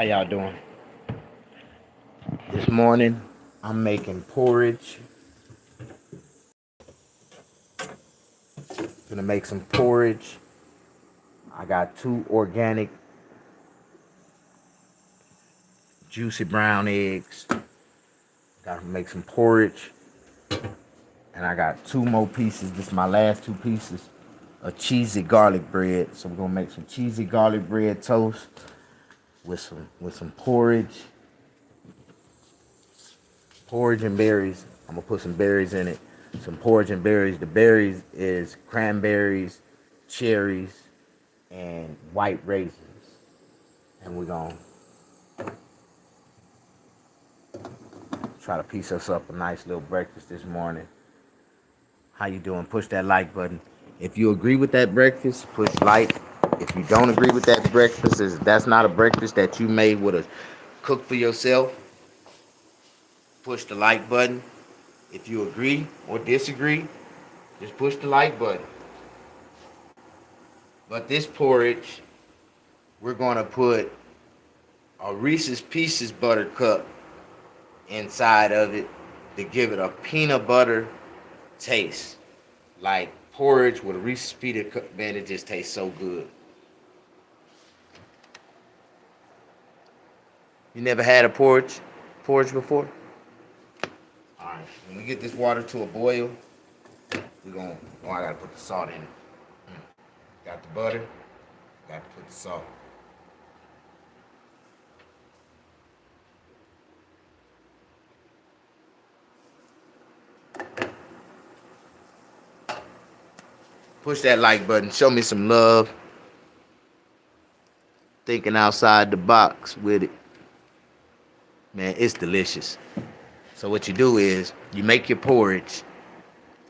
How y'all doing? This morning, I'm making porridge. Gonna make some porridge. I got two organic, juicy brown eggs. Gotta make some porridge. And I got two more pieces. This is my last two pieces of cheesy garlic bread. So we're gonna make some cheesy garlic bread toast with some porridge and berries. I'm gonna put some berries in it. Some porridge and berries. The berries is cranberries, cherries, and white raisins. And we're gonna try to piece us up a nice little breakfast this morning. How you doing? Push that like button. If you agree with that breakfast, push like. If you don't agree with that breakfast, that's not a breakfast that you made with a cook for yourself, push the like button. If you agree or disagree, just push the like button. But this porridge, we're gonna put a Reese's Pieces butter cup inside of it to give it a peanut butter taste. Like porridge with a Reese's Pieces cup, man, it just tastes so good. You never had a porridge before? All right, when we get this water to a boil, we're gonna, oh, I gotta put the salt in it. Got the butter, got to put the salt. Push that like button, show me some love. Thinking outside the box with it. Man, it's delicious. So what you do is you make your porridge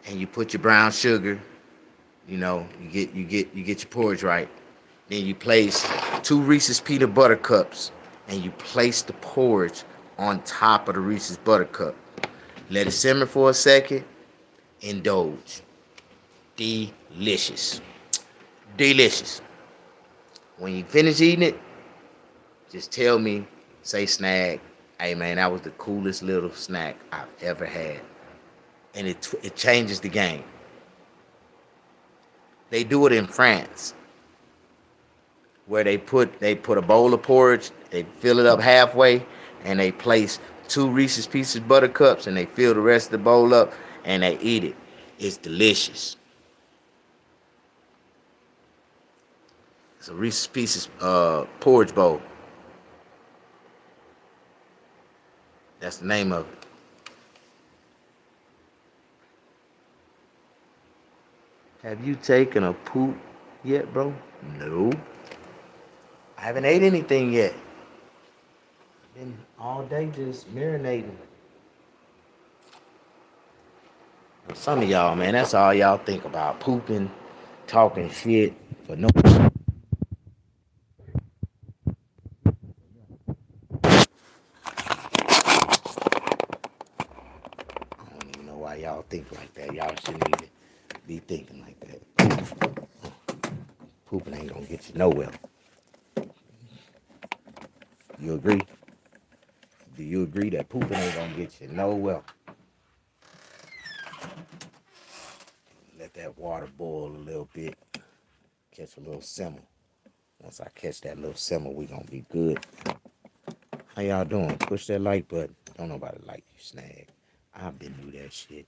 and you put your brown sugar, you get your porridge right. Then you place two Reese's peanut butter cups and you place the porridge on top of the Reese's buttercup. Let it simmer for a second. Indulge. Delicious. Delicious. When you finish eating it, just tell me, say snag. Hey man, that was the coolest little snack I've ever had. And it changes the game. They do it in France, where they put a bowl of porridge, they fill it up halfway, and they place two Reese's Pieces buttercups, and they fill the rest of the bowl up, and they eat it. It's delicious. It's a Reese's Pieces porridge bowl. That's the name of it. Have you taken a poop yet, bro? No. I haven't ate anything yet. Been all day just marinating. Some of y'all, man, that's all y'all think about. Pooping, talking shit for no. I don't even know why y'all think like that. Y'all shouldn't even be thinking like that. Pooping ain't gonna get you nowhere. You agree? Do you agree that pooping ain't gonna get you nowhere? Let that water boil a little bit. Catch a little simmer. Once I catch that little simmer, we gonna be good. How y'all doing? Push that like button. Don't nobody like you, snag. I've been through that shit.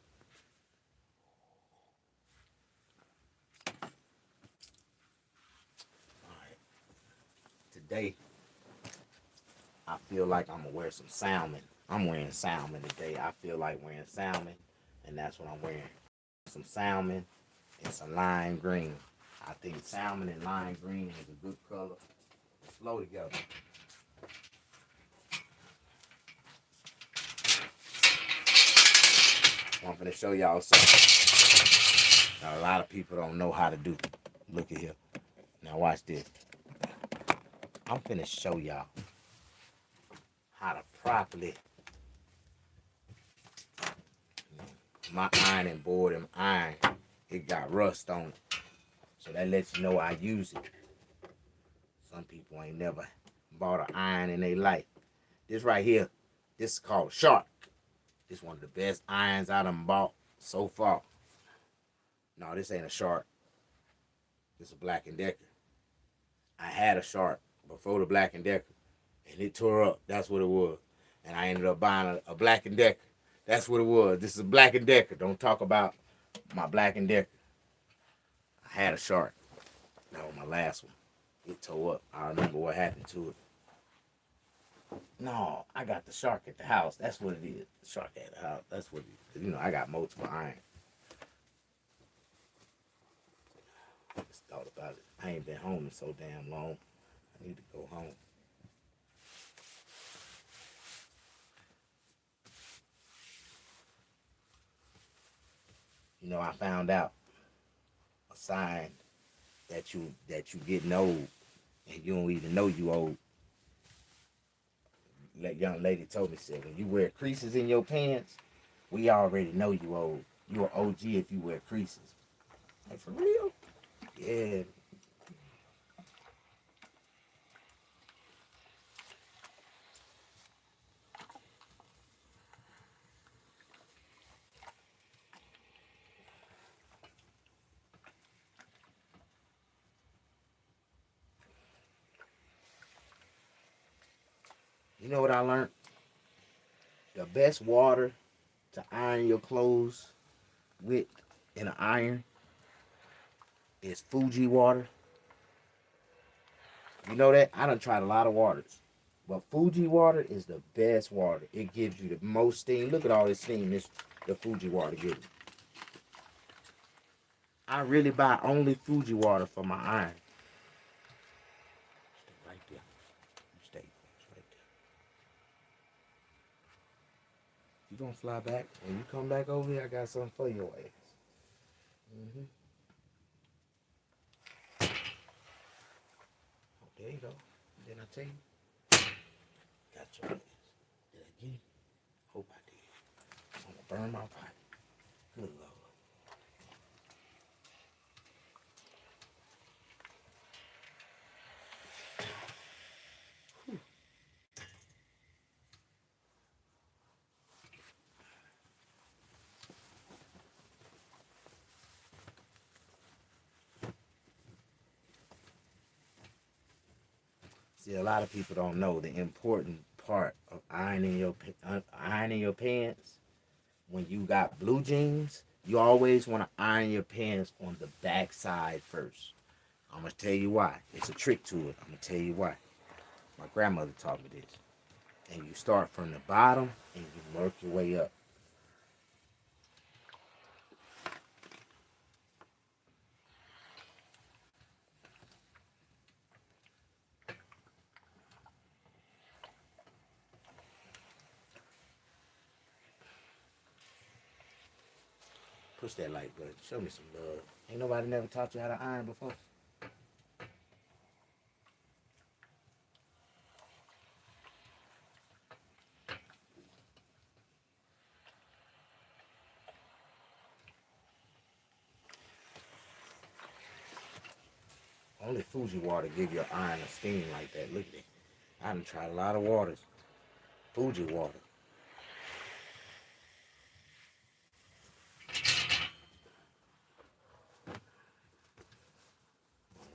All right. Today, I feel like I'm gonna wear some salmon. I'm wearing salmon today. I feel like wearing salmon, and that's what I'm wearing. Some salmon and some lime green. I think salmon and lime green is a good color. Flow together. I'm gonna show y'all something. Now, a lot of people don't know how to do. Look at here. Now watch this. I'm finna show y'all how to properly my ironing board and iron. It got rust on it. So that lets you know I use it. Some people ain't never bought an iron in their life. This right here, this is called a Shark. This is one of the best irons I done bought so far. No, this ain't a Shark. This is a Black & Decker. I had a Shark before the Black & Decker, and it tore up. That's what it was. And I ended up buying a Black & Decker. That's what it was. This is a Black & Decker. Don't talk about my Black & Decker. I had a Shark. That was my last one. It tore up. I remember what happened to it. No, I got the Shark at the house. That's what it is. The Shark at the house. That's what it is. You know, I got multiple irons. I just thought about it. I ain't been home in so damn long. I need to go home. You know, I found out a sign that you getting old and you don't even know you old. That young lady told me, said, when you wear creases in your pants, we already know you old. You an OG if you wear creases. Like, for real? Yeah. You know what I learned? The best water to iron your clothes with in an iron is Fuji water. You know that? I done tried a lot of waters. But Fuji water is the best water. It gives you the most steam. Look at all this steam the Fuji water gives me. I really buy only Fuji water for my iron. Stay right there. Stay right there. You gonna fly back? When you come back over here, I got something for your ass. Mm-hmm. Oh, there you go. Didn't I tell you? Got your ass. Did I get him? Hope I did. I'm gonna burn my pipe. Good Lord. See, a lot of people don't know the important part of ironing your pants. When you got blue jeans, you always want to iron your pants on the back side first. I'm gonna tell you why. It's a trick to it. I'm gonna tell you why. My grandmother taught me this. And you start from the bottom and you work your way up. Push that like button. Show me some love. Ain't nobody never taught you how to iron before. Only Fuji water give your iron a steam like that. Look at it. I done tried a lot of waters. Fuji water.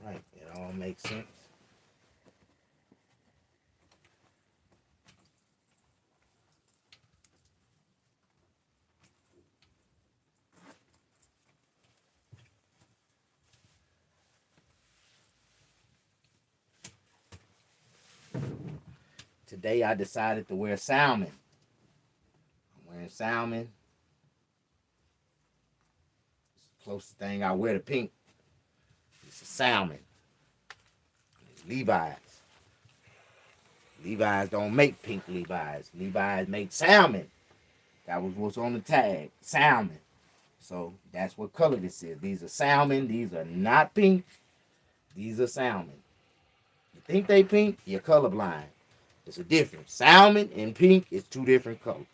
Right. It all makes sense. Today I decided to wear salmon. I'm wearing salmon. It's the closest thing I wear to pink. It's a salmon. It's Levi's. Levi's don't make pink Levi's. Levi's make salmon. That was what's on the tag. Salmon. So that's what color this is. These are salmon. These are not pink. These are salmon. You think they pink? You're colorblind. It's a difference. Salmon and pink is two different colors.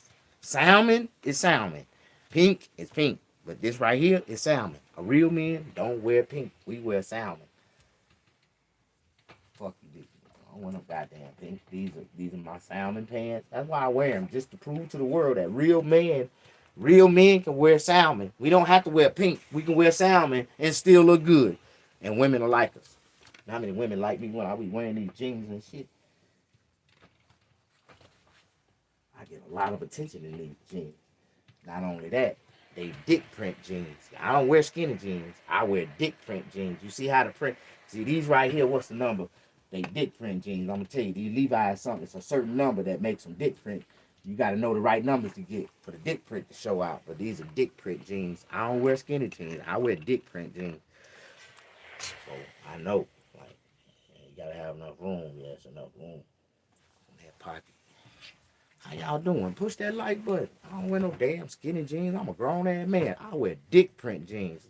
Salmon is salmon. Pink is pink. But this right here is salmon. A real man don't wear pink. We wear salmon. Fuck you, dude. I don't want no goddamn pink. These are my salmon pants. That's why I wear them, just to prove to the world that real men can wear salmon. We don't have to wear pink. We can wear salmon and still look good, and women will like us. How many women like me when I be wearing these jeans and shit? I get a lot of attention in these jeans. Not only that, they dick print jeans. I don't wear skinny jeans. I wear dick print jeans. You see how the print? See these right here. What's the number? They dick print jeans. I'm gonna tell you, these Levi's something. It's a certain number that makes them dick print. You got to know the right numbers to get for the dick print to show out. But these are dick print jeans. I don't wear skinny jeans. I wear dick print jeans. So I know, like, you gotta have enough room. Yeah, it's enough room in that pocket. How y'all doing? Push that like button. I don't wear no damn skinny jeans. I'm a grown ass man. I wear dick print jeans.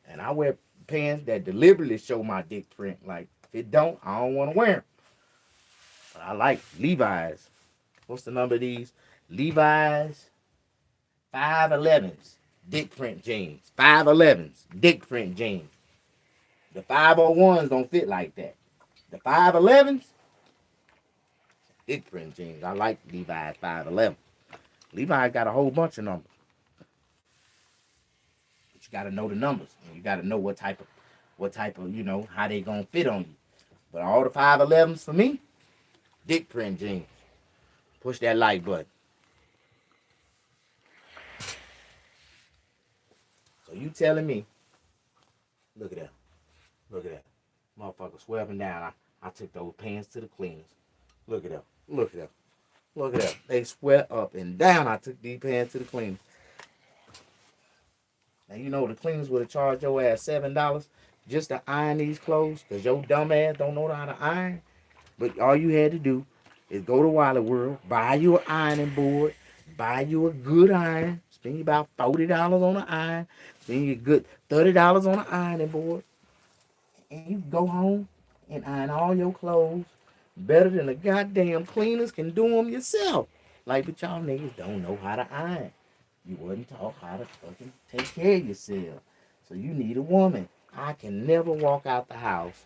And I wear pants that deliberately show my dick print. Like, if it don't, I don't want to wear them. But I like Levi's. What's the number of these? Levi's 511s. Dick print jeans. 511s. Dick print jeans. The 501s don't fit like that. The 511s, dick print jeans. I like Levi's 511. Levi got a whole bunch of numbers. But you gotta know the numbers. And you gotta know what type of, how they gonna fit on you. But all the 511s for me, dick print jeans. Push that like button. So you telling me, look at that. Look at that. Motherfucker swerving down. I took those pants to the cleaners. Look at them. Look at them. Look at them. They sweat up and down. I took these pants to the cleaners. Now, you know the cleaners would have charged your ass $7 just to iron these clothes because your dumb ass don't know how to iron. But all you had to do is go to Wally World, buy you an ironing board, buy you a good iron, spend you about $40 on an iron, spend you a good $30 on an ironing board, and you go home and iron all your clothes better than the goddamn cleaners can do them yourself. Like, but y'all niggas don't know how to iron. You wasn't taught how to fucking take care of yourself. So you need a woman. I can never walk out the house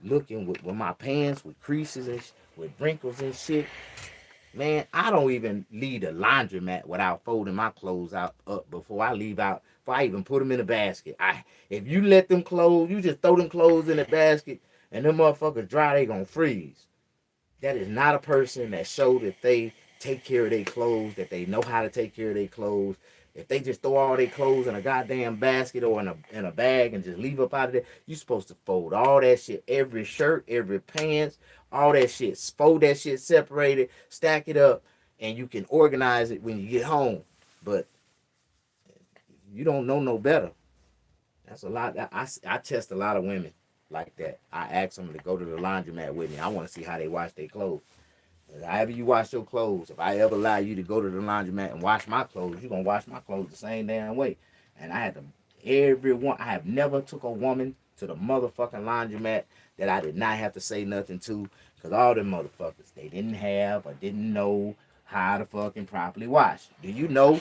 looking with my pants with creases and with wrinkles and shit. Man, I don't even leave the laundromat without folding my clothes up before I leave out. Before I even put them in a basket. If you let them clothes, you just throw them clothes in a basket and them motherfuckers dry, they gonna freeze. That is not a person that showed that they take care of their clothes, that they know how to take care of their clothes. If they just throw all their clothes in a goddamn basket or in a bag and just leave up out of there, you supposed to fold all that shit, every shirt, every pants, all that shit. Fold that shit separated, stack it up, and you can organize it when you get home. But you don't know no better. That's a lot. I test a lot of women like that. I ask them to go to the laundromat with me. I want to see how they wash their clothes. However you wash your clothes, if I ever allow you to go to the laundromat and wash my clothes, you're going to wash my clothes the same damn way. And I have never took a woman to the motherfucking laundromat that I did not have to say nothing to, because all them motherfuckers, they didn't have or didn't know how to fucking properly wash. Do you know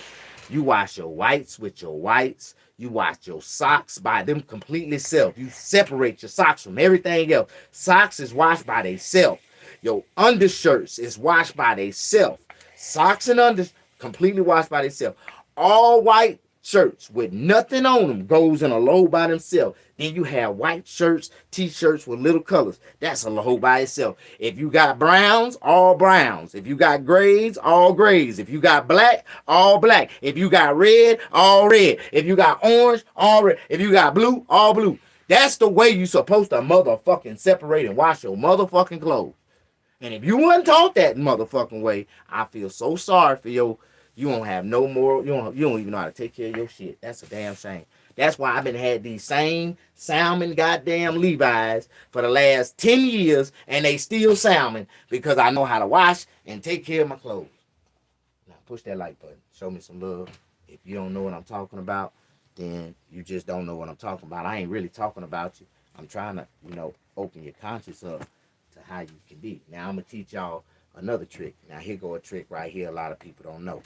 you wash your whites with your whites? You wash your socks by them completely self. You separate your socks from everything else. Socks is washed by themselves. Your undershirts is washed by themselves. Socks and unders completely washed by themselves. All white shirts with nothing on them goes in a load by themselves. Then you have white shirts, t-shirts with little colors. That's a load by itself. If you got browns, all browns. If you got grays, all grays. If you got black, all black. If you got red, all red. If you got orange, all red. If you got blue, all blue. That's the way you supposed to motherfucking separate and wash your motherfucking clothes. And if you weren't taught that motherfucking way, I feel so sorry for you. You don't have no more. You don't even know how to take care of your shit. That's a damn shame. That's why I've been had these same salmon goddamn Levi's for the last 10 years, and they still salmon because I know how to wash and take care of my clothes. Now push that like button. Show me some love. If you don't know what I'm talking about, then you just don't know what I'm talking about. I ain't really talking about you. I'm trying to, open your conscience up to how you can be. Now I'm gonna teach y'all another trick. Now here go a trick right here a lot of people don't know.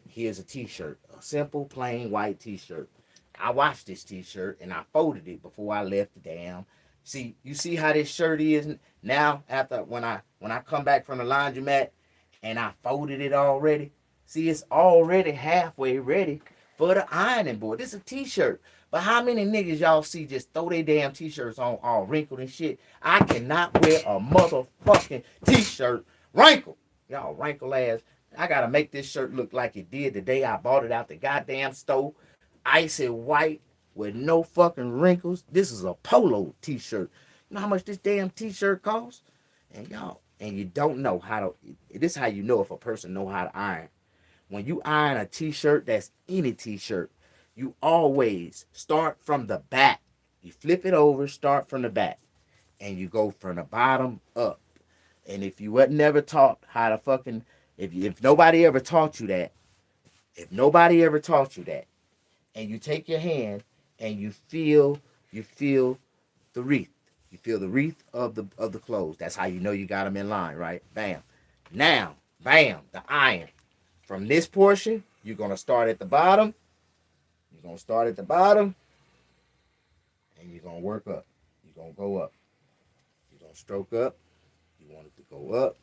Here's a t-shirt, a simple plain white t-shirt. I washed this t-shirt and I folded it before I left the damn See, you see how this shirt is now after when I come back from the laundromat and I folded it already. See, it's already halfway ready for the ironing board. This is a t-shirt. But how many niggas y'all see just throw their damn t-shirts on all wrinkled and shit? I cannot wear a motherfucking t-shirt wrinkled. Y'all wrinkle ass. I gotta make this shirt look like it did the day I bought it out the goddamn store. Icy white with no fucking wrinkles. This is a polo t-shirt. You know how much this damn t-shirt costs? And you don't know how to. This is how you know if a person know how to iron. When you iron a t-shirt, that's any t-shirt, you always start from the back. You flip it over, start from the back, and you go from the bottom up. And if you were never taught how to fucking, if nobody ever taught you that, if nobody ever taught you that, and you take your hand and you feel the wreath. You feel the wreath of the clothes. That's how you know you got them in line, right? Bam. Now, bam, the iron. From this portion, you're gonna start at the bottom. You're gonna start at the bottom, and you're gonna work up. You're gonna go up. You're gonna stroke up. You want it to go up.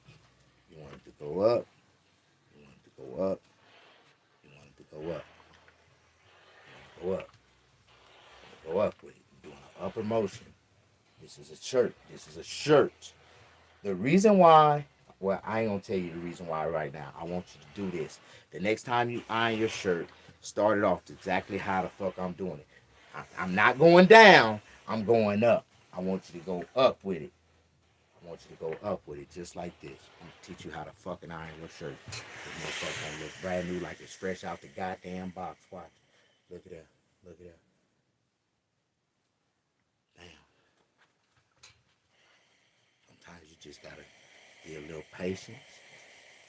You want it to go up. You want it to go up. You want it to go up. You want it to go up. Go up with it. You're doing an upper motion. This is a shirt. This is a shirt. The reason why, well, I ain't gonna tell you the reason why right now. I want you to do this. The next time you iron your shirt, start it off exactly how the fuck I'm doing it. I'm not going down. I'm going up. I want you to go up with it. I want you to go up with it just like this. I'm gonna teach you how to fucking iron your shirt. This motherfucker gonna look brand new like it's fresh out the goddamn box. Watch. Look at that. Look at that. Damn. Sometimes you just gotta be a little patient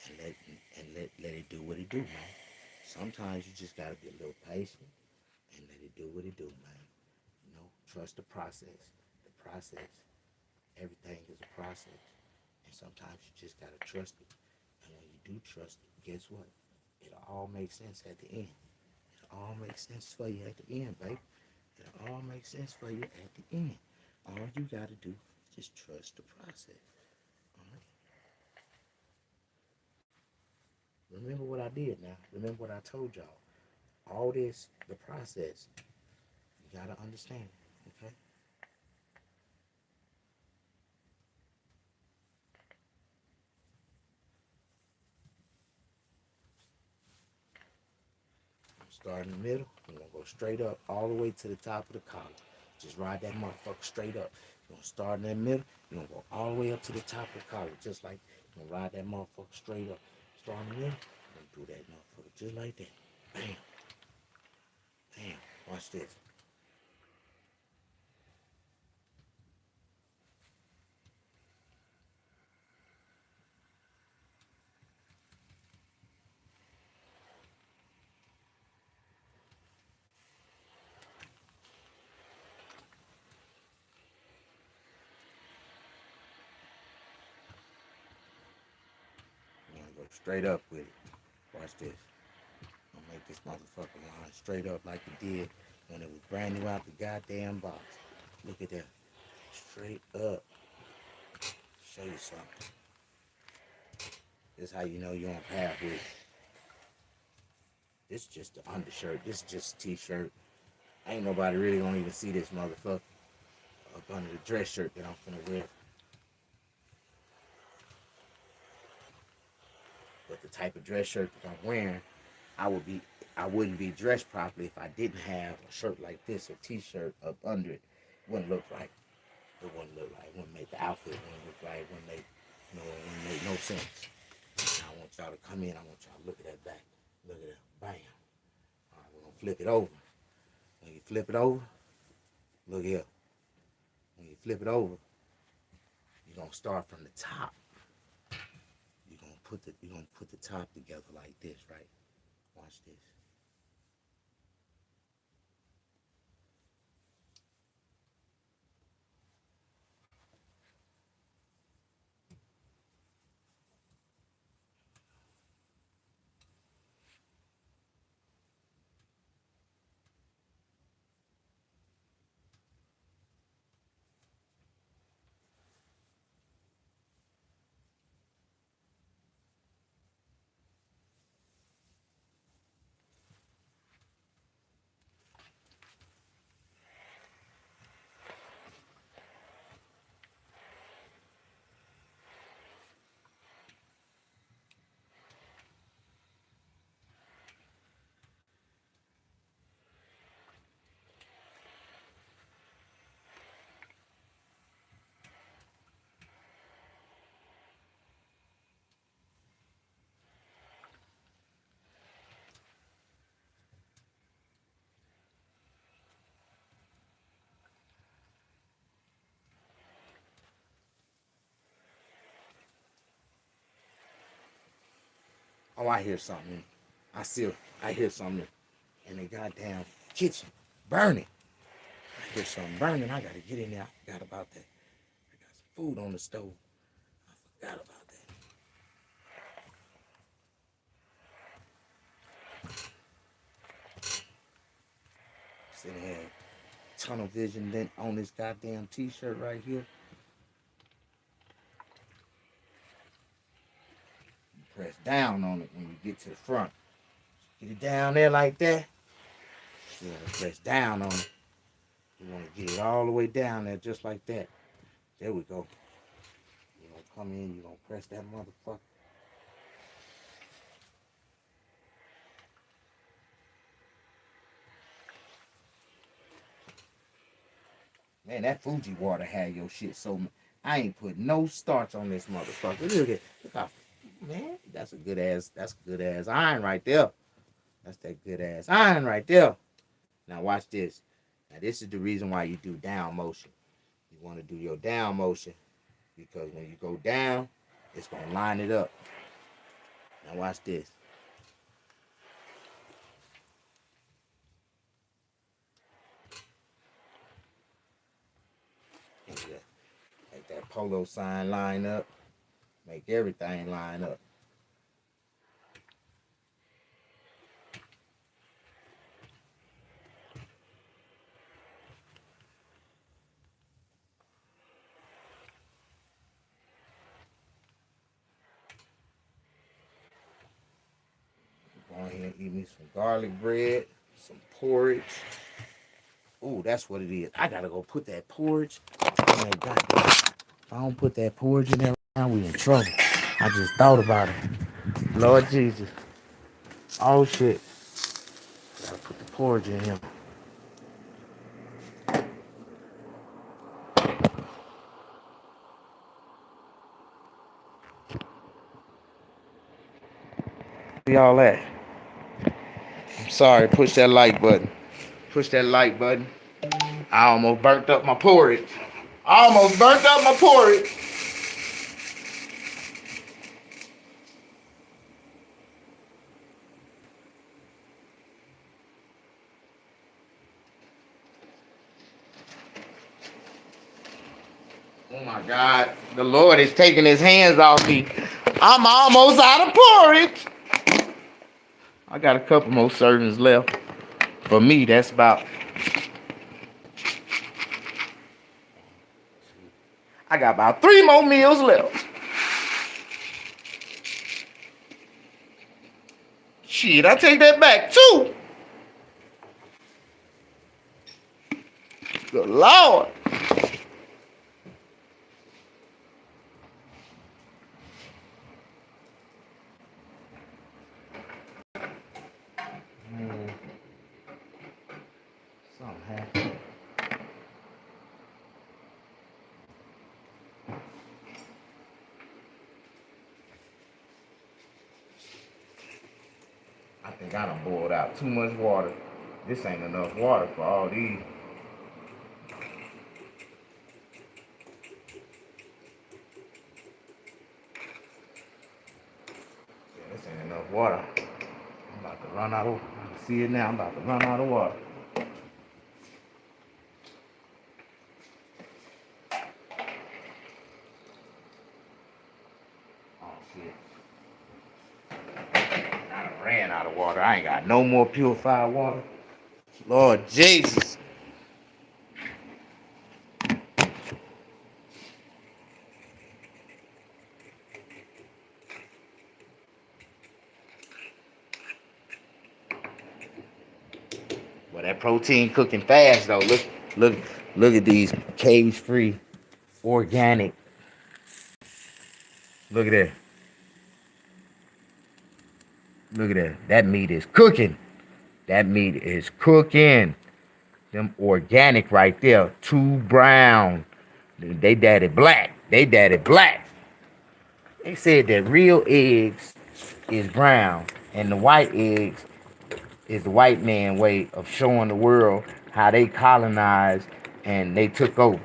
and let it do what it do, man. Sometimes you just gotta be a little patient and let it do what it do, man. You know, trust the process. The process. Everything is a process. And sometimes you just gotta trust it. And when you do trust it, guess what? It'll all make sense at the end. It'll all make sense for you at the end, baby. It'll all make sense for you at the end. All you gotta do is just trust the process. All right? Remember what I did now. Remember what I told y'all. All this, the process, you gotta understand it, okay? Start in the middle. You're gonna go straight up all the way to the top of the collar. Just ride that motherfucker straight up. You're gonna start in that middle. You're gonna go all the way up to the top of the collar. Just like you're gonna ride that motherfucker straight up. Start in the middle. You're gonna do that motherfucker just like that. Bam. Bam. Watch this. You're gonna go straight up with it. Watch this. I'm gonna make this motherfucker line straight up like it did when it was brand new out the goddamn box. Look at that. Straight up. Show you something. This is how you know you're on path with it. This is just the undershirt. This is just a t-shirt. Ain't nobody really gonna even see this motherfucker up under the dress shirt that I'm finna wear. But the type of dress shirt that I'm wearing, I wouldn't be dressed properly if I didn't have a shirt like this, a t-shirt up under it. It wouldn't look right. It wouldn't look right. It wouldn't make the outfit. It wouldn't look right. It wouldn't make no sense. Now I want y'all to come in. I want y'all to look at that back. Look at that. Bam. All right, we're gonna flip it over. When you flip it over, look here. When you flip it over, you're gonna start from the top. You're gonna put the top together like this, right? Watch this. Oh, I hear something. I hear something in the goddamn kitchen burning. I hear something burning. I gotta get in there. I forgot about that. I got some food on the stove. I forgot about that. Sitting here, tunnel vision lint on this goddamn t-shirt right here. You press down on it when you get to the front. Get it down there like that. You want to press down on it. You want to get it all the way down there just like that. There we go. You're going to come in, you're going to press that motherfucker. Man, that Fuji water had your shit so... I ain't put no starch on this motherfucker. Look at... Look how... Man, that's a good ass iron right there. That's that good ass iron right there. Now watch this. Now this is the reason why you do down motion. You want to do your down motion because when you go down, it's going to line it up. Now watch this. Make that polo sign line up. Make everything line up. Go ahead and eat me some garlic bread, some porridge. Ooh, that's what it is. I gotta go put that porridge in that goddamn. If I don't put that porridge in there right now, we in trouble. I just thought about it. Lord Jesus. Oh shit. Gotta put the porridge in here. Where y'all at? I'm sorry, push that like button. Push that like button. I almost burnt up my porridge. Oh my God. The Lord is taking his hands off me. I'm almost out of porridge. I got a couple more servings left. For me, that's about... I got about 3 more meals left. Shit, I take that back too. Good Lord. Something happened. I think I done boiled out too much water. This ain't enough water for all these. Yeah, this ain't enough water. I'm about to run out of... I can see it now. I'm about to run out of water. Oh, shit. I done ran out of water. I ain't got no more purified water. Lord Jesus. Well, that protein cooking fast though. Look at these cage-free, organic. Look at that. Look at that. That meat is cooking. That meat is cooking. Them organic right there. Too brown. They daddy black. They daddy black. They said that real eggs is brown and the white eggs is the white man way of showing the world how they colonized and they took over.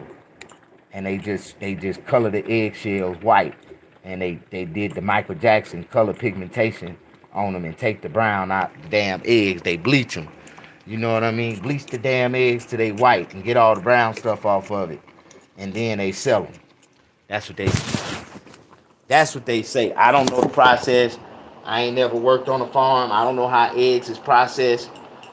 And they just color the eggshells white. And they did the Michael Jackson color pigmentation on them and take the brown out the damn eggs. They bleach them. You know what I mean? Bleach the damn eggs till they white and get all the brown stuff off of it, and then they sell them. That's what they. That's what they say. I don't know the process. I ain't never worked on a farm. I don't know how eggs is processed,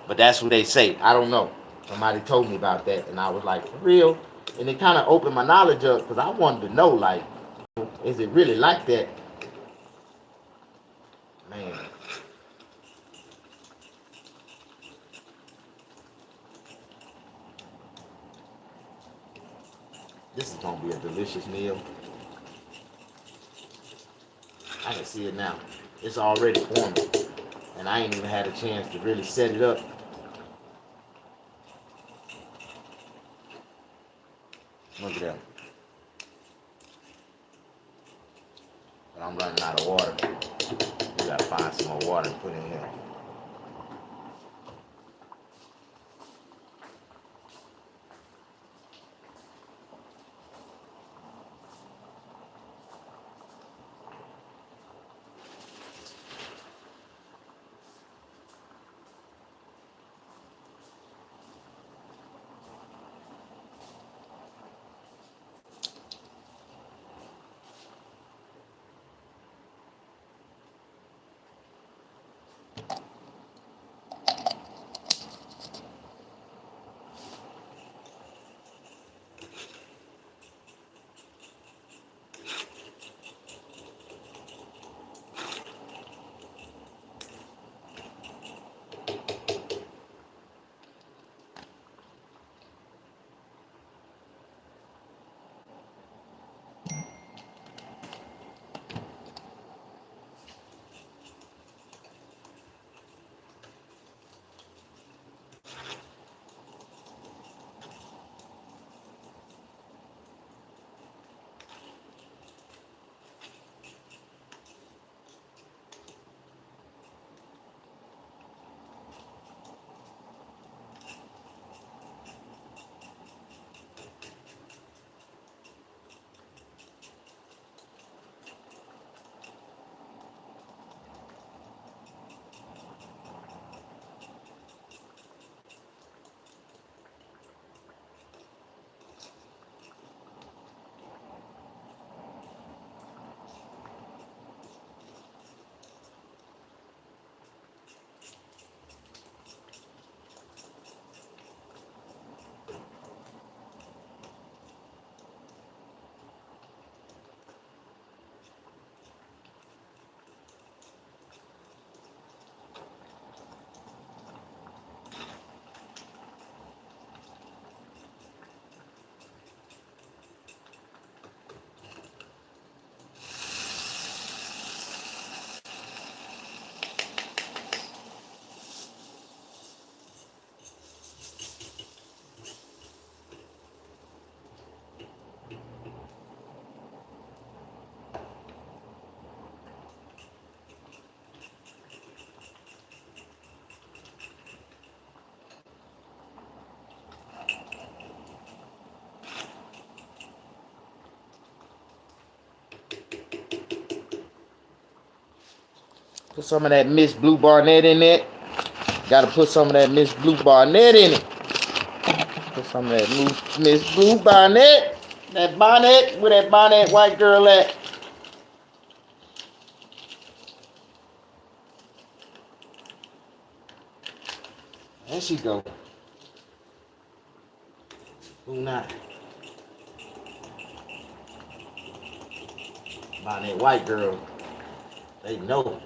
but that's what they say. I don't know. Somebody told me about that, and I was like, for real? And it kind of opened my knowledge up because I wanted to know, like, is it really like that? Man, this is gonna be a delicious meal. I can see it now. It's already forming, and I ain't even had a chance to really set it up. Look at that. But I'm running out of water. We gotta find some more water and put in here. Put some of that Miss Blue Barnett in it. Gotta put some of that Miss Blue Barnett in it. Put some of that Miss Blue Barnett. That bonnet, where that bonnet white girl at? There she go. Who not? Bonnet white girl. They know.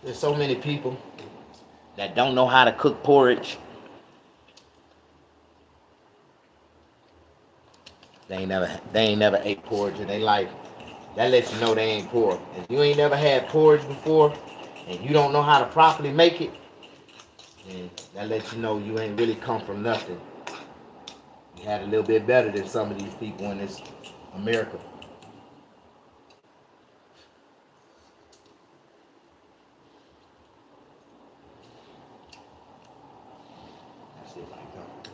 There's so many people that don't know how to cook porridge. They ain't never ate porridge in their life. That lets you know they ain't poor. If you ain't never had porridge before and you don't know how to properly make it, then that lets you know you ain't really come from nothing. You had a little bit better than some of these people in this America. That's it like that.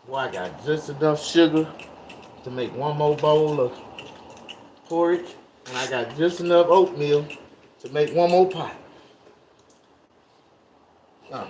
Well, I got just enough sugar to make one more bowl of porridge, and I got just enough oatmeal to make one more pie. Uh,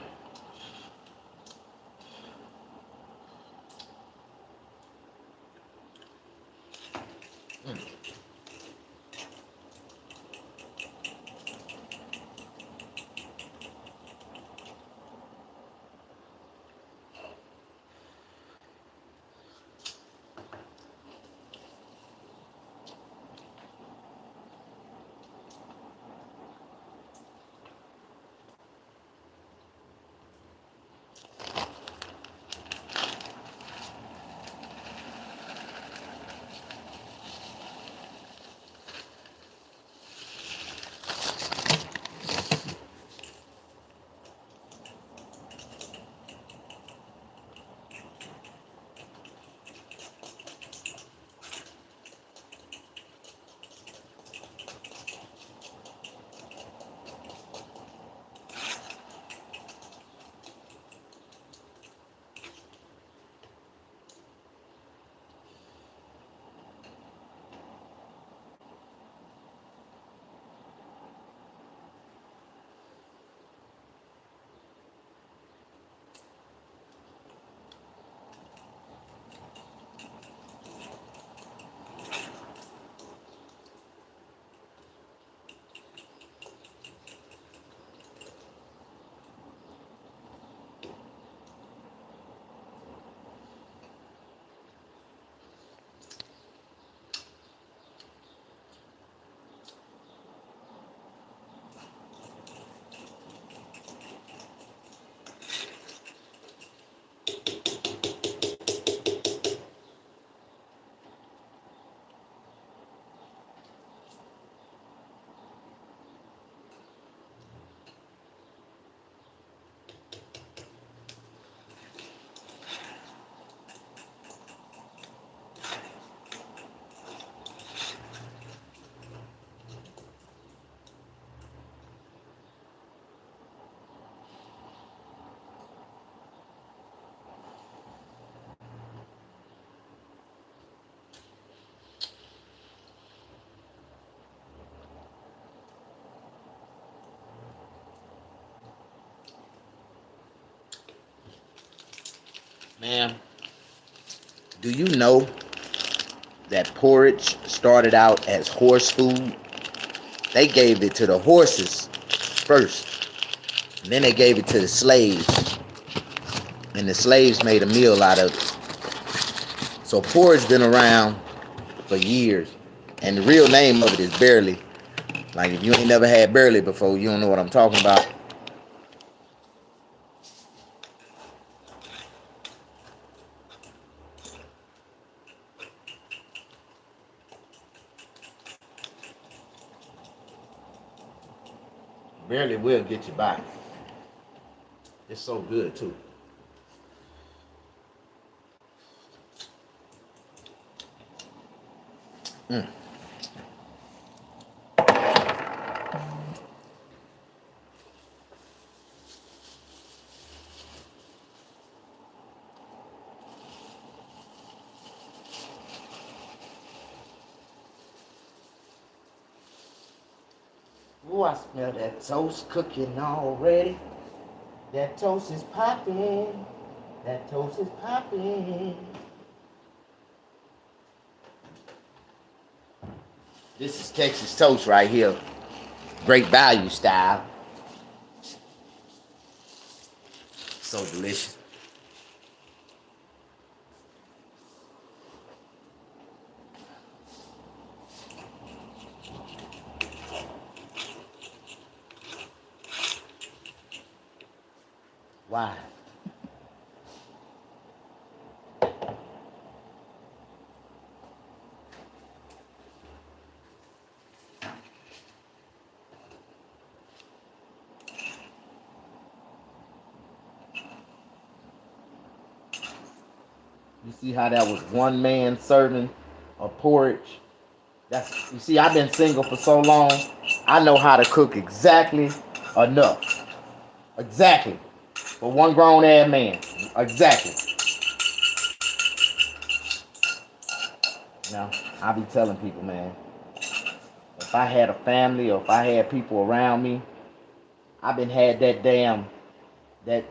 Man, do you know that porridge started out as horse food? They gave it to the horses first. And then they gave it to the slaves. And the slaves made a meal out of it. So porridge been around for years. And the real name of it is barley. Like if you ain't never had barley before, you don't know what I'm talking about. Barley will get you by. It's so good too. Mm. Oh, I smell that toast cooking already. That toast is popping. That toast is popping. This is Texas toast right here. Great value style. So delicious. Why? You see how that was one man serving a porridge? That's you see, I've been single for so long. I know how to cook exactly enough. Exactly. For one grown ass man. Exactly. Now, I be telling people, man, if I had a family or if I had people around me, I've been had that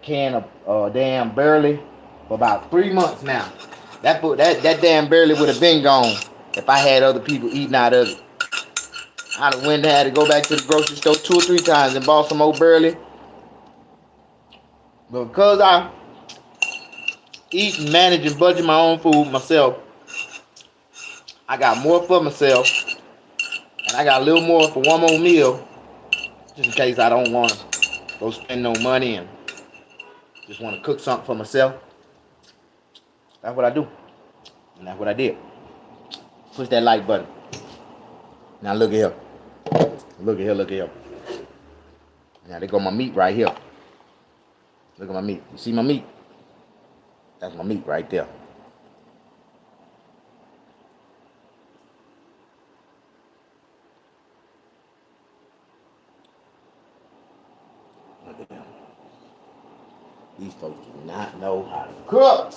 can of damn barley for about 3 months now. That damn barley would have been gone if I had other people eating out of it. I'd have went and had to go back to the grocery store 2 or 3 times and bought some old barley. But because I eat and manage and budget my own food myself, I got more for myself and I got a little more for one more meal just in case I don't want to go spend no money and just want to cook something for myself. That's what I do. And that's what I did. Push that like button. Now look at here. Look at here, look at here. Now there go my meat right here. Look at my meat. You see my meat? That's my meat right there. Look at them. These folks do not know how to cook.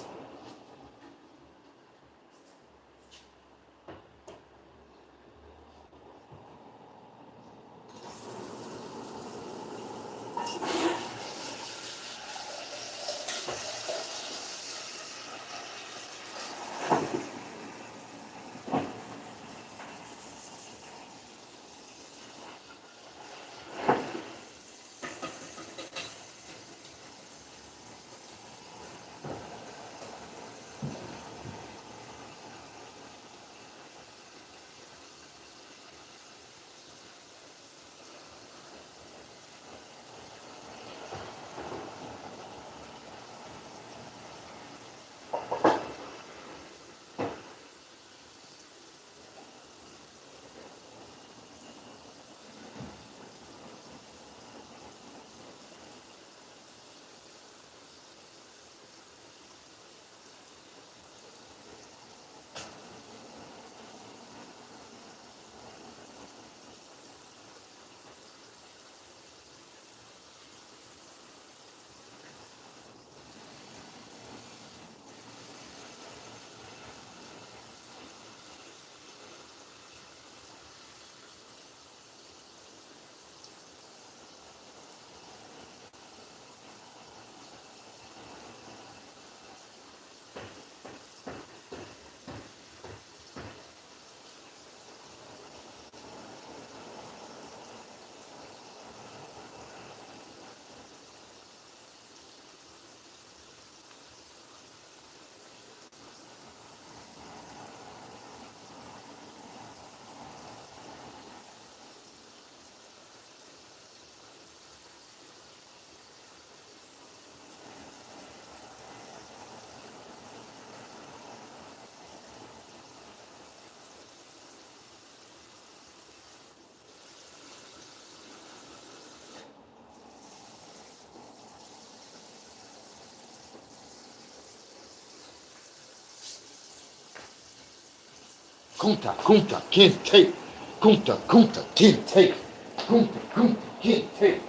Kunta, kunta, kinte. Kunta, kunta, kinte. Kunta, kunta, kinte.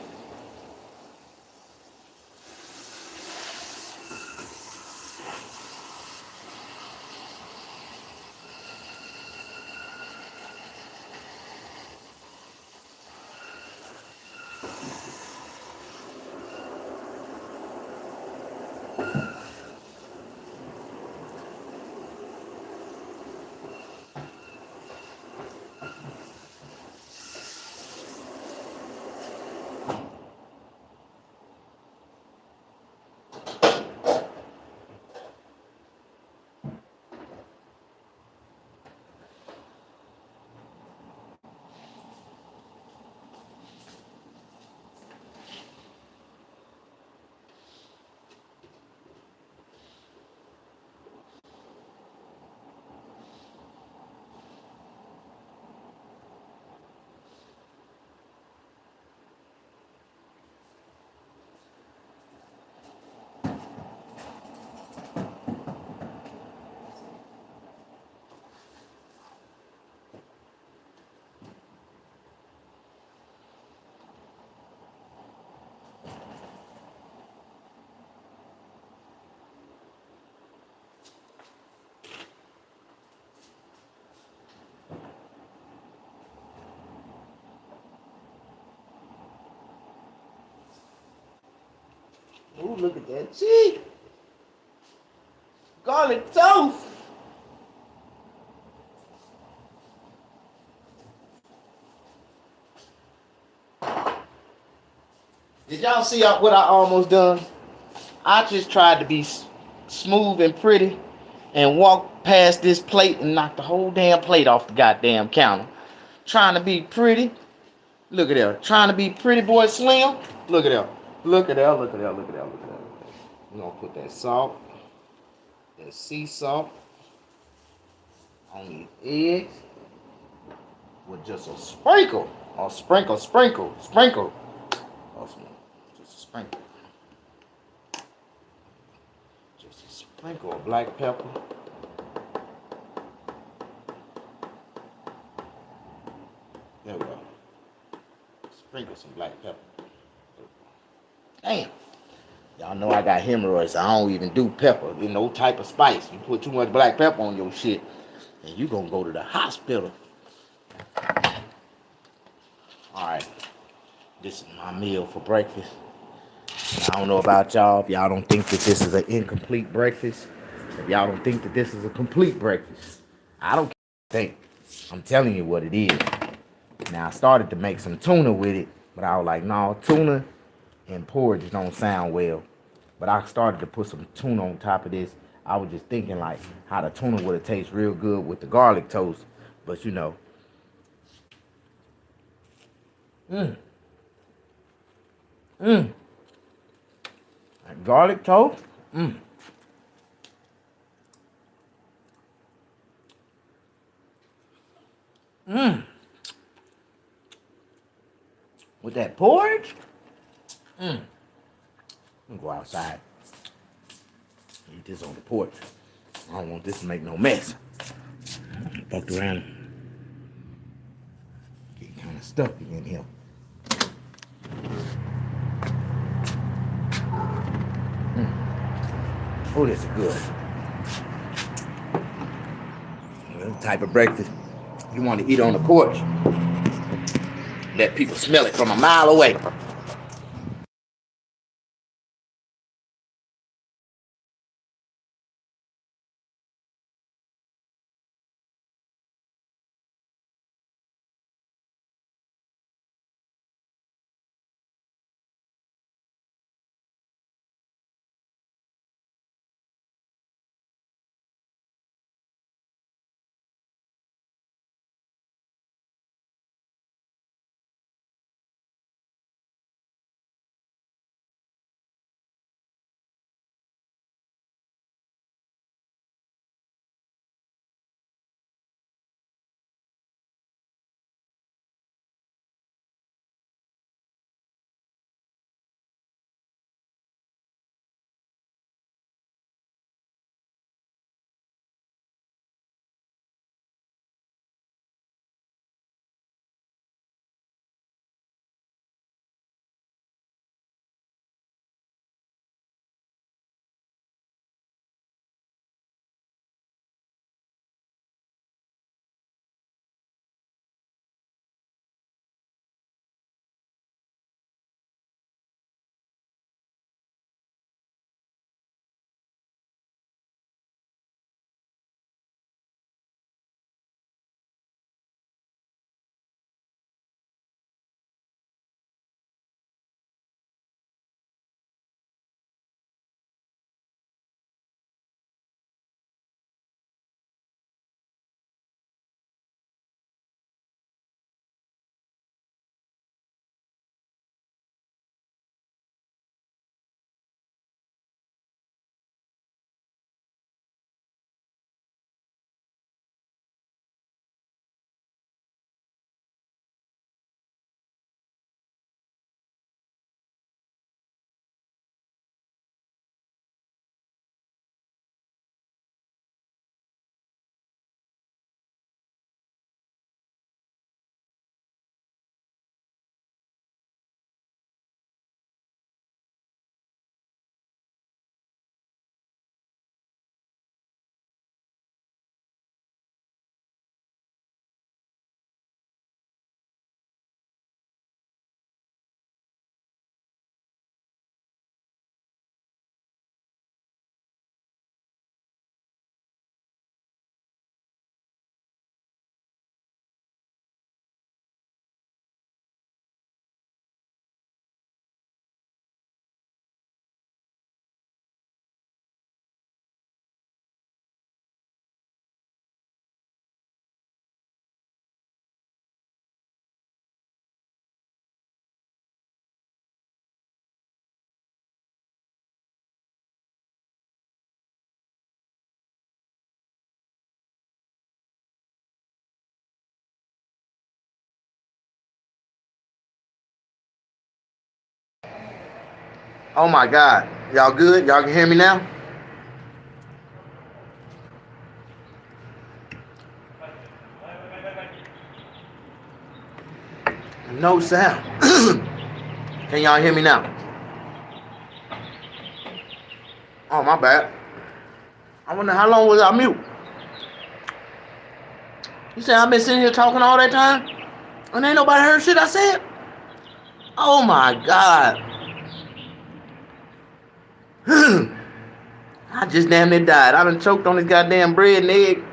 Ooh, look at that cheek. Garlic toast. Did y'all see what I almost done? I just tried to be smooth and pretty and walk past this plate and knock the whole damn plate off the goddamn counter. Trying to be pretty. Look at that. Trying to be pretty boy slim. Look at that. Look at that. Look at that. Look at that. Look at that. We're gonna put that salt, that sea salt on these eggs with just a sprinkle. Or sprinkle. Awesome. Just a sprinkle. Just a sprinkle of black pepper. There we go. Sprinkle some black pepper. Damn. Y'all know I got hemorrhoids. I don't even do pepper. There's no type of spice. You put too much black pepper on your shit, and you gonna go to the hospital. Alright. This is my meal for breakfast. I don't know about y'all. If y'all don't think that this is an incomplete breakfast, if y'all don't think that this is a complete breakfast, I don't think. I'm telling you what it is. Now I started to make some tuna with it, but I was like, no, tuna and porridge don't sound well. But I started to put some tuna on top of this. I was just thinking like how the tuna would have tasted real good with the garlic toast. But you know. That garlic toast. With that porridge. I'm gonna go outside. Eat this on the porch. I don't want this to make no mess. Fucked around. Get kind of stuffy in here. Oh, this is good. The type of breakfast you want to eat on the porch. Let people smell it from a mile away. Oh my God. Y'all good? Y'all can hear me now? No sound. Can y'all hear me now? Oh, my bad. I wonder how long was I mute? You say I've been sitting here talking all that time? And ain't nobody heard shit I said? Oh my God. I just damn near died. I done choked on this goddamn bread and egg.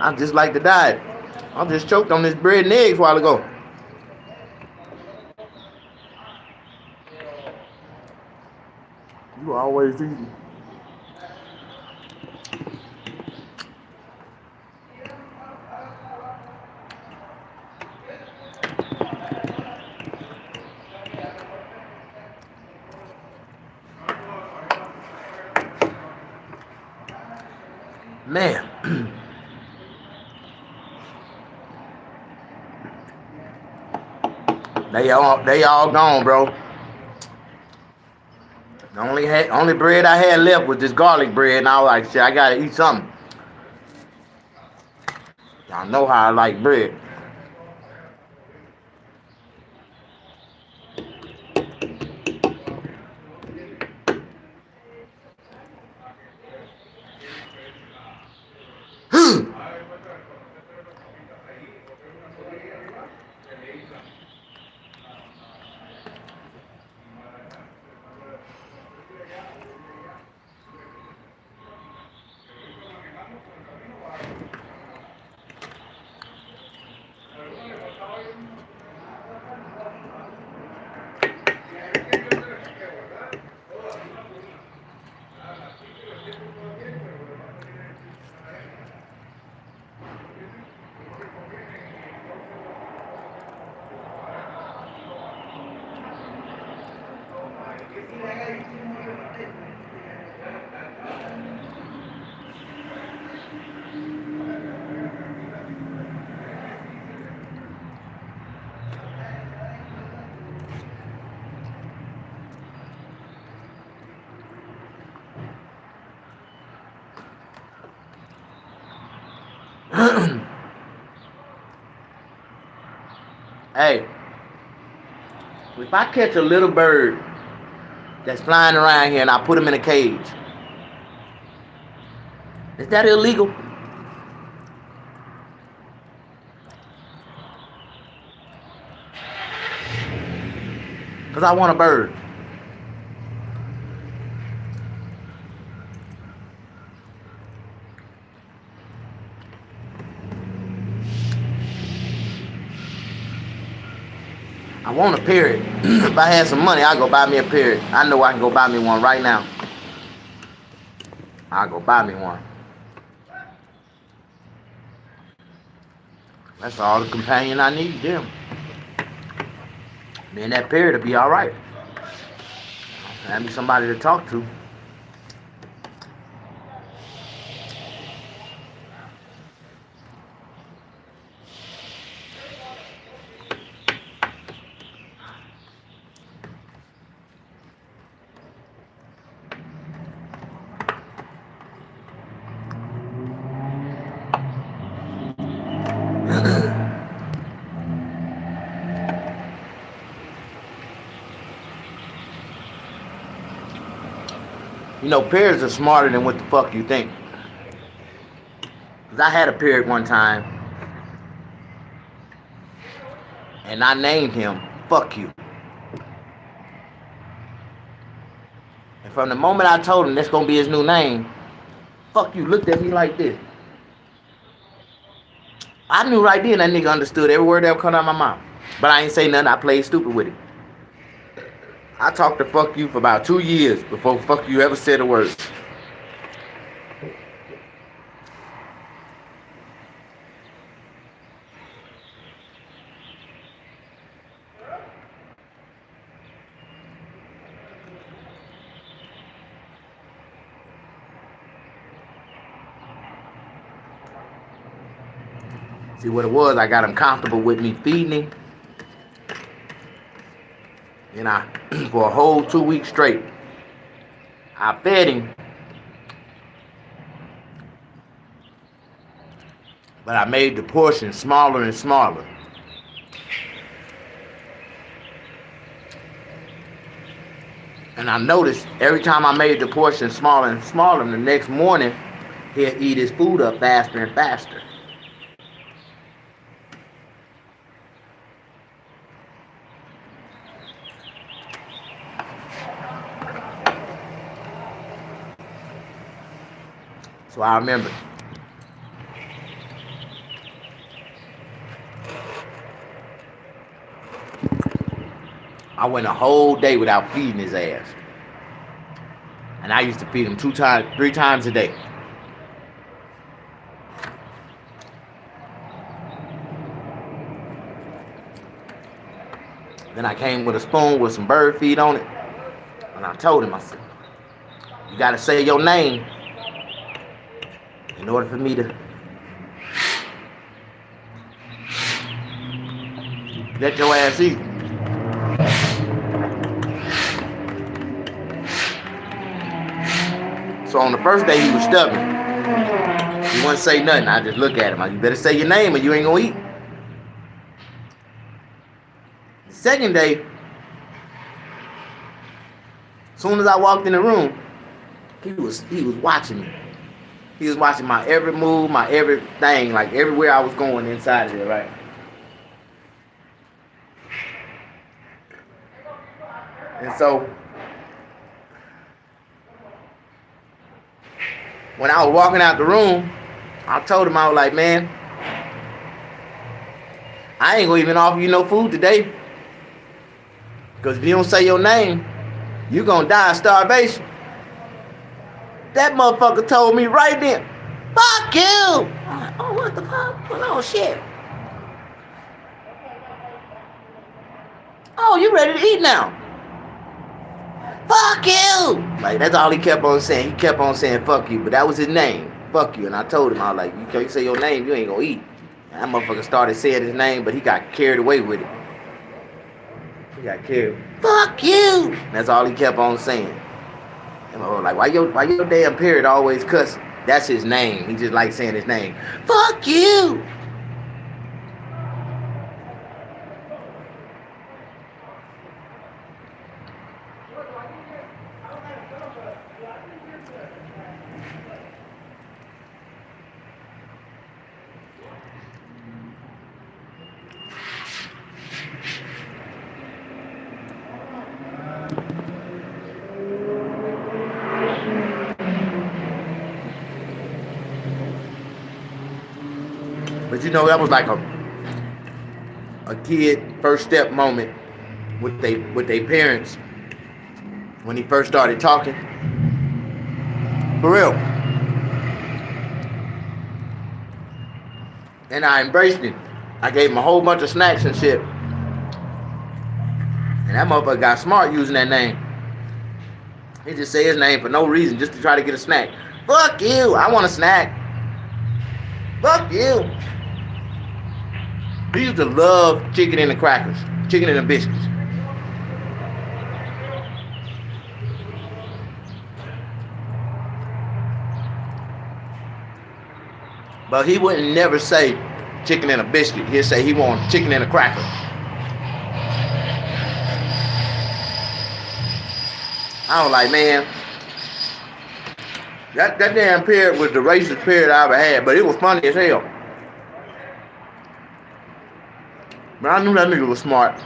I just like to die. I just choked on this bread and eggs a while ago. You always eating. Man. They all gone, bro. The only bread I had left was this garlic bread, and I was like, shit, I gotta eat something. Y'all know how I like bread. Hey, if I catch a little bird that's flying around here and I put him in a cage, is that illegal? Because I want a bird. I want a parrot. If I had some money, I'd go buy me a parrot. I know I can go buy me one right now. I'll go buy me one. That's all the companion I need, them. Me and that parrot will be alright. Have me somebody to talk to. You know, parrots are smarter than what the fuck you think. Cause I had a parrot one time, and I named him Fuck You. And from the moment I told him that's gonna be his new name, Fuck You looked at me like this. I knew right then that nigga understood every word that would come out of my mouth. But I ain't say nothing, I played stupid with it. I talked to Fuck You for about 2 years before Fuck You ever said a word. See what it was, I got him comfortable with me feeding him. And for a whole 2 weeks straight, I fed him. But I made the portion smaller and smaller. And I noticed every time I made the portion smaller and smaller, the next morning, he'll eat his food up faster and faster. So I remember. I went a whole day without feeding his ass. And I used to feed him 3 times a day. Then I came with a spoon with some bird feed on it. And I told him, I said, you gotta say your name in order for me to let your ass eat. So on the first day he was stubborn. He wouldn't say nothing. I just look at him. Like, you better say your name or you ain't gonna eat. The second day, as soon as I walked in the room, he was watching me. He was watching my every move, my everything, like everywhere I was going inside of there, right? And so when I was walking out the room, I told him, I was like, man, I ain't gonna even offer you no food today. Because if you don't say your name, you gonna die of starvation. That motherfucker told me right then, fuck you! I'm like, oh, what the fuck? Well, oh, shit. Oh, you ready to eat now? Fuck you! Like, that's all he kept on saying. He kept on saying, fuck you, but that was his name. Fuck you. And I told him, I was like, you can't say your name, you ain't gonna eat. And that motherfucker started saying his name, but he got carried away with it. He got carried. Fuck you! That's all he kept on saying. And I was like, why your damn parrot always cussing? That's his name. He just likes saying his name. Fuck you! But you know, that was like a kid first step moment with they parents when he first started talking. For real. And I embraced him. I gave him a whole bunch of snacks and shit. And that motherfucker got smart using that name. He just said his name for no reason, just to try to get a snack. Fuck you, I want a snack. Fuck you. He used to love chicken and the crackers, chicken and the biscuits. But he wouldn't never say chicken and a biscuit. He'd say he wanted chicken and a cracker. I was like, man, that damn parrot was the racist parrot I ever had, but it was funny as hell. But I knew that nigga was smart.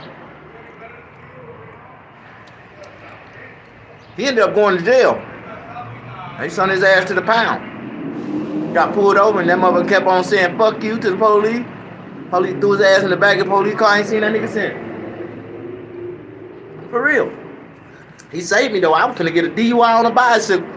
He ended up going to jail. He sent his ass to the pound. Got pulled over and that motherfucker kept on saying fuck you to the police. Police threw his ass in the back of the police car. I ain't seen that nigga since. For real. He saved me though. I was gonna get a DUI on a bicycle.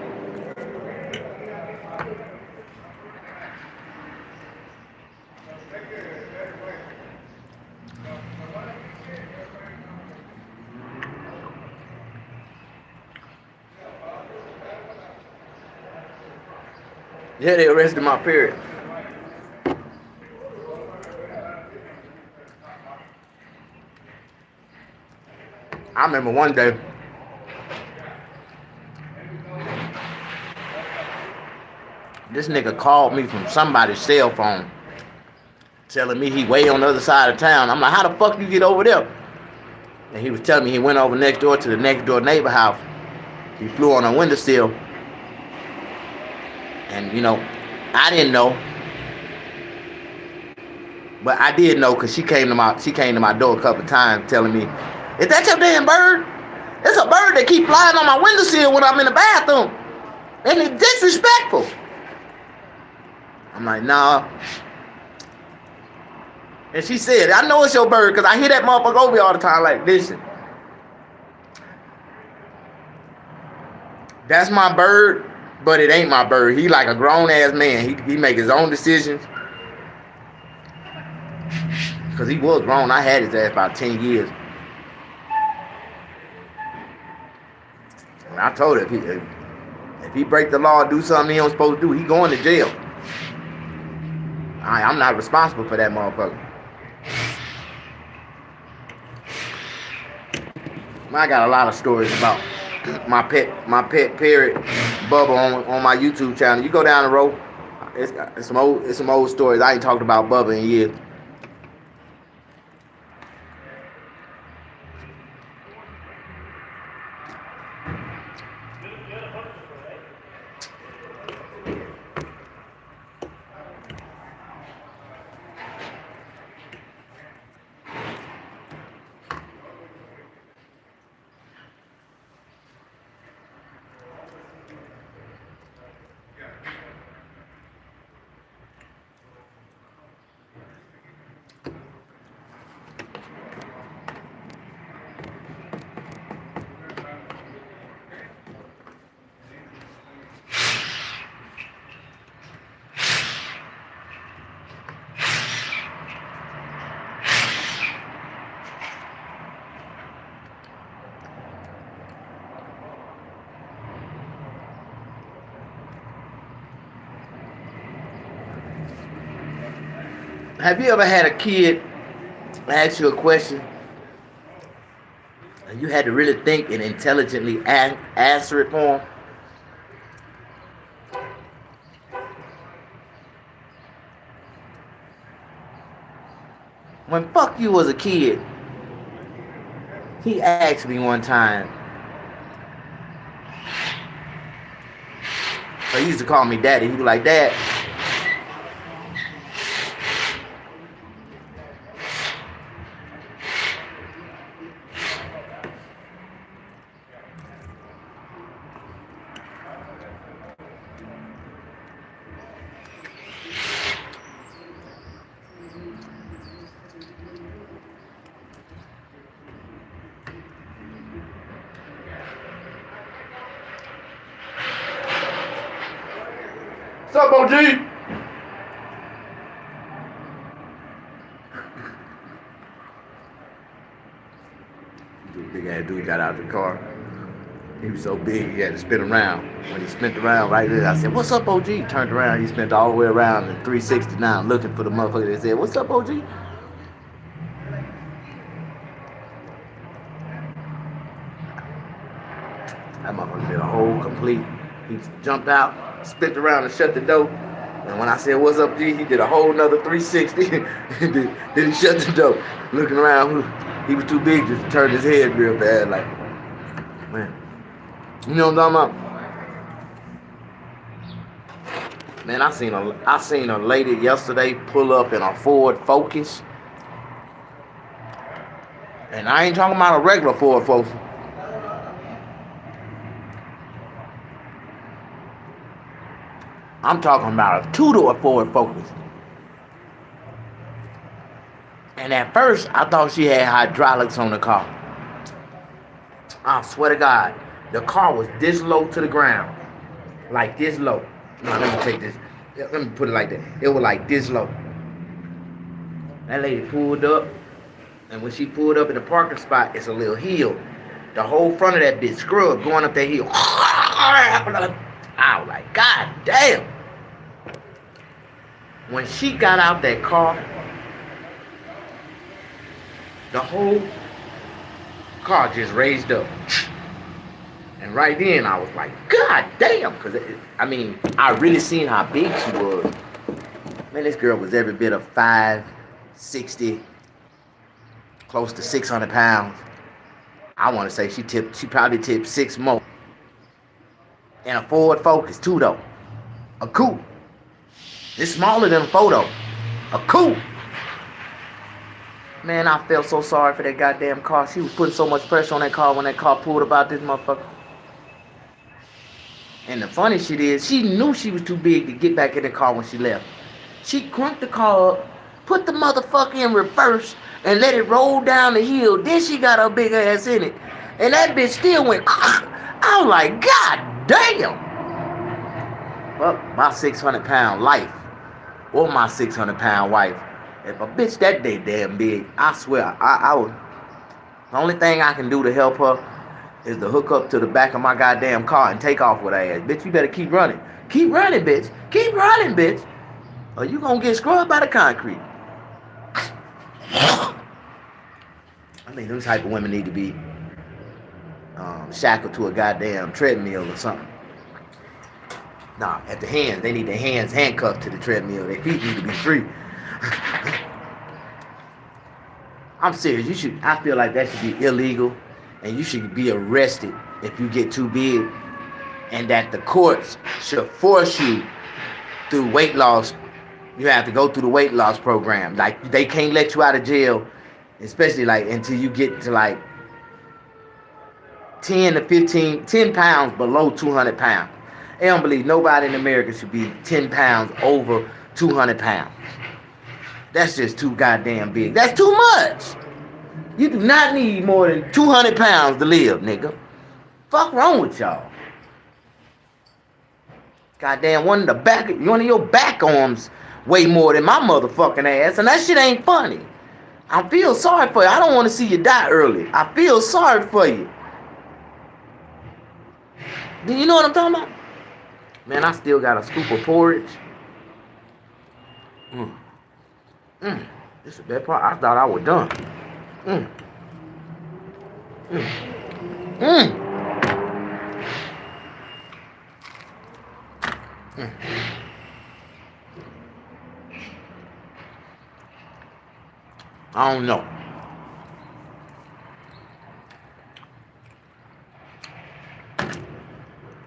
Yeah, they arrested my parrot. I remember one day, this nigga called me from somebody's cell phone, telling me he way on the other side of town. I'm like, how the fuck you get over there? And he was telling me he went over next door to the next door neighbor house. He flew on a windowsill. And, you know, I didn't know. But I did know because she came to my door a couple of times telling me, is that your damn bird? It's a bird that keep flying on my windowsill when I'm in the bathroom. And it's disrespectful. I'm like, nah. And she said, I know it's your bird because I hear that motherfucker over here all the time. Like, listen. That's my bird, but it ain't my bird. He like a grown-ass man. He make his own decisions. Because he was grown. I had his ass about 10 years. And I told him, if he break the law and do something he don't supposed to do, he going to jail. I'm not responsible for that motherfucker. I got a lot of stories about my pet parrot, Bubba, on my YouTube channel. You go down the road, it's some old stories. I ain't talked about Bubba in years. Have you ever had a kid ask you a question and you had to really think and intelligently answer it for him? When Fuck You was a kid, he asked me one time. So he used to call me daddy. He was like, Dad, what's up, OG? Big ass dude got out of the car. He was so big he had to spin around. When he spent around right there, I said, what's up, OG? He turned around, he spent all the way around in 369 looking for the motherfucker that said, what's up, OG? That motherfucker did a whole complete. He jumped out, spent around and shut the door. And when I said, what's up, G, he did a whole nother 360. Then he shut the door. Looking around, he was too big just to turn his head real bad. Like, man. You know what I'm talking about? Man, I seen a lady yesterday pull up in a Ford Focus. And I ain't talking about a regular Ford Focus. I'm talking about a two-door Ford Focus. And at first, I thought she had hydraulics on the car. I swear to God, the car was this low to the ground. Like this low. No, let me take this. Let me put it like that. It was like this low. That lady pulled up. And when she pulled up in the parking spot, it's a little hill. The whole front of that bitch scrubbed going up that hill. I was like, God damn. When she got out that car, the whole car just raised up. And right then I was like, God damn, because I mean, I really seen how big she was. Man, this girl was every bit of 560, close to 600 pounds. I want to say she probably tipped 6 more. And a Ford Focus too though. A coupe. It's smaller than a photo. A coupe. Man, I felt so sorry for that goddamn car. She was putting so much pressure on that car when that car pulled about this motherfucker. And the funny shit is, she knew she was too big to get back in the car when she left. She crunked the car up, put the motherfucker in reverse, and let it roll down the hill. Then she got her big ass in it. And that bitch still went, I was like, God damn. Well, my 600-pound life, or my 600-pound wife, if a bitch that day damn big, I swear, I would, the only thing I can do to help her is to hook up to the back of my goddamn car and take off with her ass. Bitch, you better keep running. Keep running, bitch. Keep running, bitch. Or you gonna get scrubbed by the concrete. I mean, them type of women need to be shackled to a goddamn treadmill or something. Nah, at the hands, they need their hands handcuffed to the treadmill. Their feet need to be free. I'm serious. I feel like that should be illegal, and you should be arrested if you get too big, and that the courts should force you through weight loss. You have to go through the weight loss program. Like, they can't let you out of jail, especially like until you get to like 10 pounds below 200 pounds. I don't believe nobody in America should be 10 pounds over 200 pounds. That's just too goddamn big. That's too much. You do not need more than 200 pounds to live, nigga. Fuck wrong with y'all? Goddamn, one of your back arms weigh more than my motherfucking ass, and that shit ain't funny. I feel sorry for you. I don't want to see you die early. I feel sorry for you. Do you know what I'm talking about? Man, I still got a scoop of porridge. This is the best part. I thought I was done. I don't know.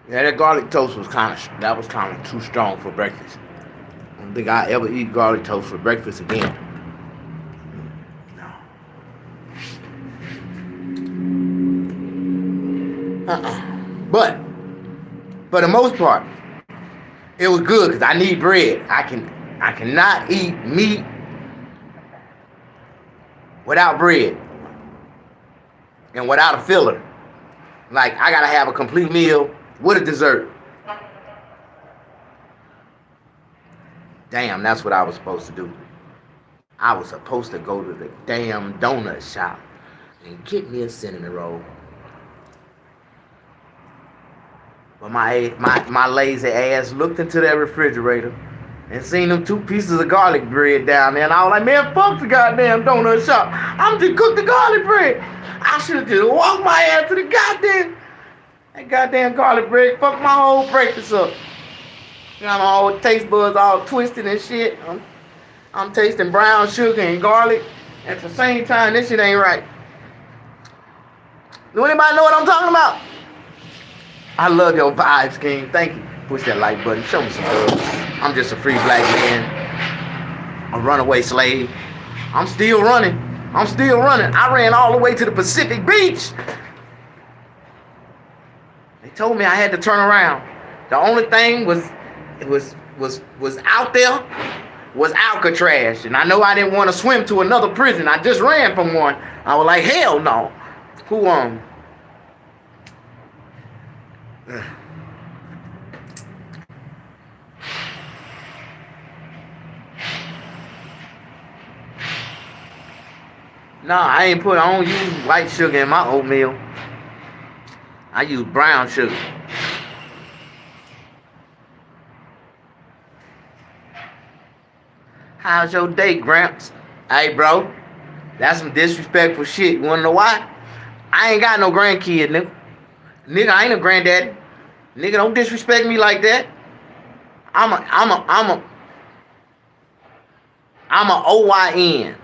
Yeah, that garlic toast was kind of too strong for breakfast. I don't think I ever eat garlic toast for breakfast again. No. But for the most part, it was good because I need bread. I cannot eat meat without bread and without a filler. Like, I gotta have a complete meal with a dessert. Damn, that's what I was supposed to do. I was supposed to go to the damn donut shop and get me a cinnamon roll. But my lazy ass looked into that refrigerator and seen them 2 pieces of garlic bread down there, and I was like, man, fuck the goddamn donut shop. I'm just cook the garlic bread. I should have just walked my ass to the that goddamn garlic bread. Fuck my whole breakfast up. Got my whole taste buds all twisted and shit. I'm tasting brown sugar and garlic at the same time. This shit ain't right. Do anybody know what I'm talking about? I love your vibes, King. Thank you. Push that like button. Show me some love. I'm just a free black man. A runaway slave. I'm still running. I ran all the way to the Pacific Beach. They told me I had to turn around. The only thing was out there was Alcatraz. And I know I didn't want to swim to another prison. I just ran from one. I was like, hell no. Who Nah, I don't use white sugar in my oatmeal. I use brown sugar. How's your day, Gramps? Hey, bro, that's some disrespectful shit. You wanna know why? I ain't got no grandkid, nigga. Nigga, I ain't a granddaddy. Nigga, don't disrespect me like that. I'm a OYN.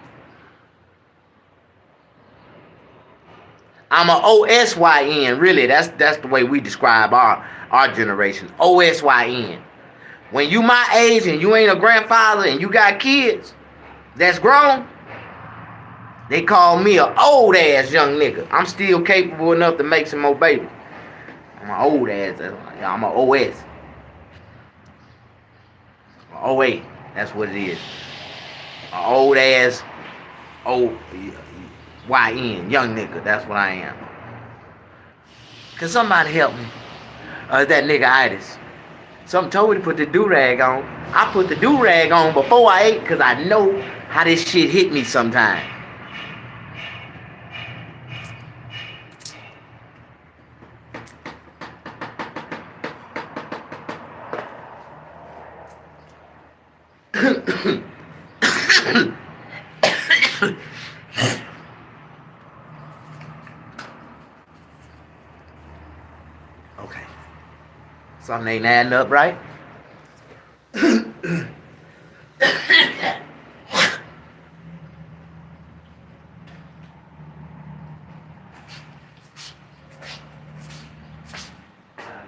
I'm a OSYN. Really, that's the way we describe our generation. OSYN. When you my age and you ain't a grandfather and you got kids that's grown, they call me an old ass young nigga. I'm still capable enough to make some more babies. I'm an old ass. I'm an OS. OA. That's what it is. An old ass OYN. Young nigga. That's what I am. Can somebody help me? That nigga Itis. Something told me to put the do-rag on. I put the do-rag on before I ate because I know how this shit hit me sometimes. Okay. Something ain't adding up, right? I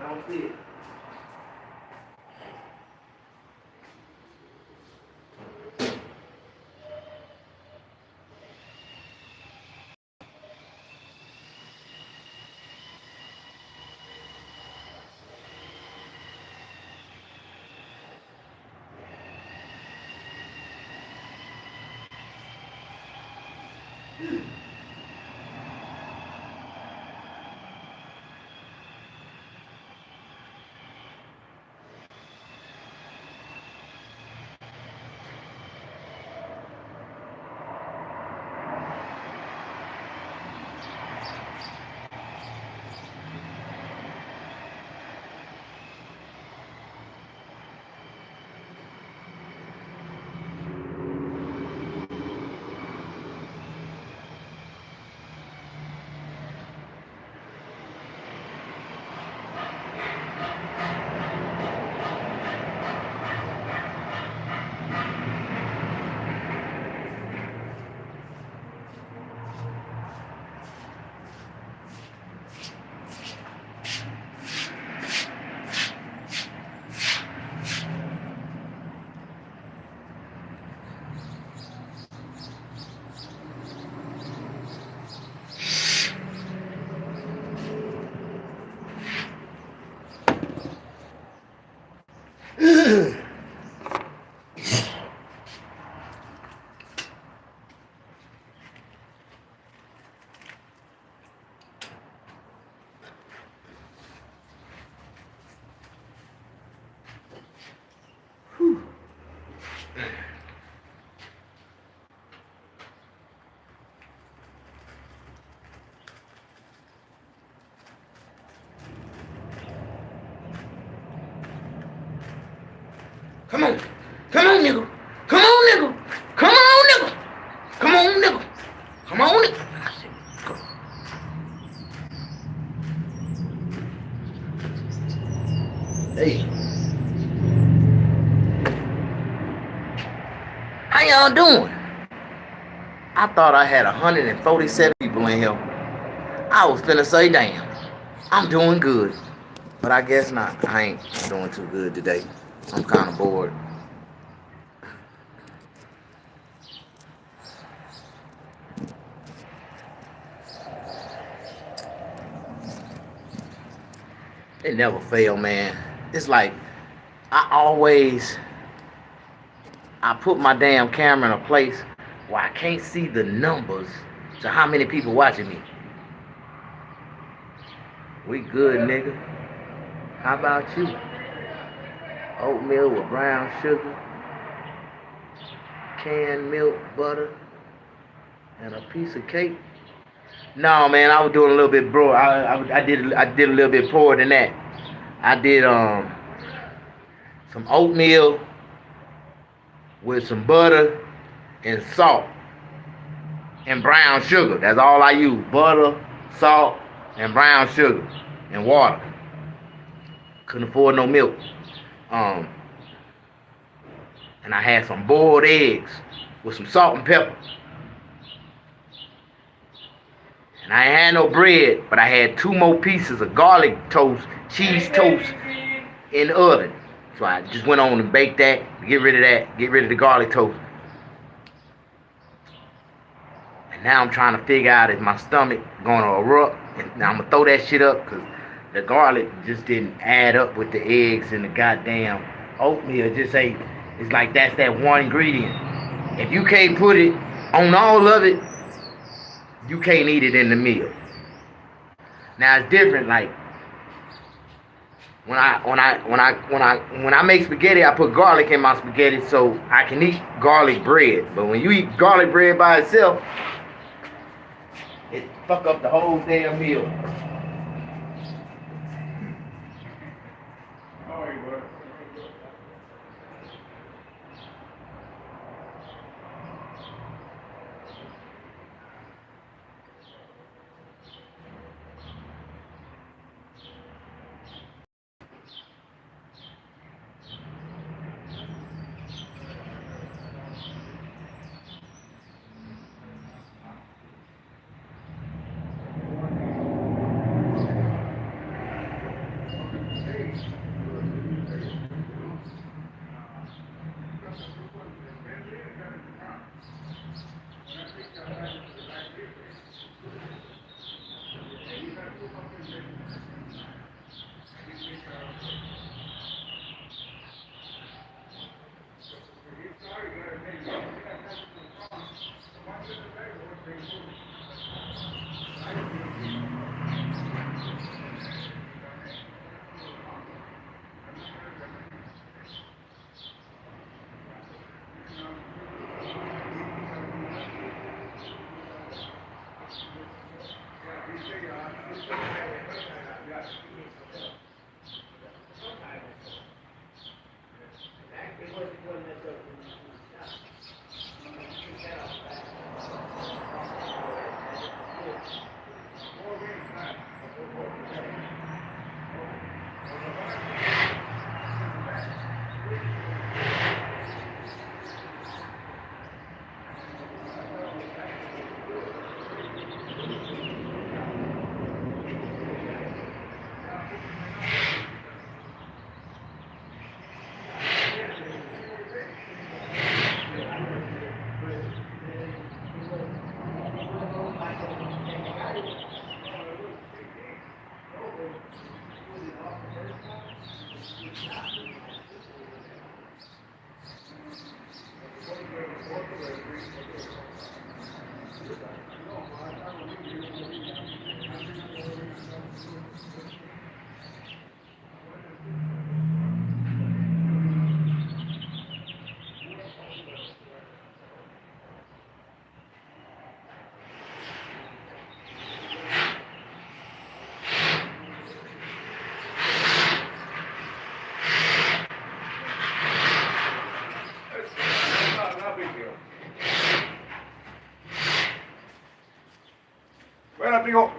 don't see it. Come on. Come on, nigga. Come on, nigga. Come on, nigga. Come on, nigga. Come on, nigga. Hey. How y'all doing? I thought I had 147 people in here. I was finna say, damn, I'm doing good. But I guess not. I ain't doing too good today. I'm kind of bored. It never fail, man. It's like I put my damn camera in a place where I can't see the numbers to how many people watching me. We good, nigga. How about you? Oatmeal with brown sugar, canned milk, butter, and a piece of cake. No, man, I was doing a little bit, bro. I did a little bit poorer than that. I did some oatmeal with some butter and salt and brown sugar. That's all I use. Butter, salt, and brown sugar, and water. Couldn't afford no milk. Um, and I had some boiled eggs with some salt and pepper. And I ain't had no bread, but I had 2 more pieces of garlic toast, cheese toast in the oven. So I just went on and baked that, get rid of that, get rid of the garlic toast. And now I'm trying to figure out if my stomach going to erupt. And now I'm going to throw that shit up because the garlic just didn't add up with the eggs and the goddamn oatmeal. Just ain't, it's like that's that one ingredient. If you can't put it on all of it, you can't eat it in the meal. Now it's different. Like when I make spaghetti, I put garlic in my spaghetti so I can eat garlic bread. But when you eat garlic bread by itself, it fuck up the whole damn meal. Amigo.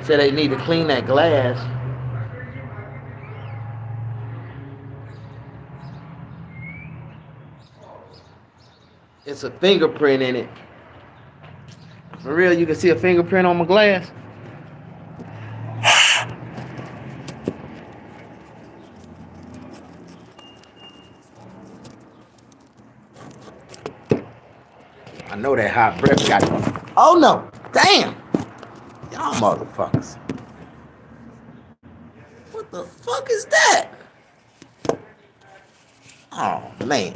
Said they need to clean that glass. It's a fingerprint in it. For real, you can see a fingerprint on my glass. I know that hot breath got it. Oh no! Damn! Y'all motherfuckers. What the fuck is that? Oh man.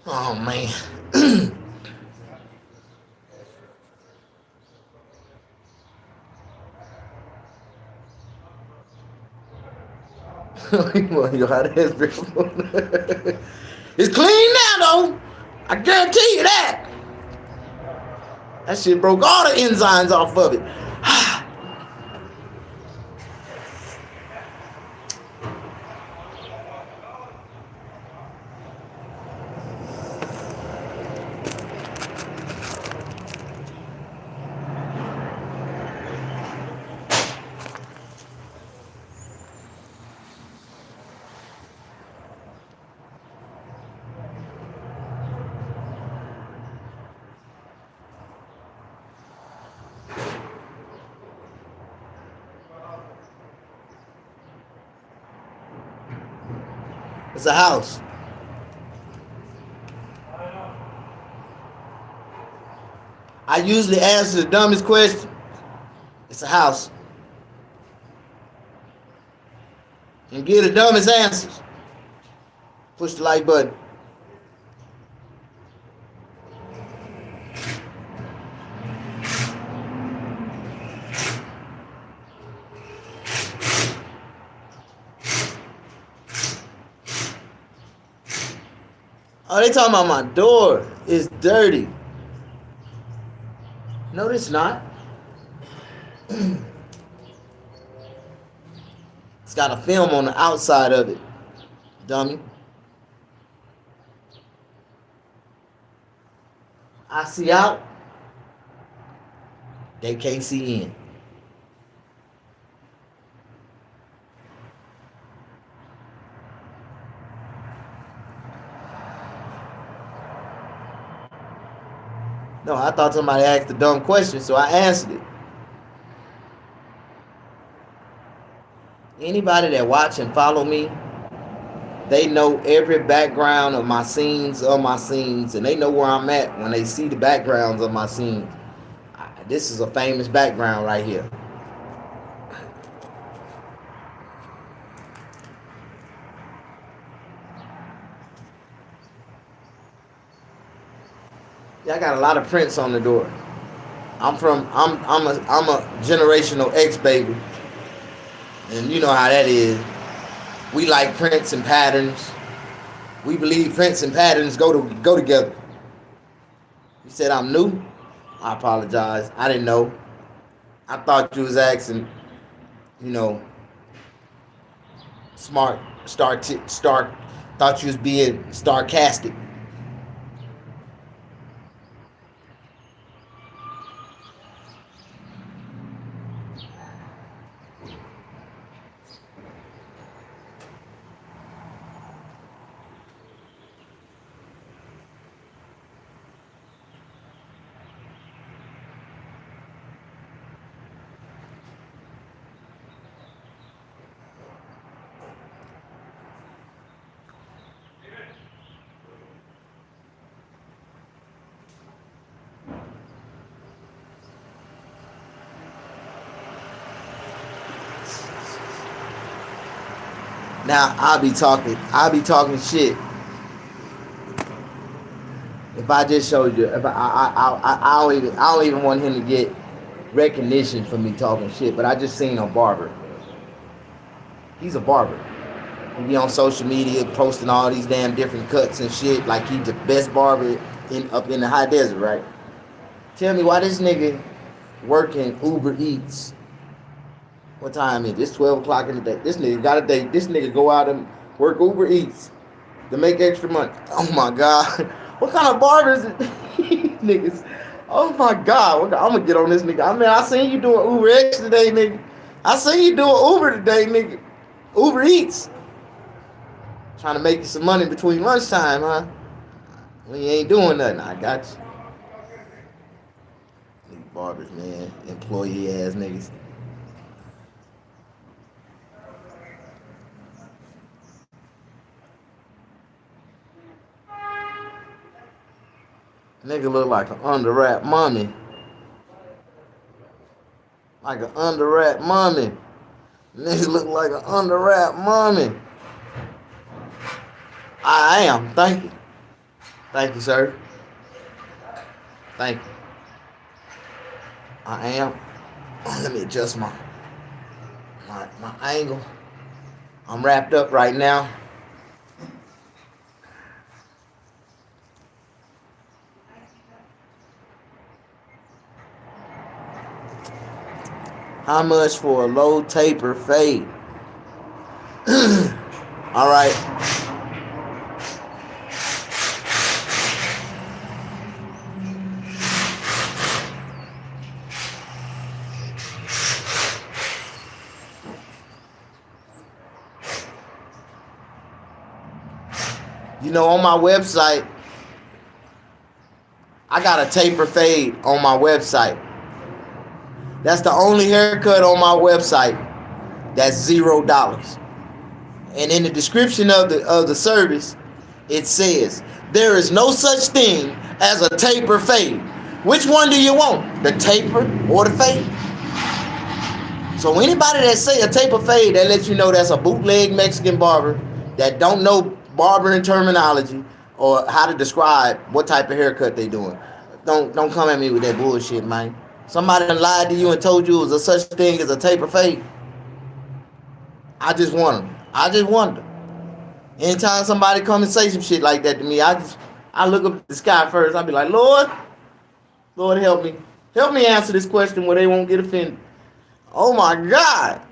Oh man. You how that's beautiful. It's clean now though. I guarantee you that. That shit broke all the enzymes off of it. It's a house. I usually answer the dumbest question. It's a house. And give the dumbest answers. Push the like button. Oh, they talking about my door. It's dirty. No, it's not. It's got a film on the outside of it, dummy. I see out. They can't see in. No, I thought somebody asked a dumb question, so I answered it. Anybody that watch and follow me, they know every background of my scenes, and they know where I'm at when they see the backgrounds of my scenes. This is a famous background right here. Yeah, I got a lot of prints on the door. I'm a generational X baby, and you know how that is. We like prints and patterns. We believe prints and patterns go together. You said I'm new. I apologize. I didn't know. I thought you was asking, you know, smart, thought you was being sarcastic. Now I'll be talking shit. If I just showed you, if I don't even want him to get recognition for me talking shit. But I just seen a barber. He's a barber. He be on social media posting all these damn different cuts and shit like he's the best barber up in the high desert, right? Tell me why this nigga working Uber Eats. What time is it? It's 12 o'clock in the day. This nigga got a date. This nigga go out and work Uber Eats to make extra money. Oh my God. What kind of barber is it? Niggas. Oh my God. I'm gonna get on this nigga. I mean, I seen you doing Uber X today, nigga. I seen you doing Uber today, nigga. Uber Eats. Trying to make you some money between lunchtime, huh? When you ain't doing nothing. I got you. These barbers, man. Employee ass niggas. Nigga look like an under-wrap mummy. Like an under-wrap mummy. Nigga look like an under-wrap mummy. I am. Thank you. Thank you, sir. Thank you. I am. Let me adjust my angle. I'm wrapped up right now. How much for a low taper fade? All right. You know, on my website, I got a taper fade on my website. That's the only haircut on my website that's $0. And in the description of the service, it says there is no such thing as a taper fade. Which one do you want? The taper or the fade? So anybody that say a taper fade, that lets you know that's a bootleg Mexican barber that don't know barbering terminology or how to describe what type of haircut they doing. Don't come at me with that bullshit, man. Somebody done lied to you and told you it was a such thing as a taper fade. I just wonder. Anytime somebody come and say some shit like that to me, I look up at the sky first. I be like, Lord help me. Help me answer this question where they won't get offended. Oh my God.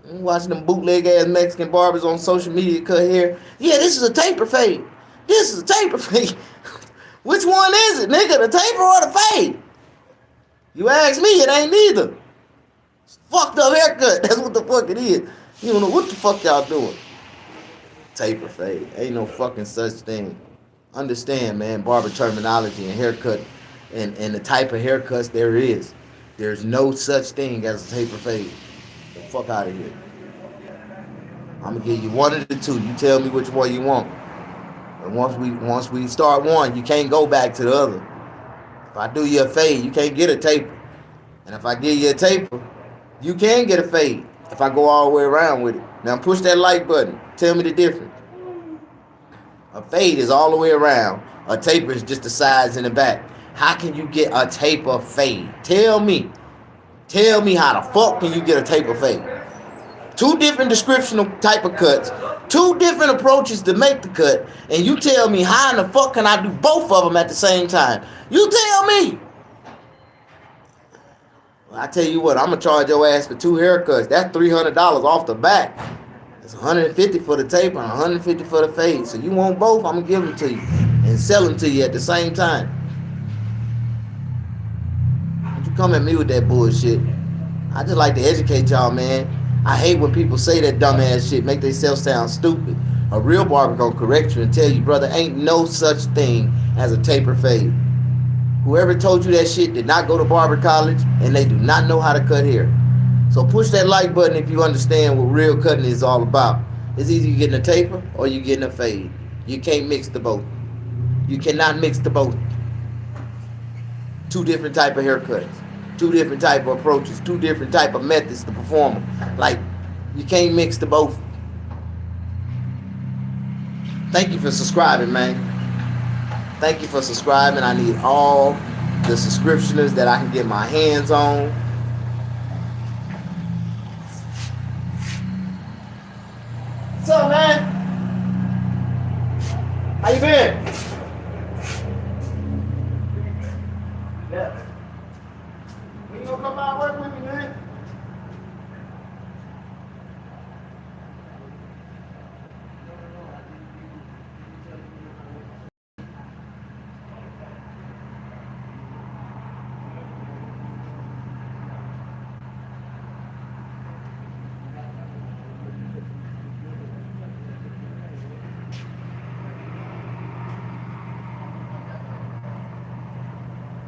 I'm watching them bootleg ass Mexican barbers on social media cut hair. Yeah, this is a taper fade. This is a taper fade. Which one is it, nigga? The taper or the fade? You ask me, it ain't neither. It's fucked up haircut. That's what the fuck it is. You don't know what the fuck y'all doing. Taper fade. Ain't no fucking such thing. Understand, man, barber terminology and haircut and the type of haircuts there is. There's no such thing as a taper fade. Get the fuck out of here. I'm gonna give you one of the two. You tell me which one you want. And once we start one, you can't go back to the other. If I do you a fade, you can't get a taper. And if I give you a taper, you can get a fade if I go all the way around with it. Now push that like button. Tell me the difference. A fade is all the way around. A taper is just the sides and the back. How can you get a taper fade? Tell me how the fuck can you get a taper fade? Two different descriptional type of cuts, two different approaches to make the cut, and you tell me how in the fuck can I do both of them at the same time? You tell me. Well, I tell you what, I'm gonna charge your ass for 2 haircuts. That's $300 off the bat. It's $150 for the taper and $150 for the fade. So you want both? I'm gonna give them to you and sell them to you at the same time. Don't you come at me with that bullshit. I just like to educate y'all, man. I hate when people say that dumbass shit, make themselves sound stupid. A real barber gonna correct you and tell you, brother, ain't no such thing as a taper fade. Whoever told you that shit did not go to barber college and they do not know how to cut hair. So push that like button if you understand what real cutting is all about. It's either you getting a taper or you getting a fade. You can't mix the both. You cannot mix the both. Two different type of haircuts. Two different type of approaches, two different type of methods to perform them. Like, you can't mix the both. Thank you for subscribing, man. Thank you for subscribing. I need all the subscriptioners that I can get my hands on. What's up, man? How you been? Yeah. You gonna come out and work with me, man?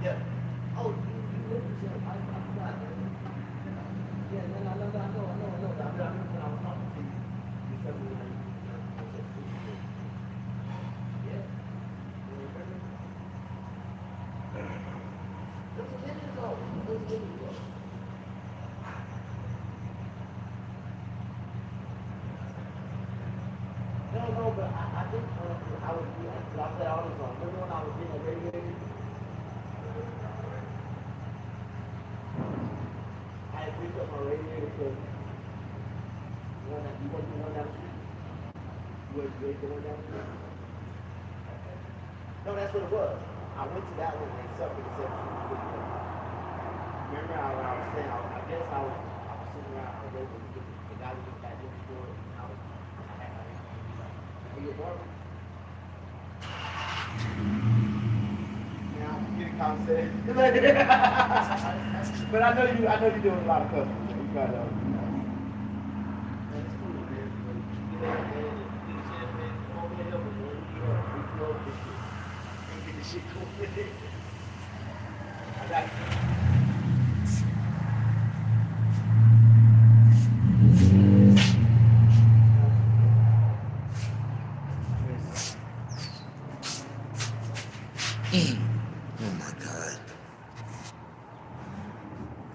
Yeah. Oh, No, but I think I was, I said all this on. Remember when I was getting a radiator? I had picked up my radiator because you went the one down the street. You went the one down the street. No, that's what it was. I went to that one and something said remember when I was saying I guess I was sitting around I was the guy was back in the store and I had my are you a barber? Yeah, get a concept. But I know you're doing a lot of customers. You got that's cool, man. You know, man, get a chance, man. Come over here, help us, man. We love this shit. Get this shit cool with it. I got you. Oh my God.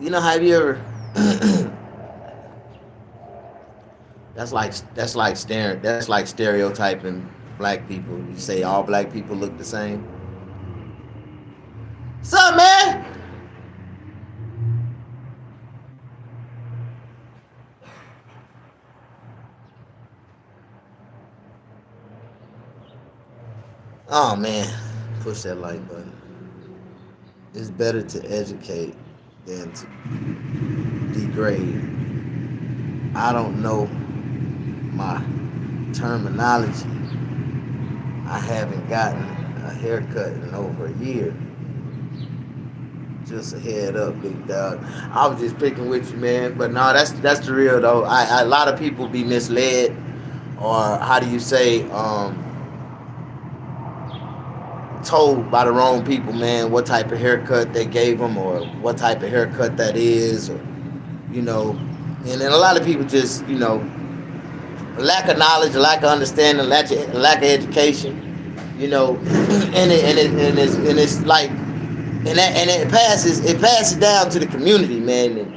You know, have you ever that's like stereotyping black people. You say all black people look the same. What's up, man? Oh man, push that like button. It's better to educate than to degrade. I don't know my terminology. I haven't gotten a haircut in over a year. Just a head up, big dog. I was just picking with you, man. But no, that's the real though. A lot of people be misled, or how do you say, told by the wrong people, man, what type of haircut they gave them, or what type of haircut that is, or you know, and then a lot of people just, you know, lack of knowledge, lack of understanding, lack of education, you know, and it's like. And it passes down to the community, man. And,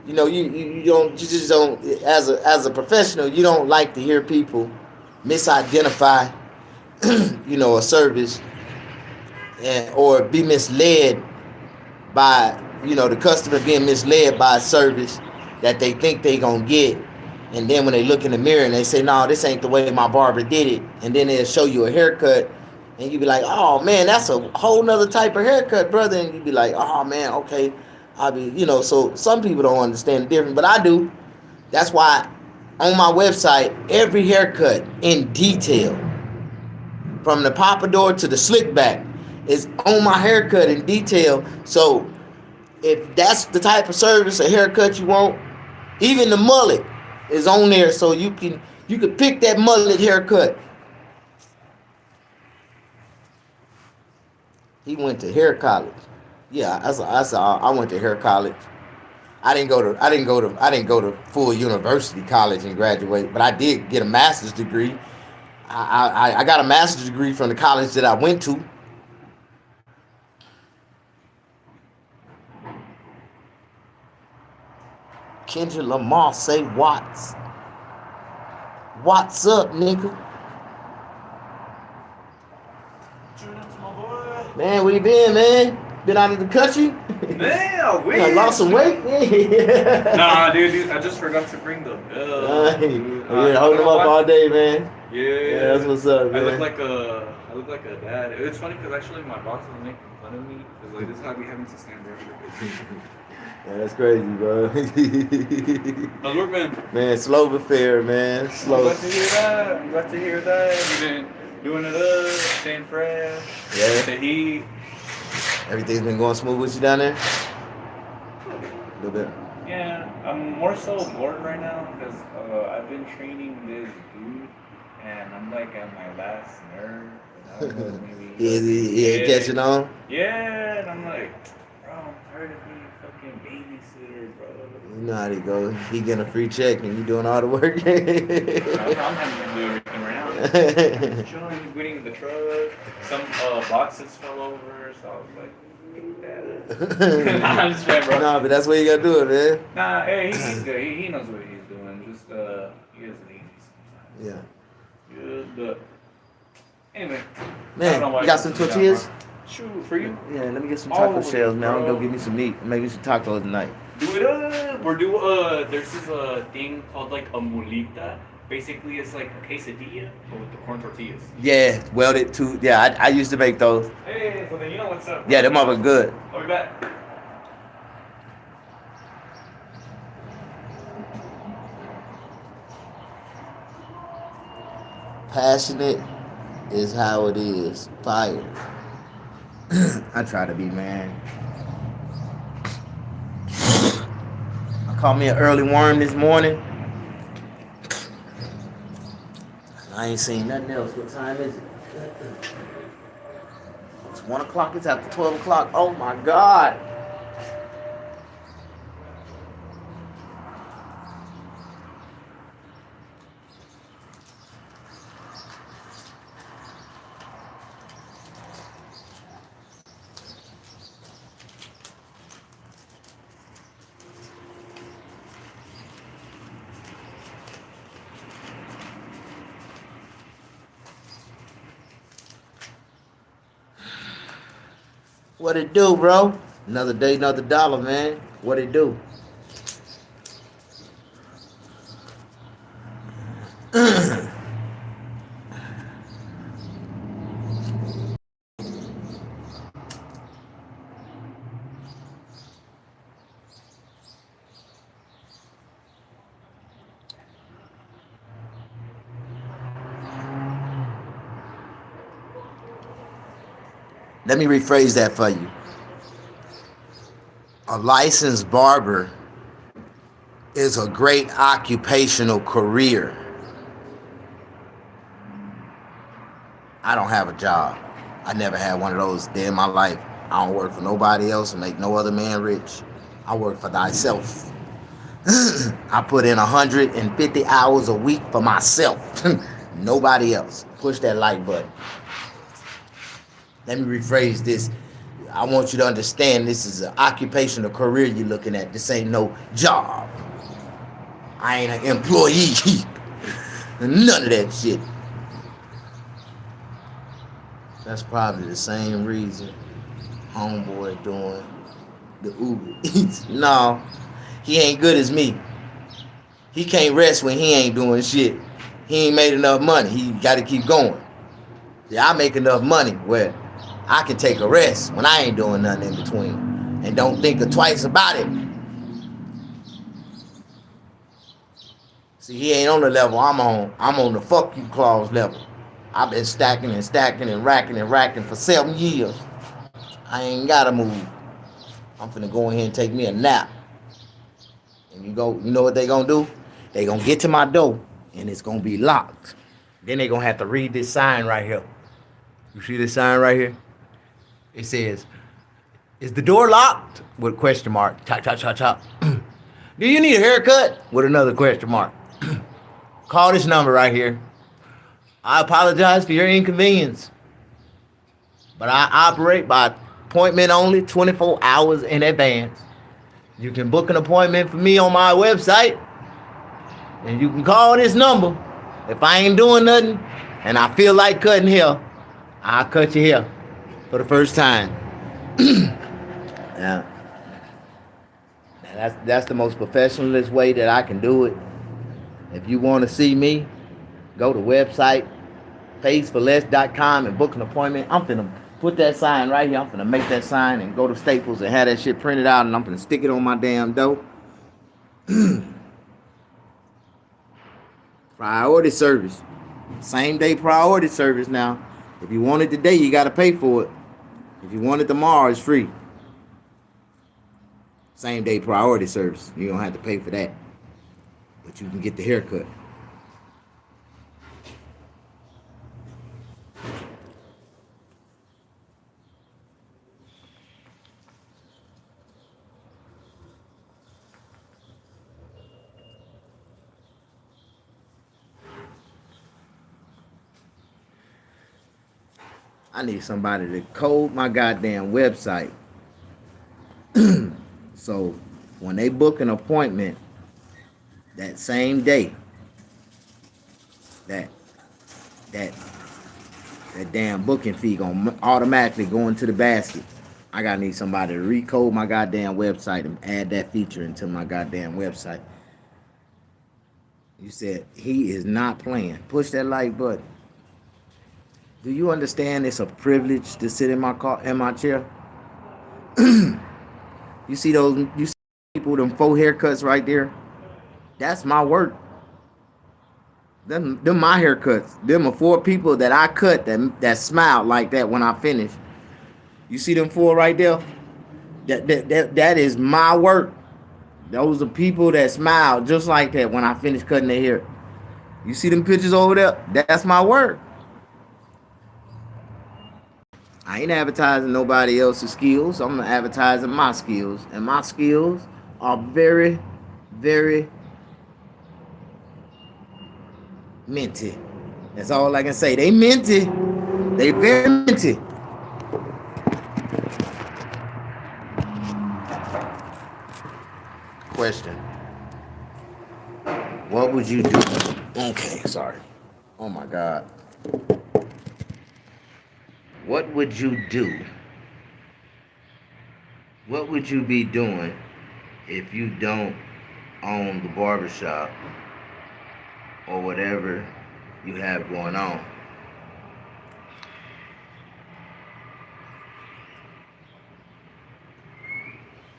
you know, you just don't, as a professional, you don't like to hear people misidentify, you know, a service, or be misled by, you know, the customer being misled by a service that they think they gonna get, and then when they look in the mirror and they say, no, this ain't the way my barber did it, and then they'll show you a haircut. And you be like, oh man, that's a whole nother type of haircut, brother. And you be like, oh man, okay. I be, you know, so some people don't understand the difference, but I do. That's why on my website, every haircut in detail, from the pompadour to the slick back, is on my haircut in detail. So if that's the type of service or haircut you want, even the mullet is on there, so you can pick that mullet haircut. He went to hair college. Yeah, I went to hair college. I didn't go to full university college and graduate, but I did get a master's degree. I got a master's degree from the college that I went to. Kendrick Lamar say Watts. What's up, nigga? Man, where you been, man? Been out of the country? Man, I wish. I lost some weight? Nah, dude, I just forgot to bring the bill. You're holding them up all day, man. Yeah, that's what's up, man. I look like a dad. It's funny because actually my boss is making fun of me because like this is how I be having to stand there. Yeah, that's crazy, bro. How's work been? Man, slow but fair, man. Slow. I'm glad to hear that. You've been doing it up, staying fresh. Yeah. The heat. Everything's been going smooth with you down there? A little bit. Yeah, I'm more so bored right now because I've been training this dude, and I'm like at my last nerve. Yeah, catching on? Yeah, and I'm like, bro, I'm tired of being fucking babysitter, bro. You know how they go. He getting a free check and you doing all the work. I'm having to do everything right now. Chilling, waiting in the truck. Some boxes fell over, so I was like, Nah, I'm just playing, bro. Nah, but that's what you gotta do it, man. Nah, hey, he's good. He knows what he's doing. Just he is lazy sometimes. Yeah. Good, but anyway. I Man, don't know why you got I some put you down, tortillas? bro. Shoot, for you. Yeah, let me get some Oh, taco shells, man. I'm gonna bro. go get me some meat. Maybe some tacos tonight. Do it up. We're doing there's this thing called like a mulita. Basically, it's like a quesadilla, but with the corn tortillas. Yeah, welded too. Yeah, I used to make those. Hey, so then you know what's up. Yeah, them motherfuckers good. I'll be back. Passionate is how it is. Fire. I try to be, man. I caught me an early worm this morning. I ain't seen nothing else. What time is it? It's 1 o'clock. It's after 12 o'clock. Oh my God. What it do, bro? Another day, another dollar, man. What it do? Let me rephrase that for you. A licensed barber is a great occupational career. I don't have a job. I never had one of those day in my life. I don't work for nobody else and make no other man rich. I work for myself. I put in 150 hours a week for myself. Nobody else. Push that like button. Let me rephrase this. I want you to understand this is an occupational career you're looking at. This ain't no job. I ain't an employee. None of that shit. That's probably the same reason homeboy doing the Uber Eats. No, he ain't good as me. He can't rest when he ain't doing shit. He ain't made enough money. He got to keep going. Yeah, I make enough money where I can take a rest when I ain't doing nothing in between and don't think twice about it. See, he ain't on the level I'm on. I'm on the fuck you clause level. I've been stacking and stacking and racking for 7 years. I ain't gotta move. I'm finna go in here and take me a nap. And you know what they gonna do? They gonna get to my door and it's gonna be locked. Then they gonna have to read this sign right here. You see this sign right here? It says, "Is the door locked?" With a question mark. Chop, chop, chop, chop. "Do you need a haircut?" With another question mark. "Call this number right here. I apologize for your inconvenience, but I operate by appointment only, 24 hours in advance. You can book an appointment for me on my website, and you can call this number. If I ain't doing nothing and I feel like cutting hair, I'll cut your hair for the first time." Yeah. That's the most professionalist way that I can do it. If you want to see me, go to website, paysforless.com, and book an appointment. I'm finna put that sign right here. I'm finna make that sign and go to Staples and have that shit printed out, and I'm finna stick it on my damn door. Priority service. Same day priority service now. If you want it today, you gotta pay for it. If you want it tomorrow, it's free. Same day priority service. You don't have to pay for that. But you can get the haircut. I need somebody to code my goddamn website So when they book an appointment that same day, that that that damn booking fee gonna automatically go into the basket. I gotta need somebody to recode my goddamn website and add that feature into my goddamn website. You said he is not playing. Push that like button. Do you understand it's a privilege to sit in my car in my chair? You see people with them 4 haircuts right there? That's my work. Them my haircuts. Them are 4 people that I cut that smiled like that when I finish. You see them 4 right there? That is my work. Those are people that smile just like that when I finish cutting their hair. You see them pictures over there? That's my work. I ain't advertising nobody else's skills. I'm advertising my skills. And my skills are very, very minty. That's all I can say. They minty. They very minty. Question. What would you do? Okay, sorry. Oh my God. What would you do? What would you be doing if you don't own the barbershop or whatever you have going on?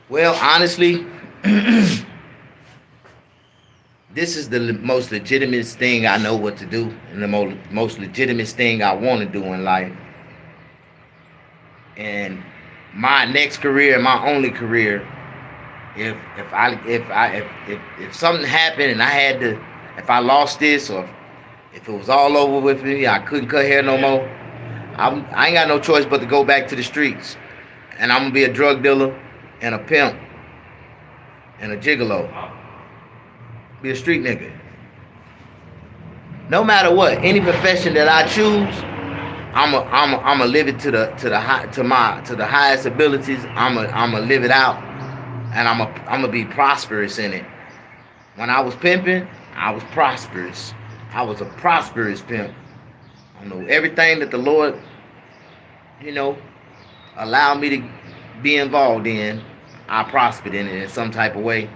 Well, honestly, this is the most legitimate thing I know what to do, and the most legitimate thing I want to do in life. And my next career, my only career, if something happened and I had to, if I lost this or if it was all over with me, I couldn't cut hair no more, I ain't got no choice but to go back to the streets. And I'm gonna be a drug dealer and a pimp and a gigolo. Be a street nigga. No matter what, any profession that I choose, I'ma live it to the highest abilities. I'ma live it out, and I'ma be prosperous in it. When I was pimping, I was prosperous. I was a prosperous pimp. I know everything that the Lord, allowed me to be involved in. I prospered in it in some type of way.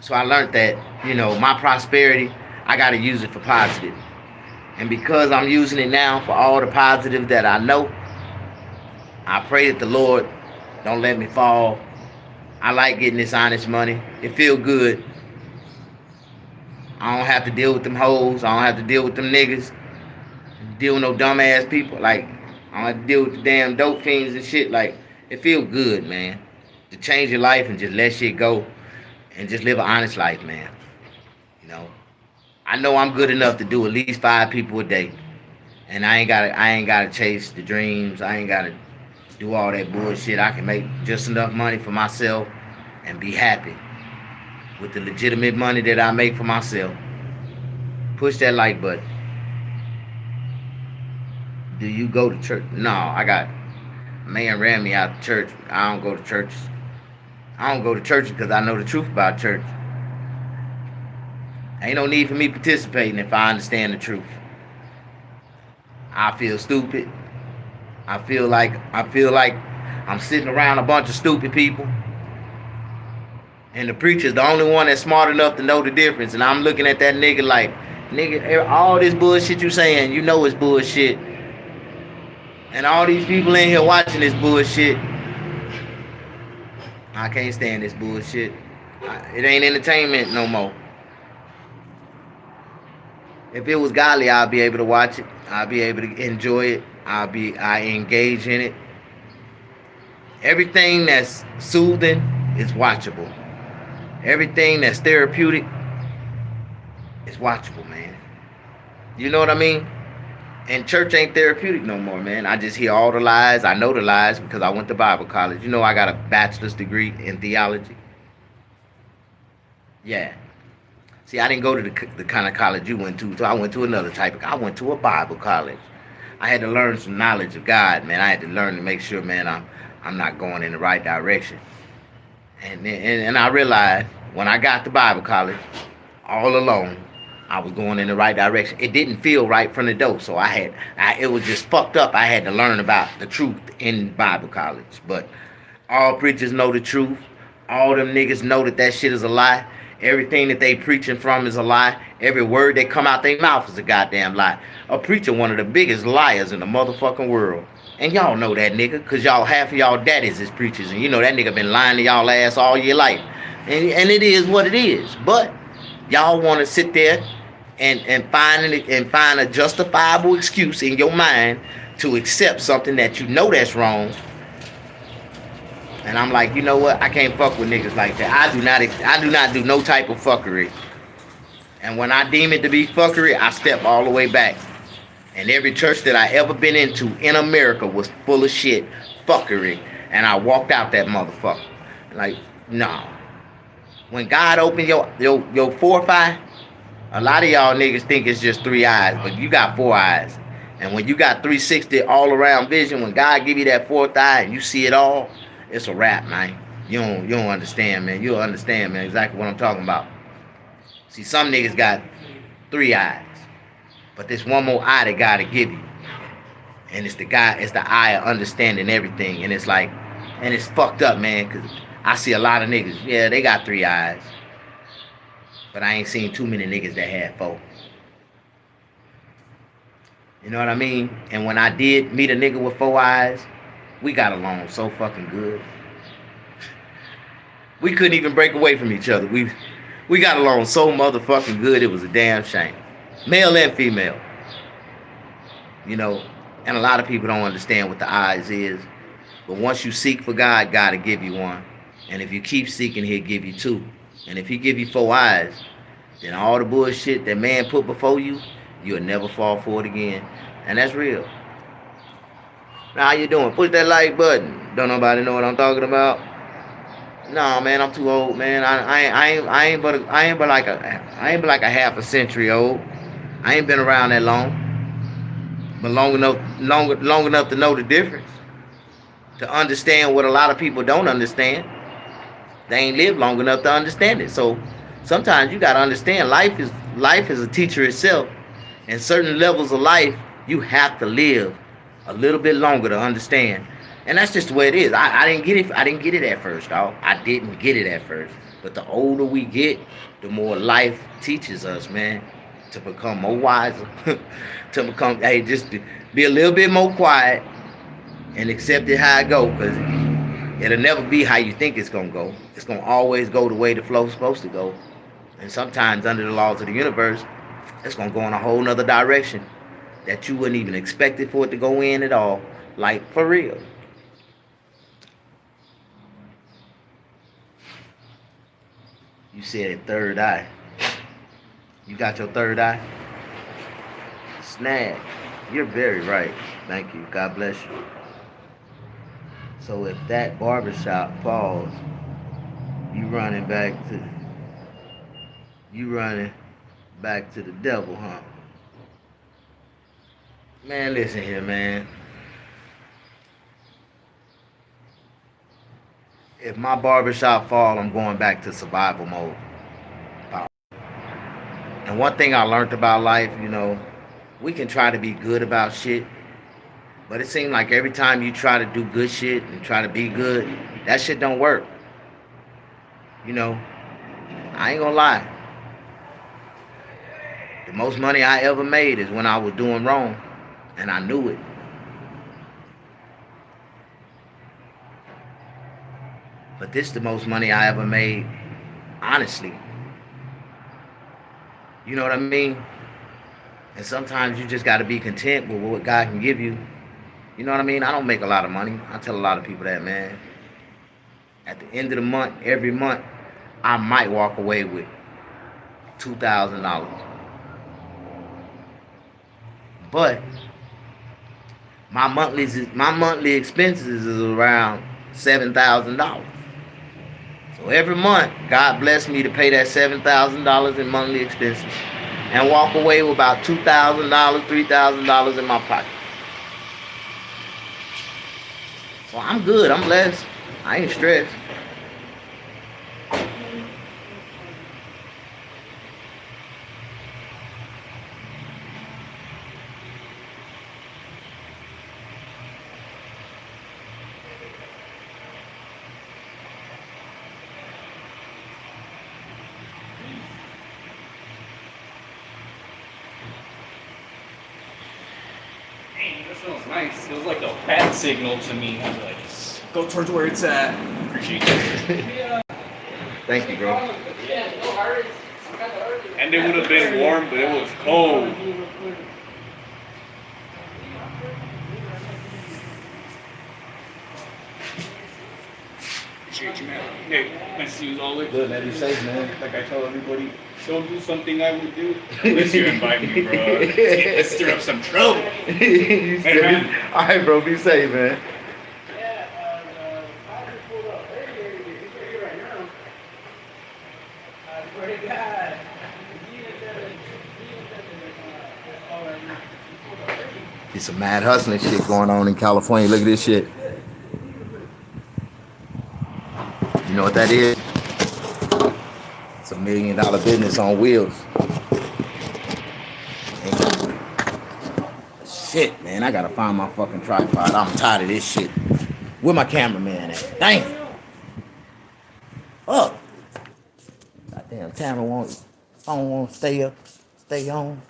So I learned that, my prosperity, I gotta use it for positive. And because I'm using it now for all the positive that I know, I pray that the Lord don't let me fall. I like getting this honest money. It feel good. I don't have to deal with them hoes. I don't have to deal with them niggas. Deal with no dumbass people. Like, I don't have to deal with the damn dope fiends and shit. Like, it feel good, man. To change your life and just let shit go and just live an honest life, man. I know I'm good enough to do at least 5 people a day. And I ain't gotta chase the dreams. I ain't gotta do all that bullshit. I can make just enough money for myself and be happy with the legitimate money that I make for myself. Push that like button. Do you go to church? No, a man ran me out of church. I don't go to churches. I don't go to churches because I know the truth about church. Ain't no need for me participating if I understand the truth. I feel stupid. I feel like I'm sitting around a bunch of stupid people. And the preacher's the only one that's smart enough to know the difference. And I'm looking at that nigga like, nigga, all this bullshit you saying, you know it's bullshit. And all these people in here watching this bullshit. I can't stand this bullshit. It ain't entertainment no more. If it was godly, I'll be able to watch it. I'll be able to enjoy it. I engage in it. Everything that's soothing is watchable. Everything that's therapeutic is watchable, man. You know what I mean? And church ain't therapeutic no more, man. I just hear all the lies. I know the lies because I went to Bible college. I got a bachelor's degree in theology. Yeah. See, I didn't go to the kind of college you went to, so I went to another type. I went to a Bible college. I had to learn some knowledge of God, man. I had to learn to make sure, man, I'm not going in the right direction. And I realized when I got to Bible college, all alone, I was going in the right direction. It didn't feel right from the door, so it was just fucked up. I had to learn about the truth in Bible college. But all preachers know the truth. All them niggas know that shit is a lie. Everything that they preaching from is a lie. Every word that come out their mouth is a goddamn lie. A preacher, one of the biggest liars in the motherfucking world. And y'all know that nigga, cause y'all half of y'all daddies is preachers, and you know that nigga been lying to y'all ass all your life. And it is what it is. But y'all want to sit there and find a justifiable excuse in your mind to accept something that you know that's wrong. And I'm like, you know what? I can't fuck with niggas like that. I do not do no type of fuckery. And when I deem it to be fuckery, I step all the way back. And every church that I ever been into in America was full of shit, fuckery. And I walked out that motherfucker. Like, no. When God opened your fourth eye, a lot of y'all niggas think it's just 3 eyes, but you got 4 eyes. And when you got 360 all around vision, when God give you that fourth eye and you see it all, it's a wrap, man. You don't understand, man. You'll understand, man, exactly what I'm talking about. See, some niggas got 3 eyes. But there's one more eye that God will give you. And it's the eye of understanding everything. And it's like, and it's fucked up, man, because I see a lot of niggas, yeah, they got 3 eyes. But I ain't seen too many niggas that had 4. You know what I mean? And when I did meet a nigga with 4 eyes, we got along so fucking good. We couldn't even break away from each other. We got along so motherfucking good, it was a damn shame. Male and female. You know, and a lot of people don't understand what the eyes is. But once you seek for God, God will give you one. And if you keep seeking, he'll give you 2. And if he give you 4 eyes, then all the bullshit that man put before you, you'll never fall for it again. And that's real. Now, how you doing? Push that like button. Don't nobody know what I'm talking about? No, man, I'm too old, man. I ain't but like a half a century old. I ain't been around that long, but long enough to know the difference, to understand what a lot of people don't understand. They ain't lived long enough to understand it. So sometimes you gotta understand life is a teacher itself. And certain levels of life you have to live a little bit longer to understand. And that's just the way it is. I didn't get it. I didn't get it at first, dog. I didn't get it at first. But the older we get, the more life teaches us, man, to become more wiser, to become, hey, just be a little bit more quiet and accept it how it go, because it'll never be how you think it's gonna go. It's gonna always go the way the flow's supposed to go. And sometimes under the laws of the universe, it's gonna go in a whole nother direction that you wouldn't even expect it for it to go in at all. Like, for real. You said a third eye. You got your third eye? Snag. You're very right. Thank you. God bless you. So if that barbershop falls, you running back to the devil, huh? Man, listen here, man. If my barbershop fall, I'm going back to survival mode. And one thing I learned about life, you know, we can try to be good about shit, but it seems like every time you try to do good shit and try to be good, that shit don't work. You know, I ain't gonna lie. The most money I ever made is when I was doing wrong, and I knew it. But this is the most money I ever made, honestly. You know what I mean? And sometimes you just got to be content with what God can give you. You know what I mean? I don't make a lot of money. I tell a lot of people that, man. At the end of the month, every month, I might walk away with $2,000. But my monthly expenses is around $7,000. So every month, God blessed me to pay that $7,000 in monthly expenses and walk away with about $2,000, $3,000 in my pocket. So I'm good. I'm blessed. I ain't stressed. smells nice. It was like a bat signal to me. I was like, go towards where it's at. Appreciate you. Thank you, bro. And it would have been warm, but it was cold. Appreciate you, man. Hey, nice to see you as always. Good, man. Be safe, man. Like I tell everybody, don't do something I would do unless you invite me, bro. Let's stir up some trouble. You Hey, man. All right, bro. Be safe, man. There's some mad hustling shit going on in California. Look at this shit. You know what that is? It's $1 million business on wheels. Shit, man, I gotta find my fucking tripod. I'm tired of this shit. Where my cameraman at? Damn. Fuck. Goddamn camera phone won't stay on.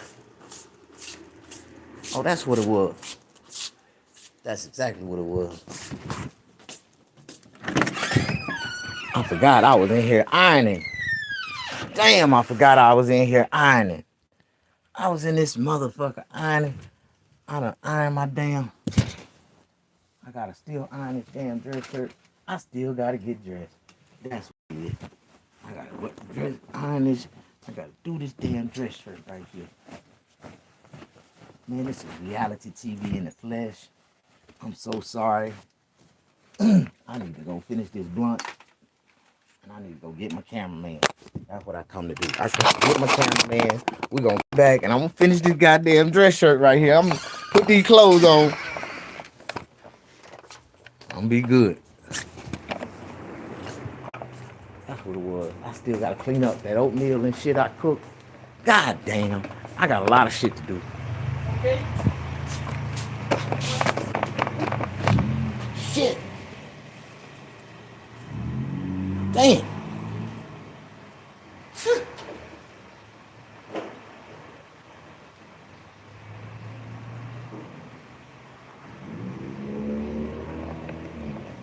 Oh, that's what it was. That's exactly what it was. I forgot I was in here ironing. Damn, I forgot I was in here ironing. I was in this motherfucker ironing. I done iron my damn. I gotta still iron this damn dress shirt. I still gotta get dressed. That's what it is. I gotta iron this. I gotta do this damn dress shirt right here. Man, this is reality TV in the flesh. I'm so sorry. I need to go finish this blunt. And I need to go get my cameraman. That's what I come to do. I come to get my cameraman. We're gonna get back and I'm gonna finish this goddamn dress shirt right here. I'm gonna put these clothes on. I'm gonna be good. That's what it was. I still gotta clean up that oatmeal and shit I cooked. God damn. I got a lot of shit to do. Okay. Shit. Damn.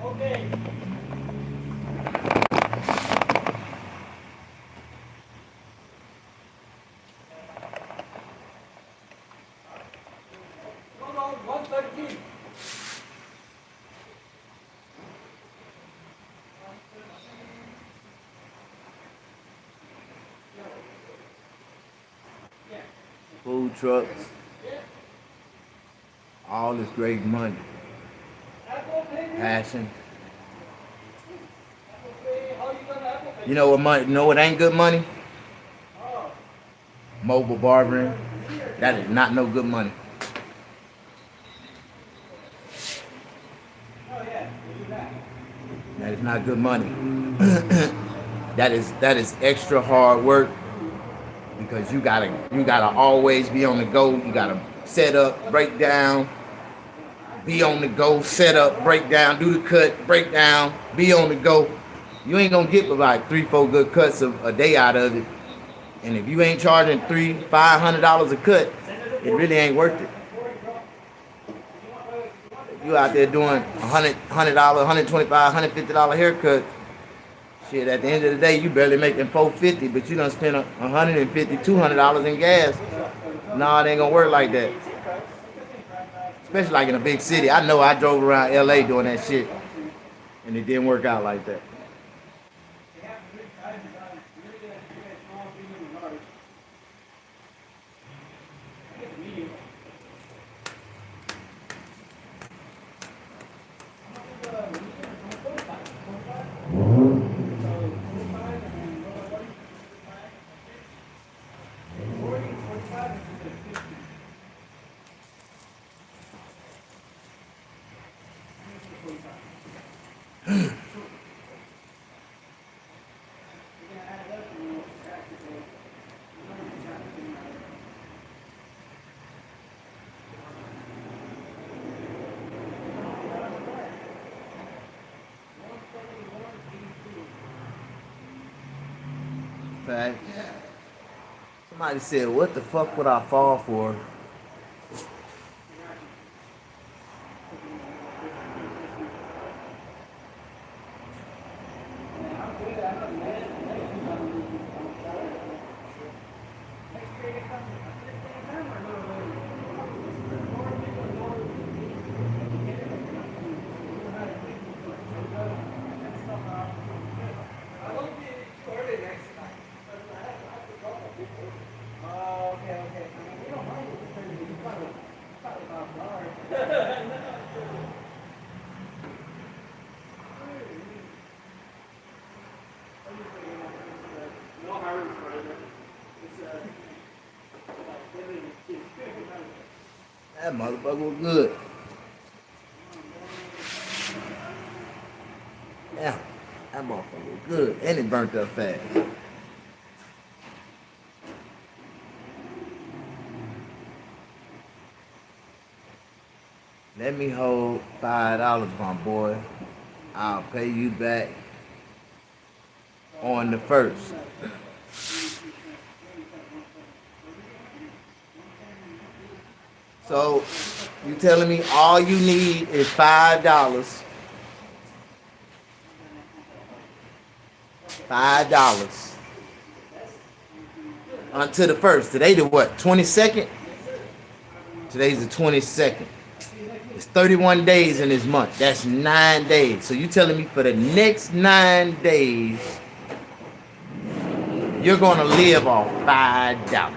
Okay. Food trucks, all this great money, passion. You know what money? You know what ain't good money? Mobile barbering. That is not no good money. That is not good money. that is extra hard work. Because you gotta always be on the go. You gotta set up, break down, be on the go, set up, break down, do the cut, break down, be on the go. You ain't gonna get like 3-4 good cuts a day out of it. And if you ain't charging $300-$500 a cut, it really ain't worth it. You out there doing $100, $125, $150 haircut. Shit, at the end of the day, you barely making $450, but you done spend $150, $200 in gas. Nah, it ain't gonna work like that. Especially like in a big city. I know I drove around LA doing that shit, and it didn't work out like that. Facts. Somebody said, what the fuck would I fall for? That motherfucker was good. Yeah, that motherfucker was good. And it burnt up fast. Let me hold $5, my boy. I'll pay you back on the first. So you telling me all you need is $5? $5 until the first. Today the what? 22nd? Today's the 22nd. It's 31 days in this month. That's 9 days. So you telling me for the next 9 days, you're gonna live off $5.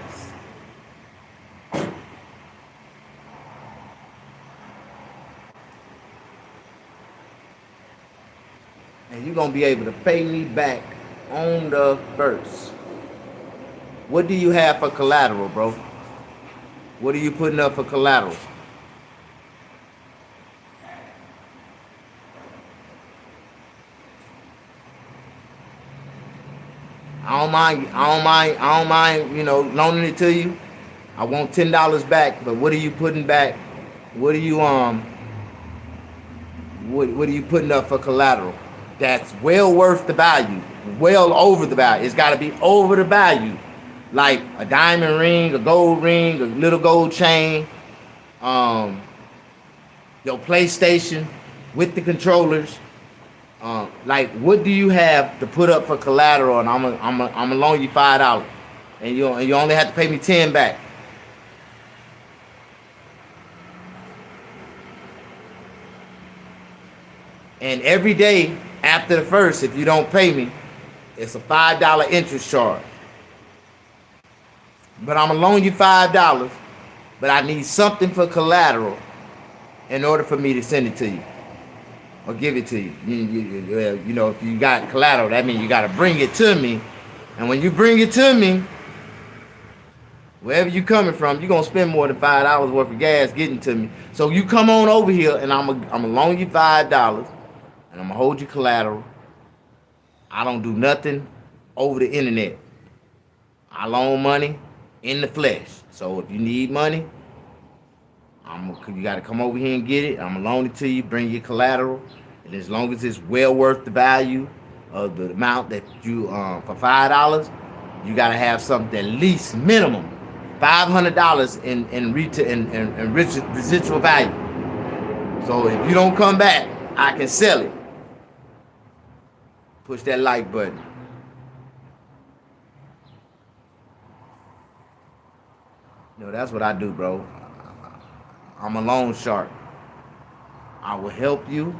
And you're gonna be able to pay me back on the first. What do you have for collateral, bro? What are you putting up for collateral? I don't mind, loaning it to you. I want $10 back, but what are you putting back? What are you what are you putting up for collateral? That's well worth the value. Well over the value. It's gotta be over the value. Like a diamond ring, a gold ring, a little gold chain, your PlayStation with the controllers. Like, what do you have to put up for collateral? And I'm gonna loan you $5, and you only have to pay me 10 back. And every day after the first, if you don't pay me, it's a $5 interest charge. But I'm gonna loan you $5, but I need something for collateral in order for me to send it to you. Or give it to you. If you got collateral, that means you got to bring it to me. And when you bring it to me, wherever you coming from, you're going to spend more than $5 worth of gas getting to me. So you come on over here, and I'm going to loan you $5, and I'm going to hold you collateral. I don't do nothing over the internet. I loan money in the flesh. So if you need money, you got to come over here and get it. I'm going to loan it to you, bring your collateral. And as long as it's well worth the value of the amount that you, for $5, you got to have something at least minimum $500 in residual value. So if you don't come back, I can sell it. Push that like button. That's what I do, bro. I'm a loan shark. I will help you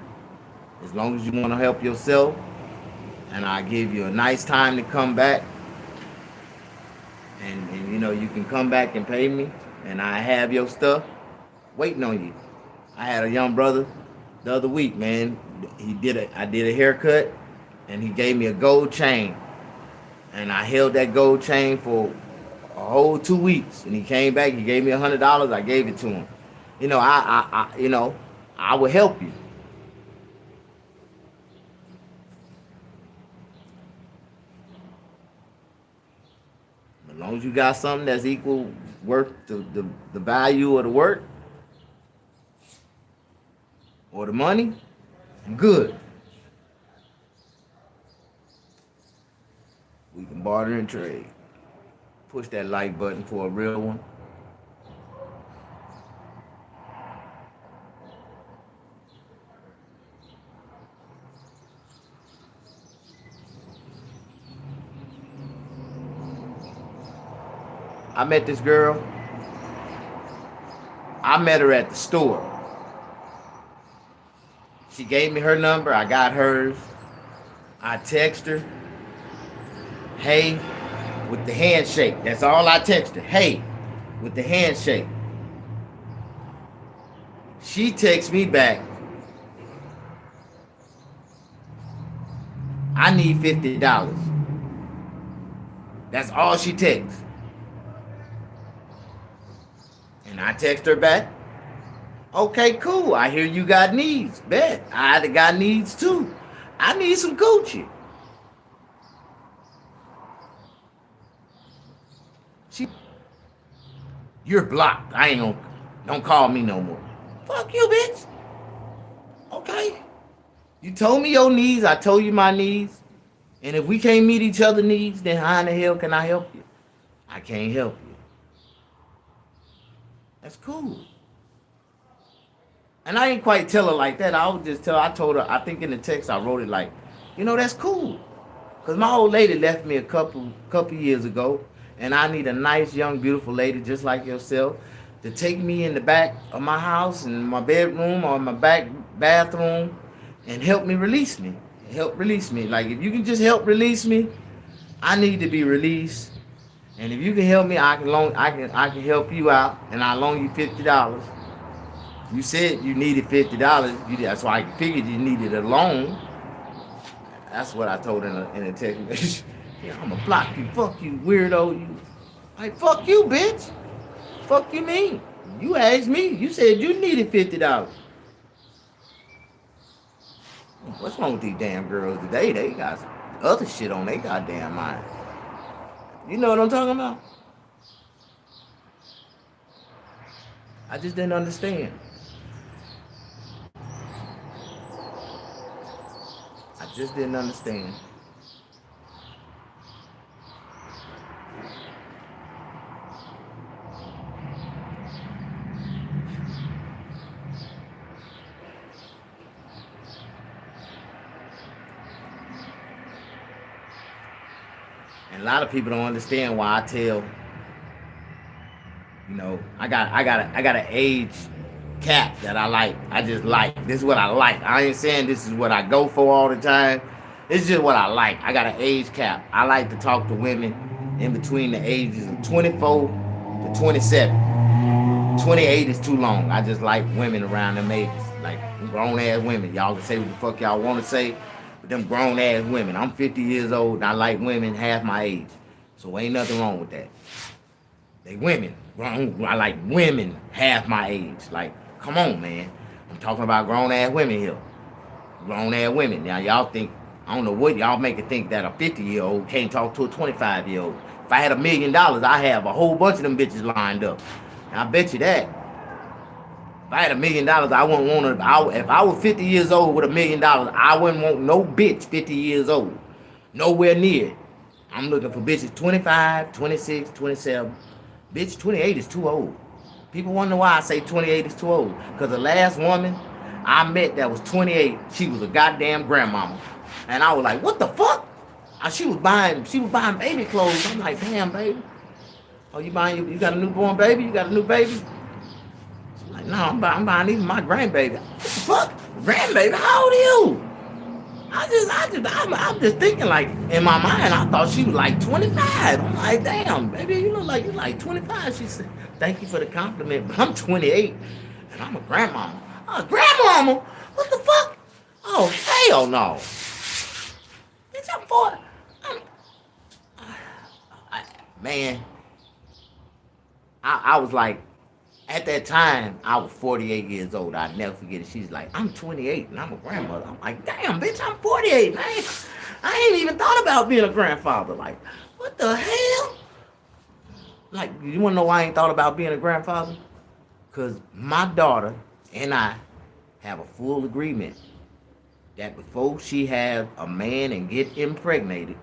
as long as you want to help yourself, and I give you a nice time to come back, and you can come back and pay me, and I have your stuff waiting on you. I had a young brother the other week, man. I did a haircut, and he gave me a gold chain, and I held that gold chain for a whole 2 weeks, and he came back. He gave me $100. I gave it to him. I will help you. As long as you got something that's equal worth the value of the work or the money, good. We can barter and trade. Push that like button for a real one. I met this girl. I met her at the store. She gave me her number. I got hers. I text her. Hey, with the handshake. That's all I text her. Hey, with the handshake. She texts me back. I need $50. That's all she texts. And I text her back. Okay, cool. I hear you got needs. Bet. I got needs too. I need some Gucci. She, you're blocked. I ain't gonna, don't call me no more. Fuck you, bitch. Okay. You told me your needs. I told you my needs. And if we can't meet each other's needs, then how in the hell can I help you? I can't help you. That's cool. And I ain't quite tell her like that. I told her, I think in the text I wrote it like, that's cool. Cause my old lady left me a couple years ago, and I need a nice, young, beautiful lady just like yourself to take me in the back of my house and my bedroom or my back bathroom and help me release me. Help release me. Like if you can just help release me, I need to be released. And if you can help me, I can help you out, and I'll loan you $50. You said you needed $50. That's why I figured you needed a loan. That's what I told in a text message. Yeah, I'm gonna block you. Fuck you, weirdo. You like fuck you, bitch. Fuck you mean? You asked me. You said you needed $50. What's wrong with these damn girls today? They got other shit on their goddamn mind. You know what I'm talking about? I just didn't understand. I just didn't understand. And a lot of people don't understand why I tell, I got an age cap that I like. I just like. This is what I like. I ain't saying this is what I go for all the time. It's just what I like. I got an age cap. I like to talk to women in between the ages of 24 to 27. 28 is too long. I just like women around them ages. Like grown ass women. Y'all can say what the fuck y'all want to say. But them grown ass women. I'm 50 years old and I like women half my age. So ain't nothing wrong with that. They women. I like women half my age. Like, come on, man. I'm talking about grown ass women here. Grown ass women. Now y'all think, I don't know what y'all make it think that a 50-year-old can't talk to a 25-year-old. If I had $1 million, I have a whole bunch of them bitches lined up. And I bet you that. If I had $1 million, I wouldn't want to. If I was 50 years old with $1 million, I wouldn't want no bitch 50 years old. Nowhere near it. I'm looking for bitches 25, 26, 27. Bitch, 28 is too old. People wonder why I say 28 is too old. Because the last woman I met that was 28, she was a goddamn grandmama. And I was like, what the fuck? She was buying baby clothes. I'm like, damn, baby. Oh, you got a newborn baby? You got a new baby? She's like, no, I'm buying even my grandbaby. What the fuck? Grandbaby? How old are you? I'm just thinking like, in my mind, I thought she was like 25. I'm like, damn, baby, you look like you're like 25. She said, thank you for the compliment, but I'm 28 and I'm a grandmama. A grandmama? What the fuck? Oh, hell no. Bitch, I'm 40. Man, I was like, at that time, I was 48 years old. I'd never forget it. She's like, I'm 28 and I'm a grandmother. I'm like, damn, bitch, I'm 48. I ain't even thought about being a grandfather. Like, what the hell? Like, you want to know why I ain't thought about being a grandfather? Because my daughter and I have a full agreement that before she have a man and get impregnated,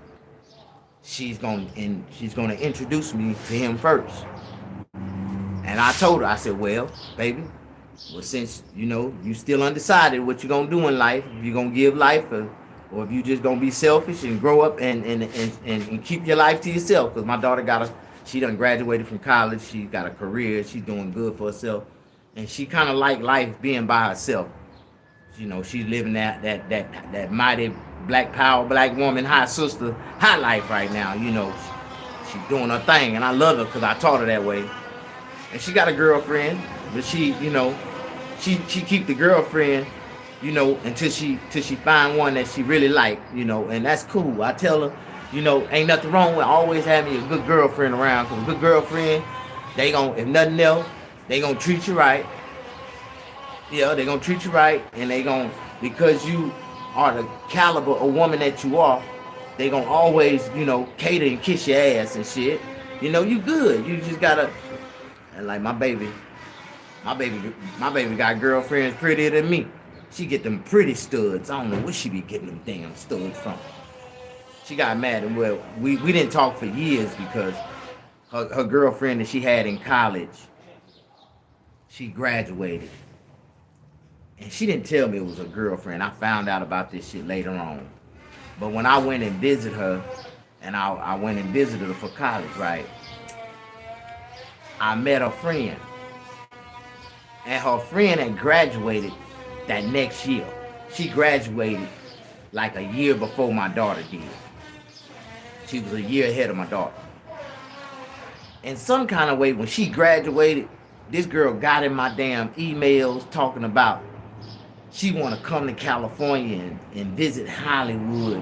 she's gonna introduce me to him first. And I told her, I said, well, baby, since, you still undecided what you're going to do in life, if you're going to give life or if you just going to be selfish and grow up and keep your life to yourself. Because my daughter she done graduated from college. She got a career. She's doing good for herself. And she kind of like life being by herself. She's living that mighty black power, black woman, high sister, high life right now. She's doing her thing. And I love her because I taught her that way. And she got a girlfriend, but she keep the girlfriend, until she find one that she really like, and that's cool. I tell her, ain't nothing wrong with always having a good girlfriend around, because a good girlfriend, if nothing else, they gonna treat you right. Yeah, they're gonna treat you right, and they gonna because you are the caliber of woman that you are, they gonna always, cater and kiss your ass and shit. You good. You just gotta and like my baby, my baby got girlfriends prettier than me. She get them pretty studs. I don't know where she be getting them damn studs from. She got mad and well, we didn't talk for years because her girlfriend that she had in college, she graduated. And she didn't tell me it was a girlfriend. I found out about this shit later on. But when I went and visited her, and I went and visited her for college, right? I met her friend. And her friend had graduated that next year. She graduated like a year before my daughter did. She was a year ahead of my daughter. In some kind of way, when she graduated, this girl got in my damn emails talking about she want to come to California and visit Hollywood,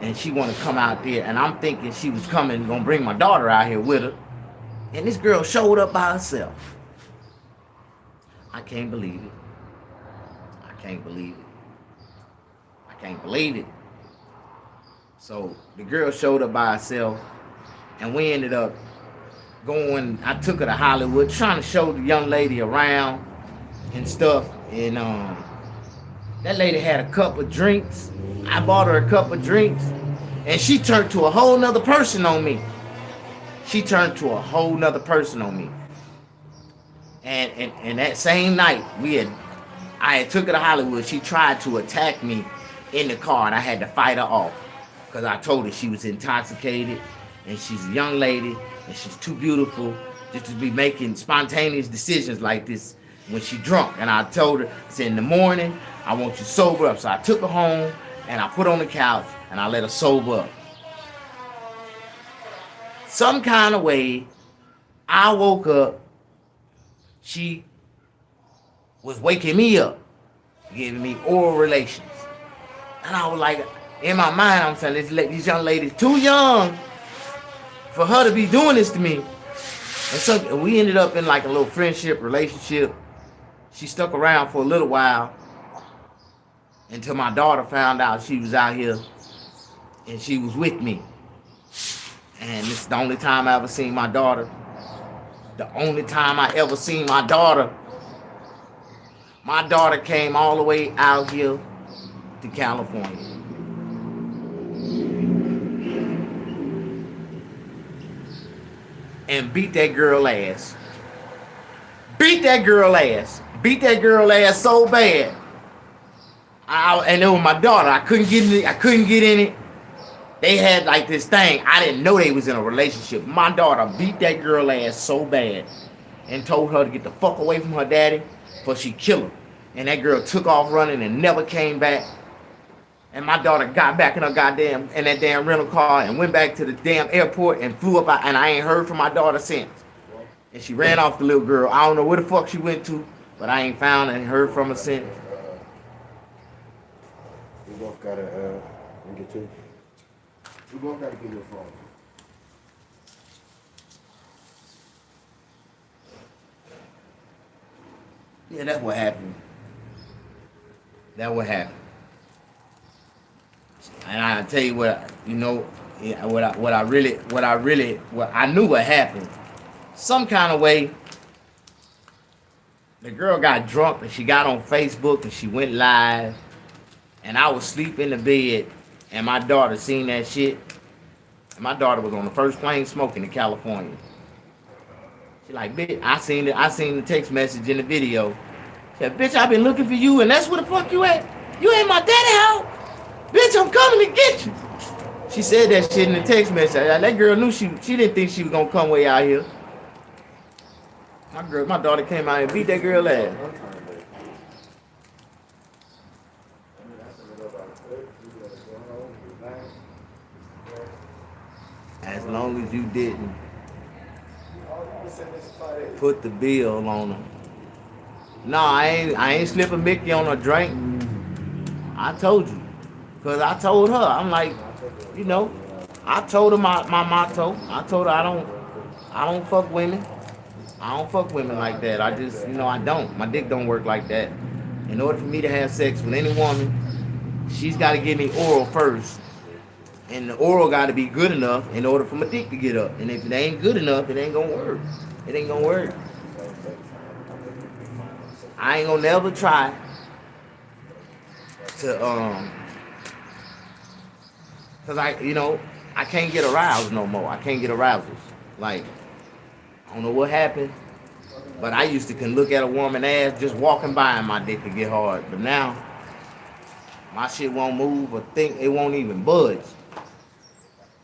and she want to come out there. And I'm thinking she was coming, gonna bring my daughter out here with her. And this girl showed up by herself. I can't believe it. I can't believe it. I can't believe it. So the girl showed up by herself, and we ended up going. I took her to Hollywood, trying to show the young lady around and stuff. And that lady had a cup of drinks. I bought her a cup of drinks, and she turned to a whole nother person on me. She turned to a whole nother person on me. And that same night, I had took her to Hollywood. She tried to attack me in the car, and I had to fight her off because I told her she was intoxicated, and she's a young lady, and she's too beautiful just to be making spontaneous decisions like this when she drunk. And I told her, I said, in the morning, I want you sober up. So I took her home, and I put her on the couch, and I let her sober up. Some kind of way, I woke up. She was waking me up, giving me oral relations. And I was like, in my mind, I'm saying, these young ladies too young for her to be doing this to me. And so we ended up in like a little friendship, relationship. She stuck around for a little while until my daughter found out she was out here and she was with me. And this is the only time I ever seen my daughter. The only time I ever seen my daughter. My daughter came all the way out here to California. And beat that girl ass. Beat that girl ass. Beat that girl ass so bad. And it was my daughter. I couldn't get in it. They had like this thing. I didn't know they was in a relationship. My daughter beat that girl ass so bad and told her to get the fuck away from her daddy before she killed him. And that girl took off running and never came back. And my daughter got back in that damn rental car and went back to the damn airport and flew up out, and I ain't heard from my daughter since. And she ran off the little girl. I don't know where the fuck she went to, but I ain't found and heard from her since. We both gotta get to. We both gotta give you a phone. Yeah, that's what happened. That what happened. And I tell you what, I knew what happened. Some kind of way, the girl got drunk and she got on Facebook and she went live, and I was asleep in the bed, and my daughter seen that shit. And my daughter was on the first plane smoking in California. She like, bitch, I seen the text message in the video. She said, bitch, I've been looking for you, and that's where the fuck you at? You at my daddy house? Bitch, I'm coming to get you. She said that shit in the text message. That girl knew she didn't think she was gonna come way out here. My daughter came out and beat that girl ass. As long as you didn't put the bill on her. No, I ain't slipping Mickey on a drink. I told you. Cause I told her, I'm like, I told her my motto. I told her I don't fuck women. I don't fuck women like that. I just, I don't. My dick don't work like that. In order for me to have sex with any woman, she's got to give me oral first, and the oral got to be good enough in order for my dick to get up. And if it ain't good enough, it ain't gonna work. It ain't gonna work. I ain't gonna never try to cause I can't get aroused no more. I can't get arousals. Like, I don't know what happened, but I used to can look at a woman ass just walking by and my dick could get hard. But now my shit won't move or think, it won't even budge.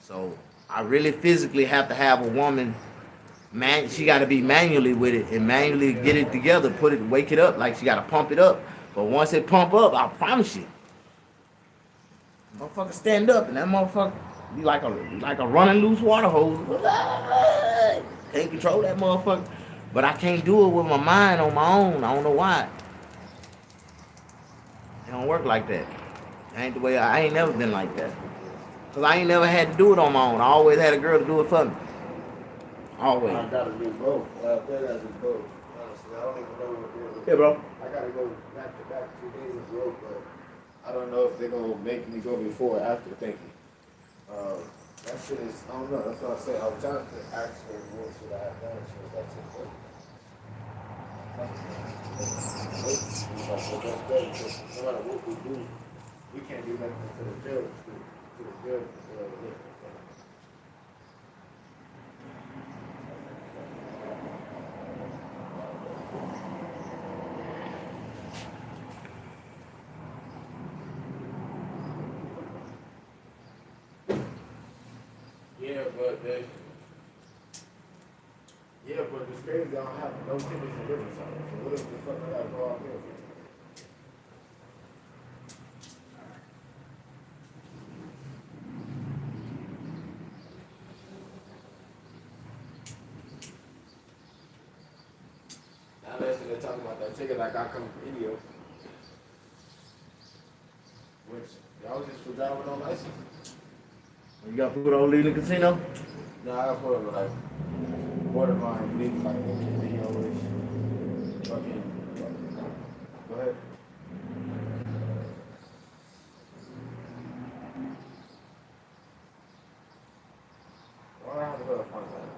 So I really physically have to have a woman, man, she got to be manually with it and manually get it together, wake it up, like she got to pump it up. But once it pump up, I promise you, motherfucker stand up and that motherfucker be like a running loose water hose. Can't control that motherfucker. But I can't do it with my mind on my own. I don't know why. It don't work like that. Ain't the way I ain't never been like that. Cause I ain't never had to do it on my own. I always had a girl to do it for me. Always. I gotta do both. That is both. Honestly, I don't even know what they're doing. Yeah, bro. I gotta go back to back 2 days in a row, but I don't know if they're gonna make me go before or after thinking. That shit is, I don't know, that's what I say. I was trying to ask her what should I have done. She was like, "Just wait." Wait. That's better because no matter what we do, we can't do nothing to the judge. To the judge. Yeah, but it's crazy. I don't have no tickets in Riverside. So what if the fuck I gotta go out there for? Now listen, they're talking about that ticket I got coming from India, which y'all just for driving on license. You got food on leaving the casino? No, I put it like borderline legal, like video-ish. Fucking. Go ahead. Why do I have to go to find that?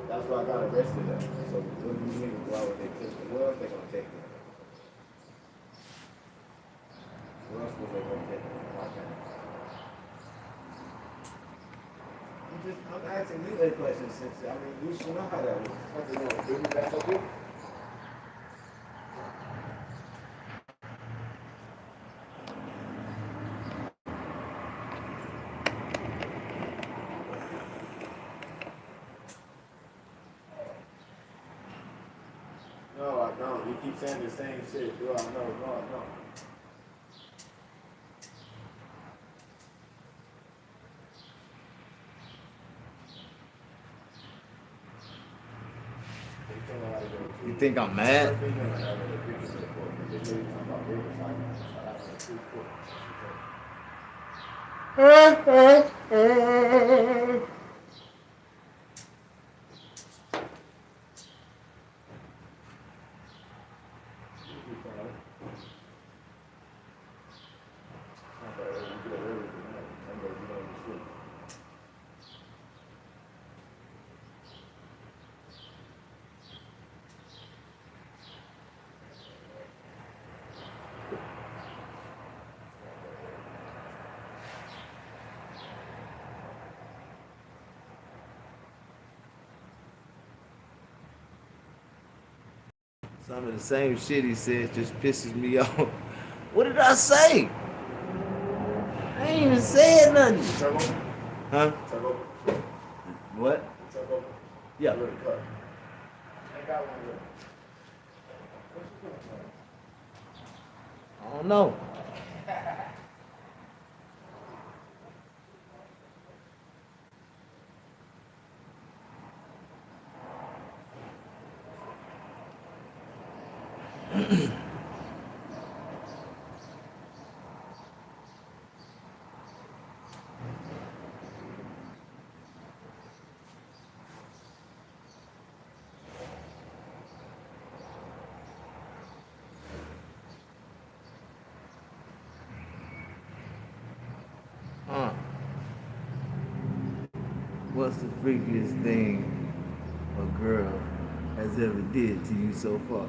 That's why I got arrested at. So what do you mean? Why would they take me? What else they gonna take me? What else was they gonna take me? Why can't I? I'm asking you that question, since I mean you should know how that works. What they gonna bring me back up here? No, I don't. You keep saying the same shit. Do I know? No, I don't. You think I'm mad? Some of the same shit he said just pisses me off. What did I say? I ain't even said nothing. Turbo? Huh? Turbo? What? Turbo? Yeah. I got one here. I don't know. What's the freakiest thing a girl has ever did to you so far?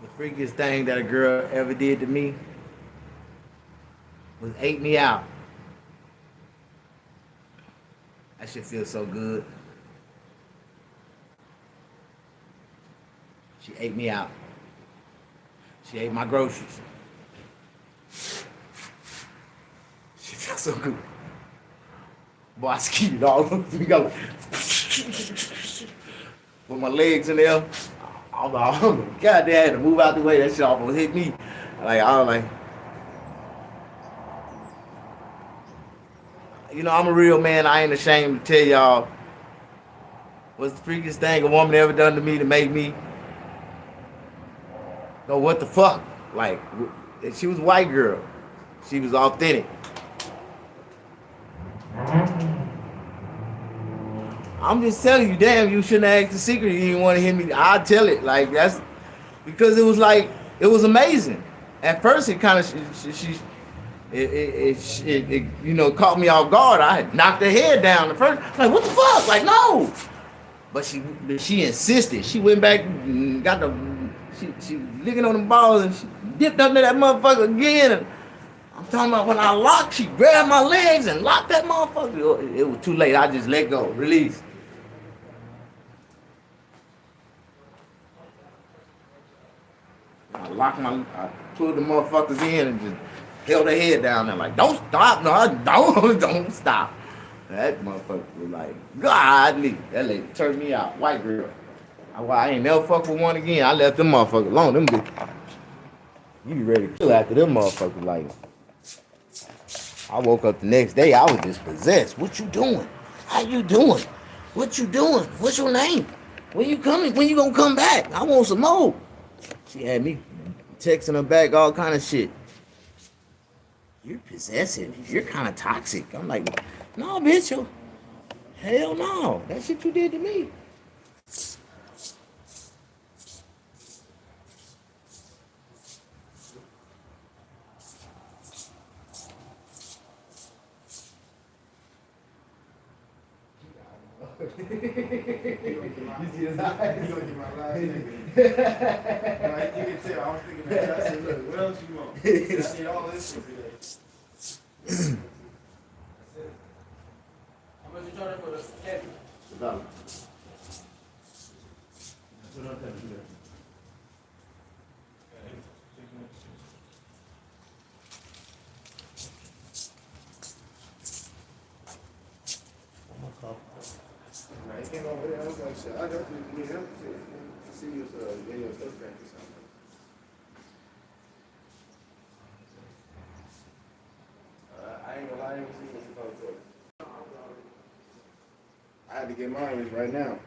The freakiest thing that a girl ever did to me was ate me out. That shit feels so good. She ate me out. She ate my groceries. She felt so good. Boy, I skied all over. We got like, with my legs in there. I'm like, God, they had to move out the way. That shit almost hit me. Like, I was like, you know, I'm a real man. I ain't ashamed to tell y'all what's the freakiest thing a woman ever done to me to make me go, what the fuck? Like, she was a white girl. She was authentic. I'm just telling you, damn, you shouldn't have asked the secret. You didn't want to hear me. I'll tell it. Like, that's because it was like, it was amazing. At first, it kind of, it you know, caught me off guard. I had knocked her head down the first. Like, what the fuck? Like, no. But she insisted. She went back and got the, she licking on the balls and she dipped under that motherfucker again. And I'm talking about when I locked, she grabbed my legs and locked that motherfucker. It was too late. I just let go, release. I pulled the motherfuckers in and just held her head down there like, don't stop, no, don't stop. That motherfucker was like, godly. That lady turned me out, white girl. I ain't never fuck with one again. I left them motherfuckers alone. Them bitches, you be ready to kill after them motherfuckers. Like, I woke up the next day, I was just possessed. What you doing? How you doing? What you doing? What's your name? When you coming? When you gonna come back? I want some more. She had me texting her back all kind of shit. You're possessive. You're kind of toxic. I'm like, no, bitch. Hell no. That shit you did to me. You see his eyes? You look at my last nigga. Like, you can tell, I was thinking that. I said, look, what else you want? I need all this for today. That's it. How much you charging for the heavy? $1. So don't tell me that. Nah, he came over there. I was like, shit, I definitely need him to see his video stuff back or something. I ain't gonna lie, I ain't seen this before. I had to get mine right now.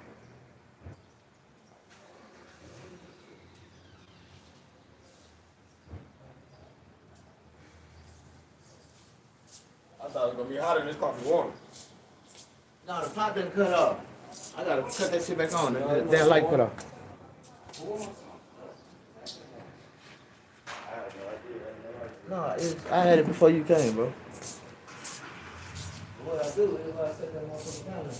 I thought it was gonna be hotter than this coffee warm. No, the pot didn't cut off. I gotta cut that shit back on. That light cut off. No, I had it before you came, bro. What I do is I set that motherfucker down there.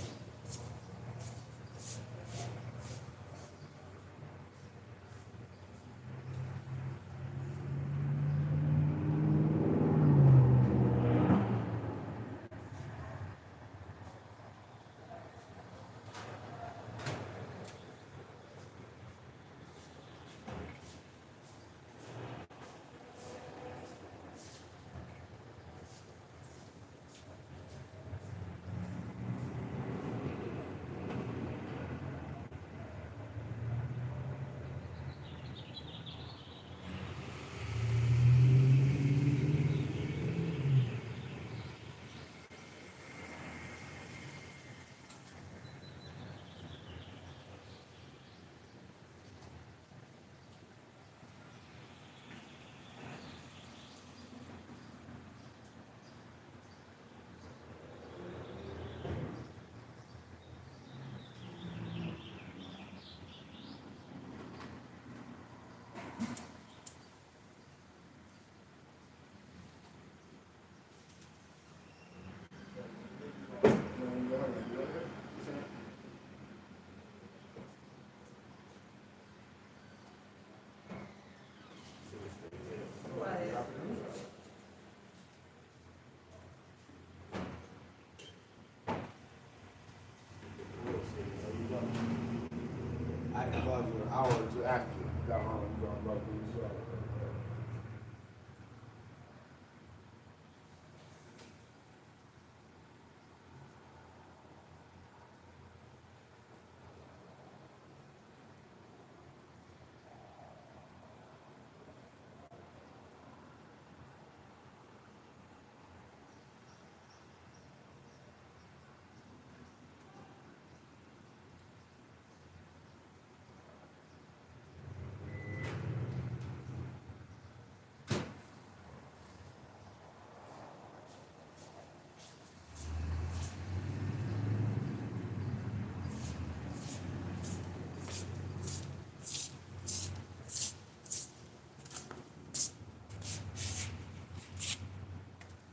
About an hour or two after you got home, you gonna love the show.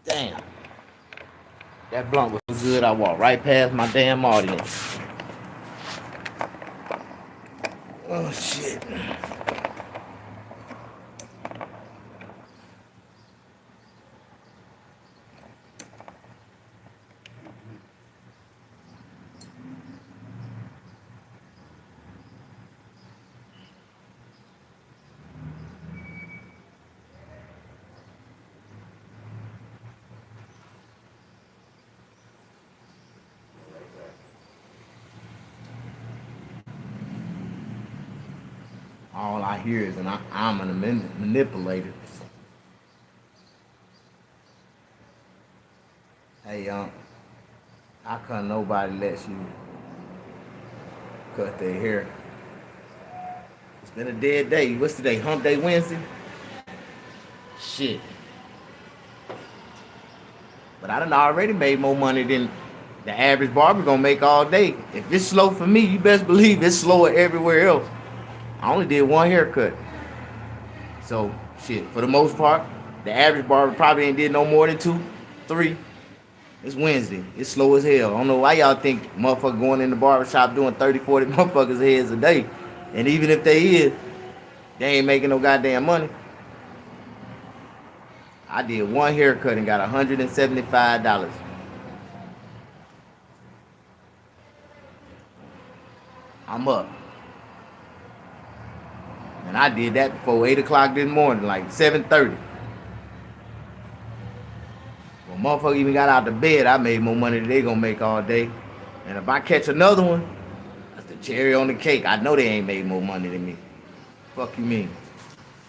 Damn. That blunt was so good, I walked right past my damn audience. Oh, shit. All I hear is, I'm an manipulator. Hey, how come nobody lets you cut their hair? It's been a dead day. What's today? Hump Day Wednesday? Shit. But I done already made more money than the average barber gonna make all day. If it's slow for me, you best believe it's slower everywhere else. I only did one haircut. So, shit, for the most part, the average barber probably ain't did no more than 2, 3. It's Wednesday. It's slow as hell. I don't know why y'all think motherfucker going in the barber shop doing 30, 40 motherfuckers heads a day. And even if they is, they ain't making no goddamn money. I did one haircut and got $175. I'm up. And I did that before 8 o'clock this morning, like 7:30. When motherfucker even got out of bed, I made more money than they gonna make all day. And if I catch another one, that's the cherry on the cake. I know they ain't made more money than me. Fuck you mean?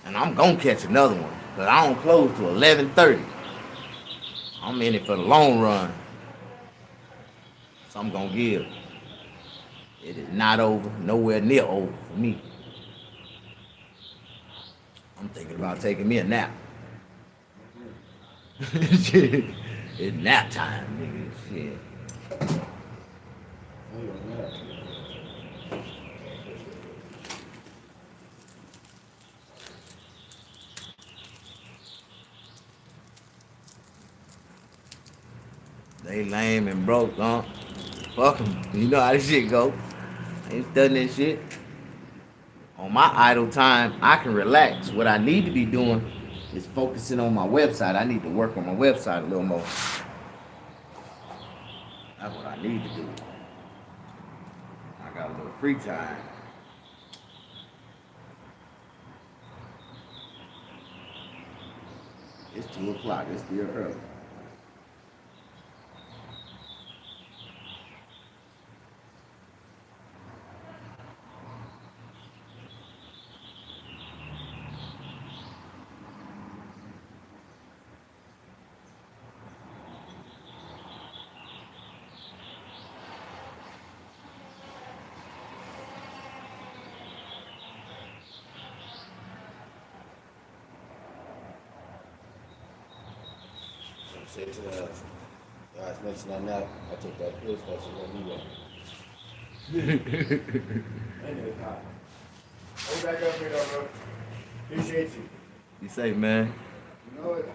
And I'm gonna catch another one. Cause I don't close till 11:30. I'm in it for the long run. So I'm gonna give. It is not over, nowhere near over for me. I'm thinking about taking me a nap. Shit. It's nap time, nigga. Shit. They lame and broke, huh? Fuck them. You know how this shit go. I ain't studying this shit. On my idle time, I can relax. What I need to be doing is focusing on my website. I need to work on my website a little more. That's what I need to do. I got a little free time. It's 2 o'clock. It's still early. Say to the guys mentioning that, I take that pill, that's what you need. Anyway, hold back up here, though, bro. Appreciate you. You say, man. You know it.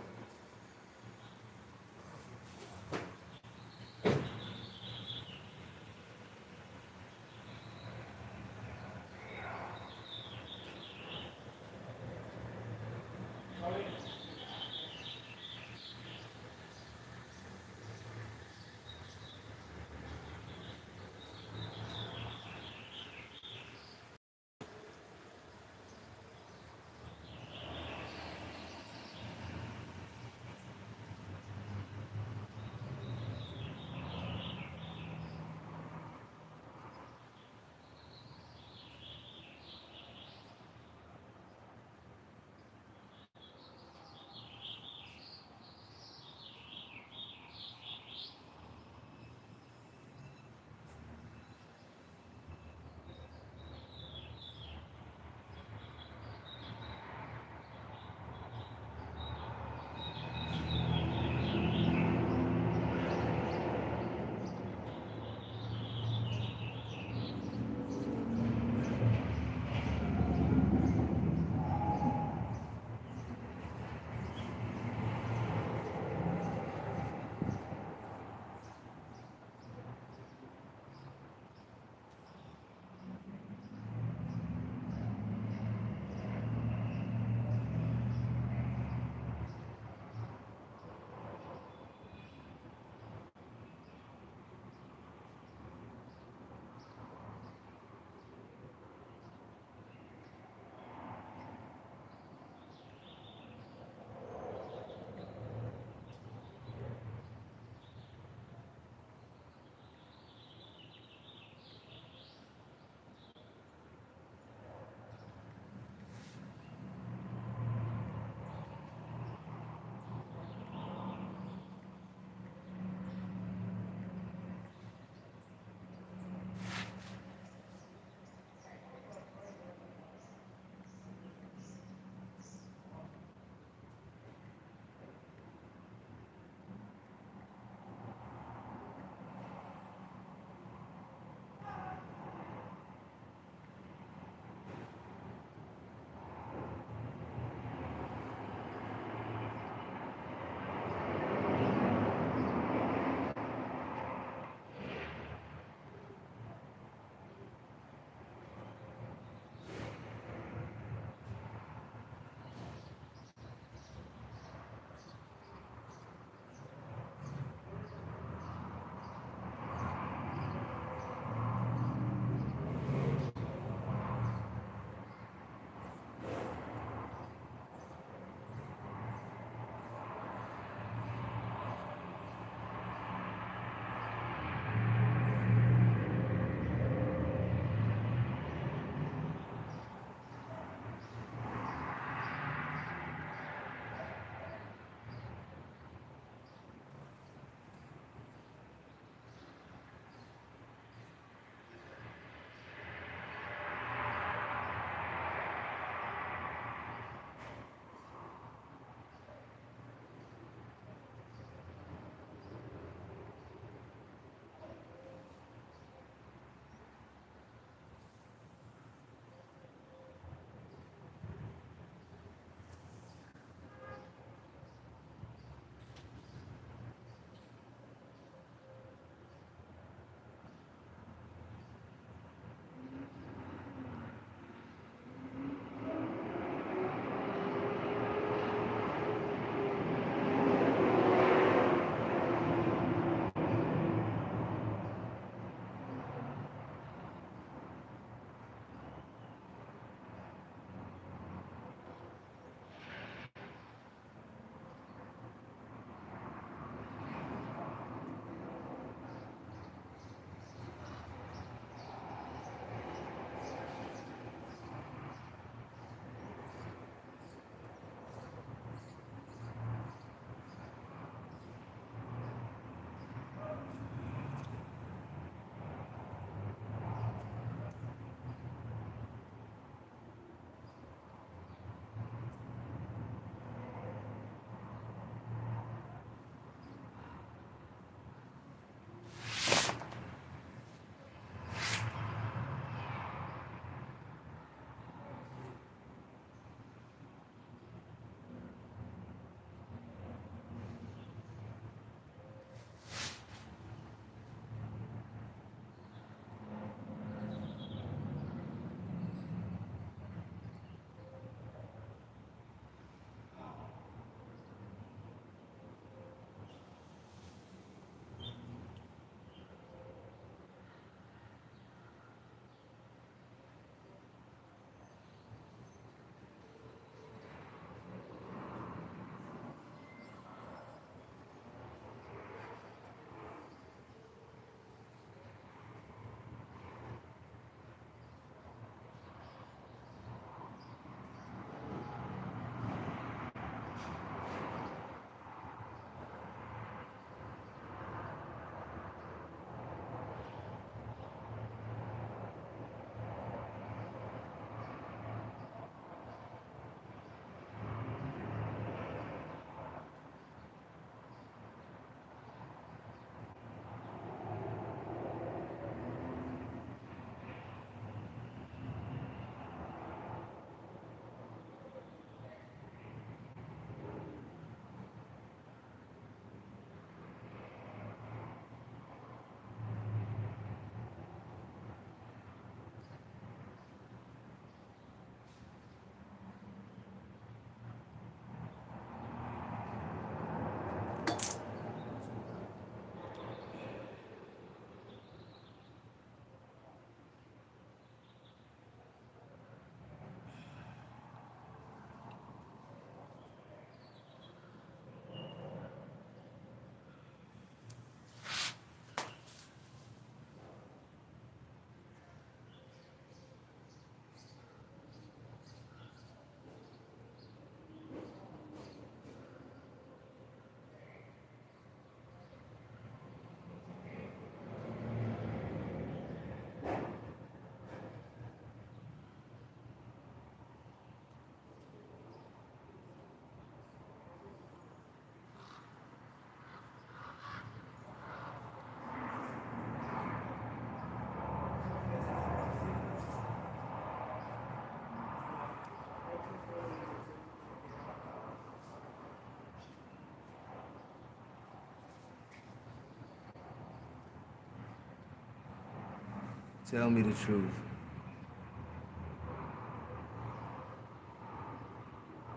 Tell me the truth.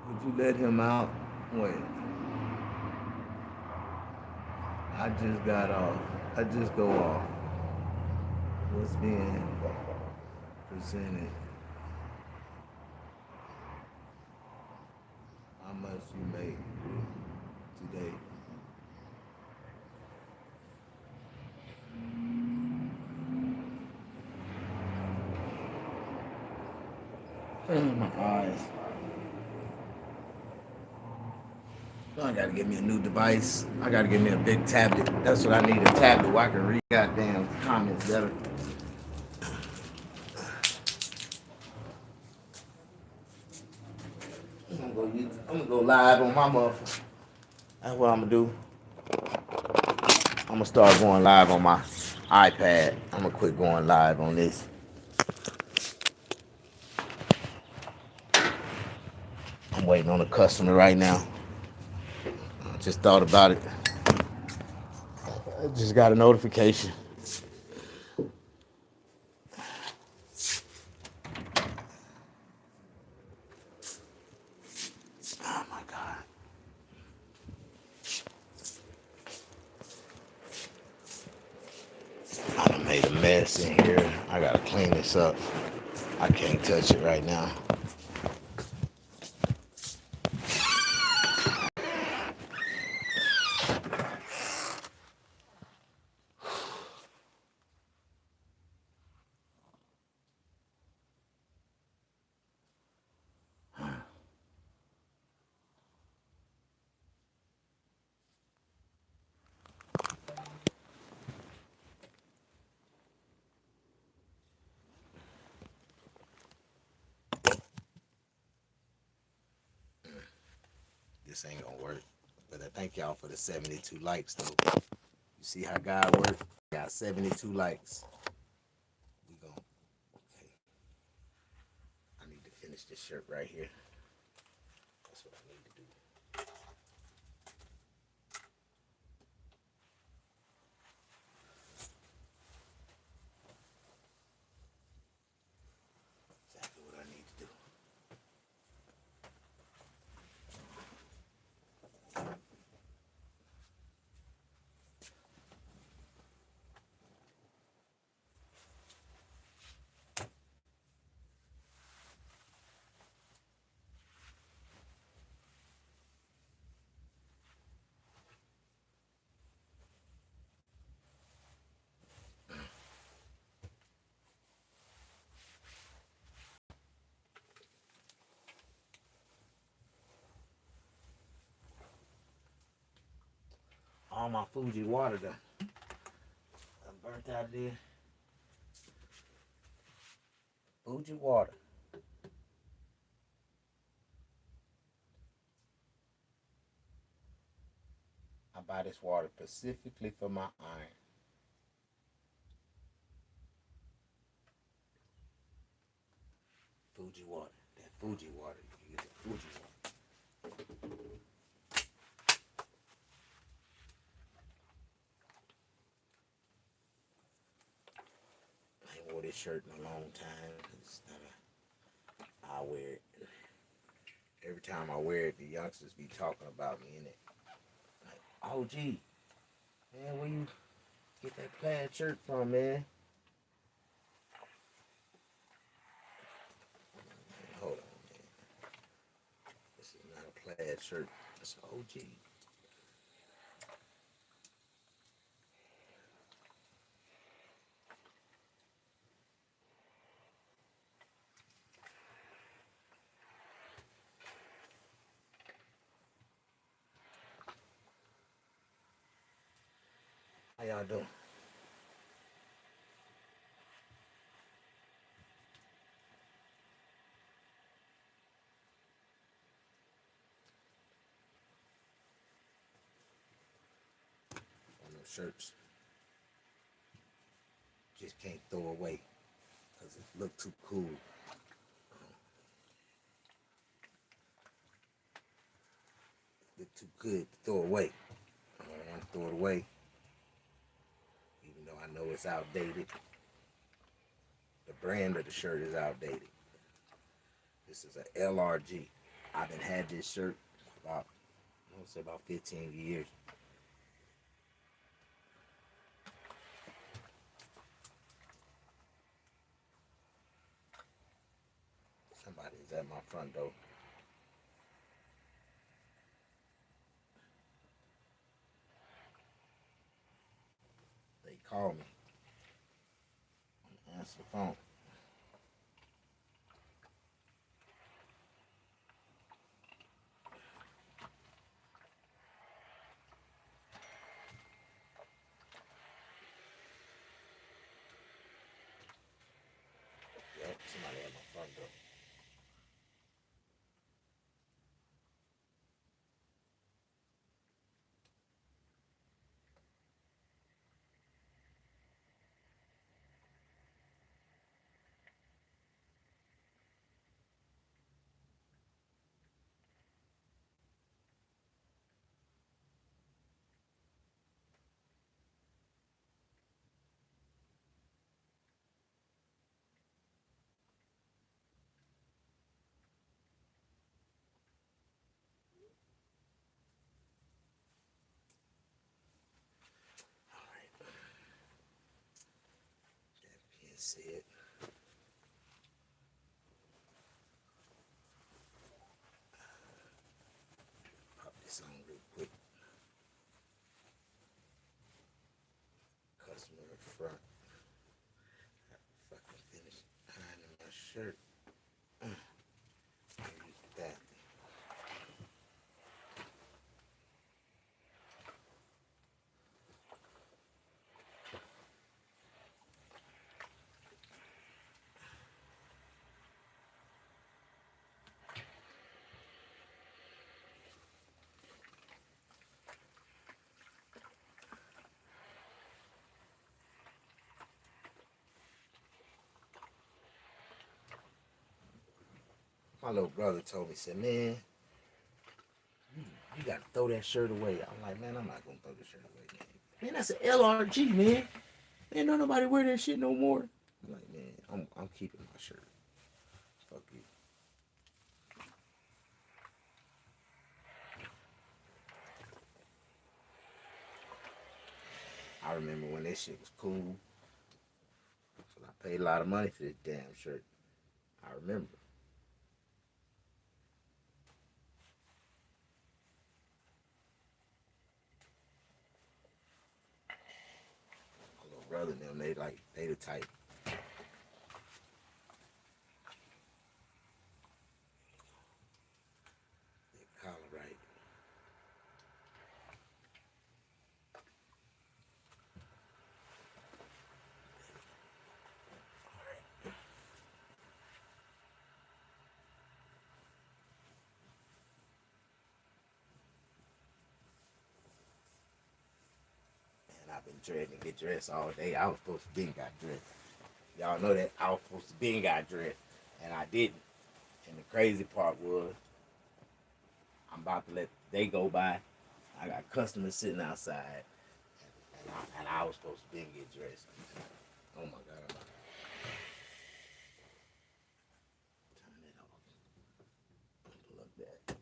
Would you let him out? Wait. I just got off. I just go off. What's being presented? How much you make today? My eyes. I gotta get me a new device. I gotta get me a big tablet. That's what I need, a tablet where I can read goddamn comments better. I'm gonna go live on my motherfucker. That's what I'm gonna do. I'm gonna start going live on my iPad. I'm gonna quit going live on this. I'm waiting on a customer right now. I just thought about it. I just got a notification. Oh my God. I done made a mess in here. I gotta clean this up. I can't touch it right now. This ain't gonna work. But I thank y'all for the 72 likes though. You see how God works? Got 72 likes. We gon' okay. I need to finish this shirt right here. That's what I need to do. Exactly what I need to do. All my Fuji water done. I'm burnt out of there. Fuji water. I buy this water specifically for my iron. Fuji water. That Fuji water. You get the Fuji water. I ain't wore this shirt in a long time. It's not a, I wear it. Every time I wear it, the youngsters be talking about me in it. Like, oh, gee, man, where you get that plaid shirt from, man? Hold on, man. This is not a plaid shirt. It's an OG. How y'all doing? On those shirts. Just can't throw away because it look too cool. Look too good to throw away. I don't want to throw it away, even though I know it's outdated. The brand of the shirt is outdated. This is a LRG. I've been had this shirt about, I want to say about 15 years. Somebody is at my front door. They call me. I'm gonna answer the phone. Yep, somebody at my front door. All right. That being said, pop this on real quick. Customer in front. Fucking finish ironing my shirt. Use the bathroom. My little brother told me, said, man, you gotta throw that shirt away. I'm like, man, I'm not gonna throw this shirt away, man. Man, that's an LRG, man. Man, don't nobody wear that shit no more. I'm like, man, I'm keeping my shirt. Fuck you. I remember when that shit was cool. So I paid a lot of money for this damn shirt. I remember. My little brother and them, they the type. They collar right. And I've been dreading to get dressed all day. I was supposed to be got dressed. Y'all know that I was supposed to be got dressed, and I didn't. And the crazy part was, I'm about to let the day go by. I got customers sitting outside, and I was supposed to be get dressed. Oh my God, I'm about to turn it off. Unplug that.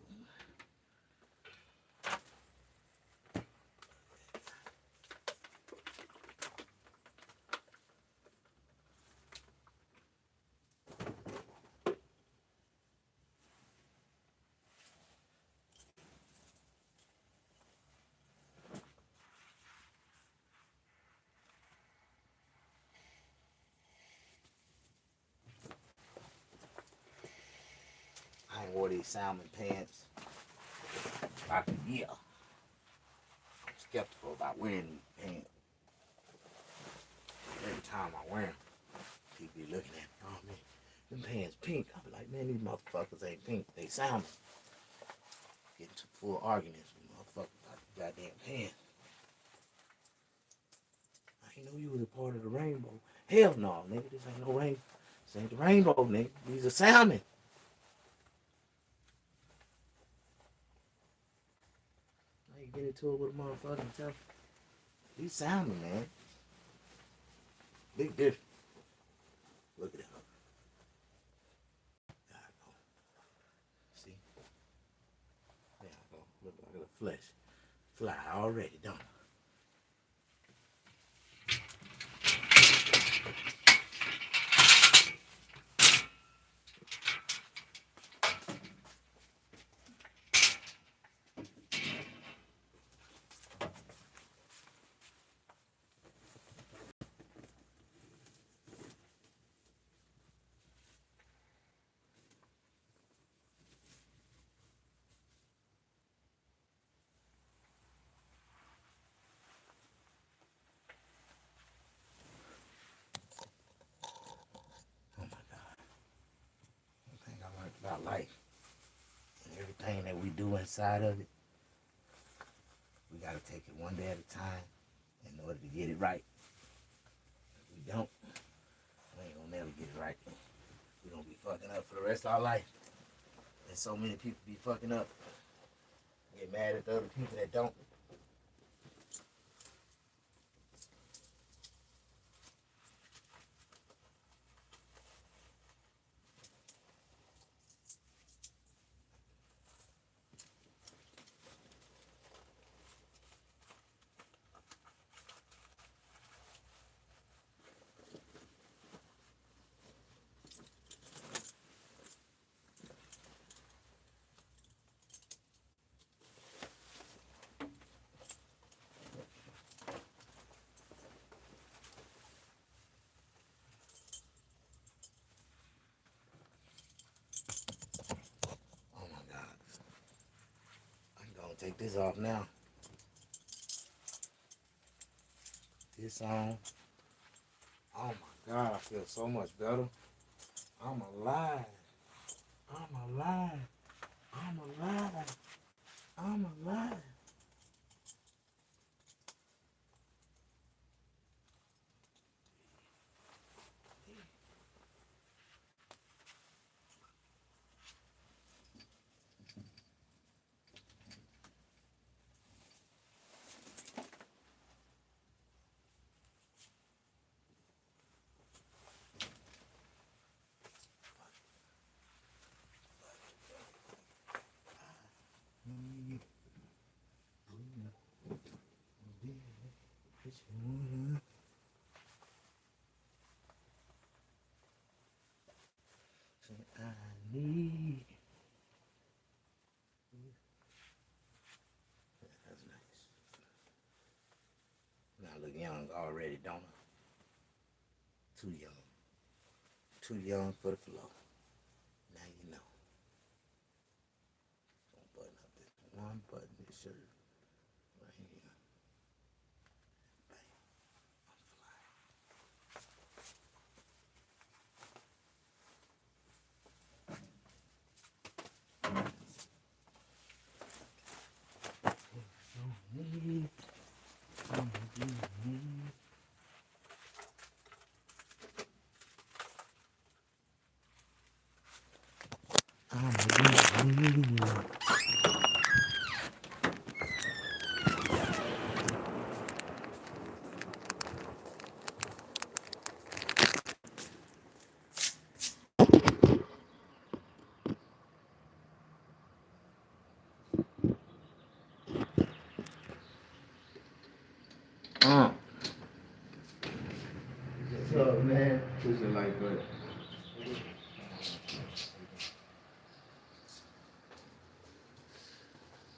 I ain't wore these salmon pants about a year. I'm skeptical about wearing these pants. Every time I wear them, people be looking at me, oh man, them pants pink. I be like, man, these motherfuckers ain't pink, they salmon. Get into full arguments with motherfuckers about the goddamn pants. I didn't know you was a part of the rainbow. Hell no, nigga, this ain't no rainbow. This ain't the rainbow, nigga. These are salmon. Now you get into it with a motherfucker and tell these salmon, man. Big difference. Look at that. flesh. Fly already, don't it? Oh my God. One thing I learned about life and everything that we do inside of it, we gotta take it one day at a time in order to get it right. If we don't, we ain't gonna never get it right. We're gonna be fucking up for the rest of our life. And so many people be fucking up. Get mad at the other people that don't. Oh my God. I'm gonna take this off now. This on. Oh my God, I feel so much better. I'm alive. I'm alive. I'm alive. I'm alive. I need. That's nice. Now I look young already, don't I? Too young. Too young for the flow. Now you know. Gonna button up this one button, this shirt right here. Bam. I'm fly. What's up, man? Push the like button.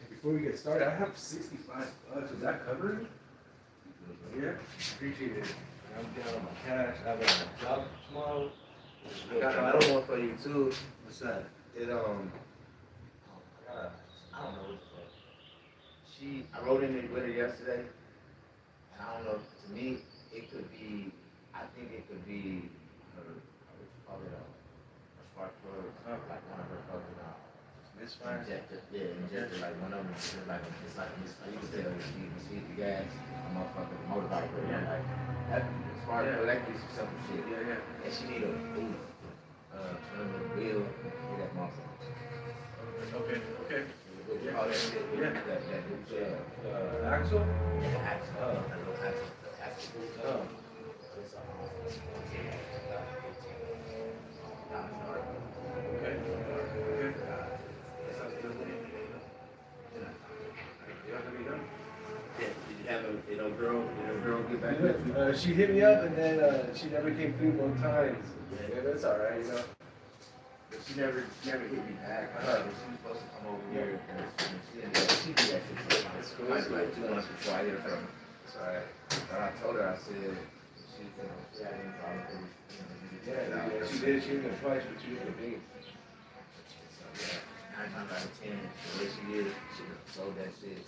Before we get started, I have $65. Is that covered? Yeah, appreciate it. I'm down on my cash. I have a job tomorrow. I got another one for you too. What's that? I got I don't know what the fuck. I wrote in it with her yesterday, and I don't know. To me, it could be. I think it could be her. What you call it? A spark plug, like one of her fucking. Misfire? Injector, yeah, injector, like one of them. It's like you can tell she hit the gas, a motherfucking motorbike, but yeah, like that spark plug, that could be some simple shit. Yeah, yeah. And she need a boost. Turn the wheel, get that motherfucker. Okay. What you call that shit? Yeah. That boost, yeah. Axel? Yeah, the axle. That little axle. The axle boost. Oh. It's Okay. That sounds good. Did a girl get back with you? She hit me up and then she never came through both times. Yeah, that's all right, you know. But she never hit me back. She was supposed to come over here. She did that shit. It's cool. Like 2 months before I hit her from. It's all right. But I told her, I said, she had any problem with Yeah, she did. She did it twice, but she didn't me. 9 times out of 10, the way she is, she done sold that shit.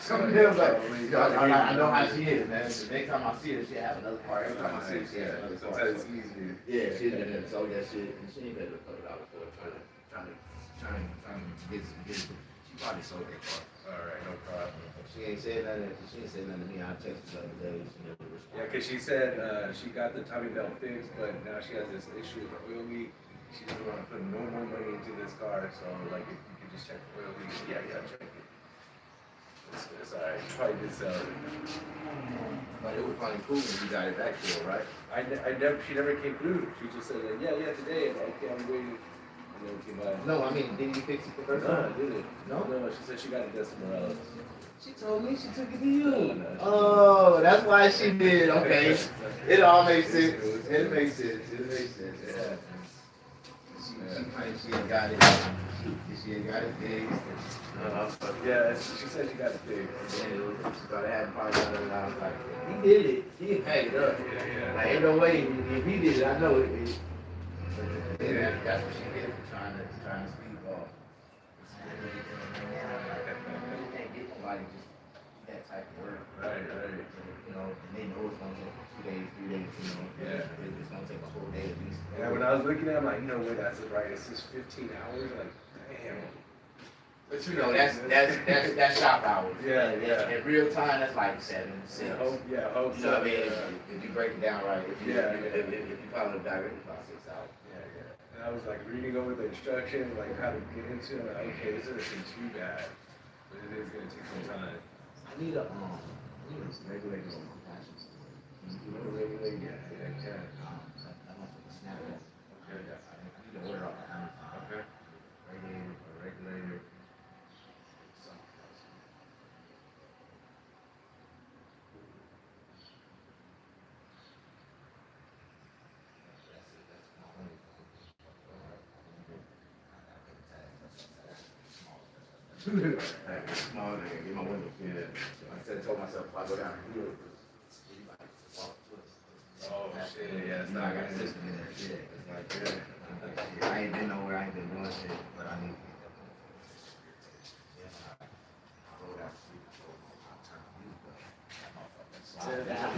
Something else like, I know how she is, man. The next time I see her, she'll have another part. Every time I see her, she has another part. Sometimes it's easier. Yeah, she done sold that shit, and she ain't paid a couple dollars for it. Trying to get she probably sold that car. All right, no problem. She ain't said nothing. She ain't said nothing to me. I texted her the other day. She never responded. Yeah, because she said she got the timing belt fixed, but now she has this issue with the oil leak. She doesn't want to put no more money into this car, so like if you could just check the oil leak. Yeah, check it. It's all right. She probably did sell it. But it was probably cool when you got it back to her, right? She never came through. She just said like, yeah, today. And okay, I'm waiting. And then came by. No, I mean, didn't you fix it the first No, time? I didn't. No? No, she said she got it done somewhere else. She told me she took it to you. No, she Oh, that's why she did. Okay. It all makes sense. It makes sense. Yeah. She claims she ain't got it. She ain't got it fixed. Yeah, she said she got it fixed. And she started having problems with it, and I was like, he did it. He paid it up. Yeah. Like, ain't no way. If he did it, I know it. Yeah, that's what she did for trying to speedball. You can't get nobody just that type of work. Right. You know, and they know it's gonna take 2 days, 3 days, you know. Yeah. It's gonna take a whole day at least. Yeah, when I was looking at it, I'm like, wait, that's right. It's just 15 hours. Like, damn. But you know, that's shop hours. Yeah. In real time, that's like 7, 6. I hope You know what I mean? If you break it down right, if you follow it directly, it's about 6 hours. Yeah. And I was like reading over the instructions, like how to get into it. Like, okay, this isn't too bad, but it is gonna take some time. I need a regulator on my passions. Yeah. I want to snap that. Okay. I need to order off the Amazon. Okay. Regulator. Something else. That's my only. Small nigga, get my window. Yeah. I told myself if I go down here, Oh shit. Yeah. It's you know, not I got a gonna. system in there. Yeah, it's like, I ain't been nowhere, I ain't been doing shit, but I need to get that motherfucker. Yeah, I rolled out the street,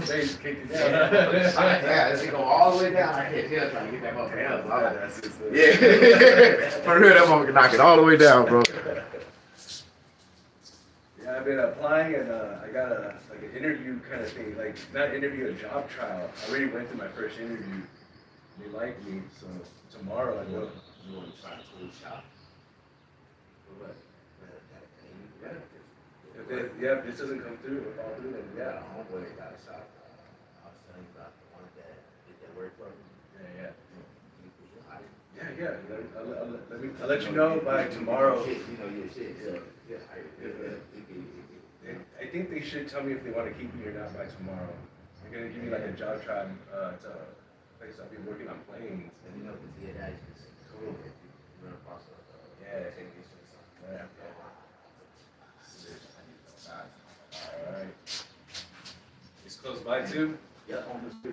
Base kicked it yeah, let's go all the way down. I can't tell trying to get that motherfucker up. That's just Yeah, for real, that motherfucker knock it all the way down, bro. Yeah, I've been applying and I got an interview kind of thing, like not interview, a job trial. I already went through my first interview. They liked me, so tomorrow I go. You want to try to close shop? For what? If this doesn't come through, if all through, then Yeah, yeah. homeboy got a shop. I was telling you about the one that did that work for me. Yeah. Yeah. I'll let you know by tomorrow. You know your shit, so, yeah. I think they should tell me if they want to keep me or not by tomorrow. They're gonna give me like a job trial to a place I'll be working on planes. And you know, because he had actually cool if you run across a, Yeah. technician or something. Yeah. All right. It's close by too. Yeah, on the street.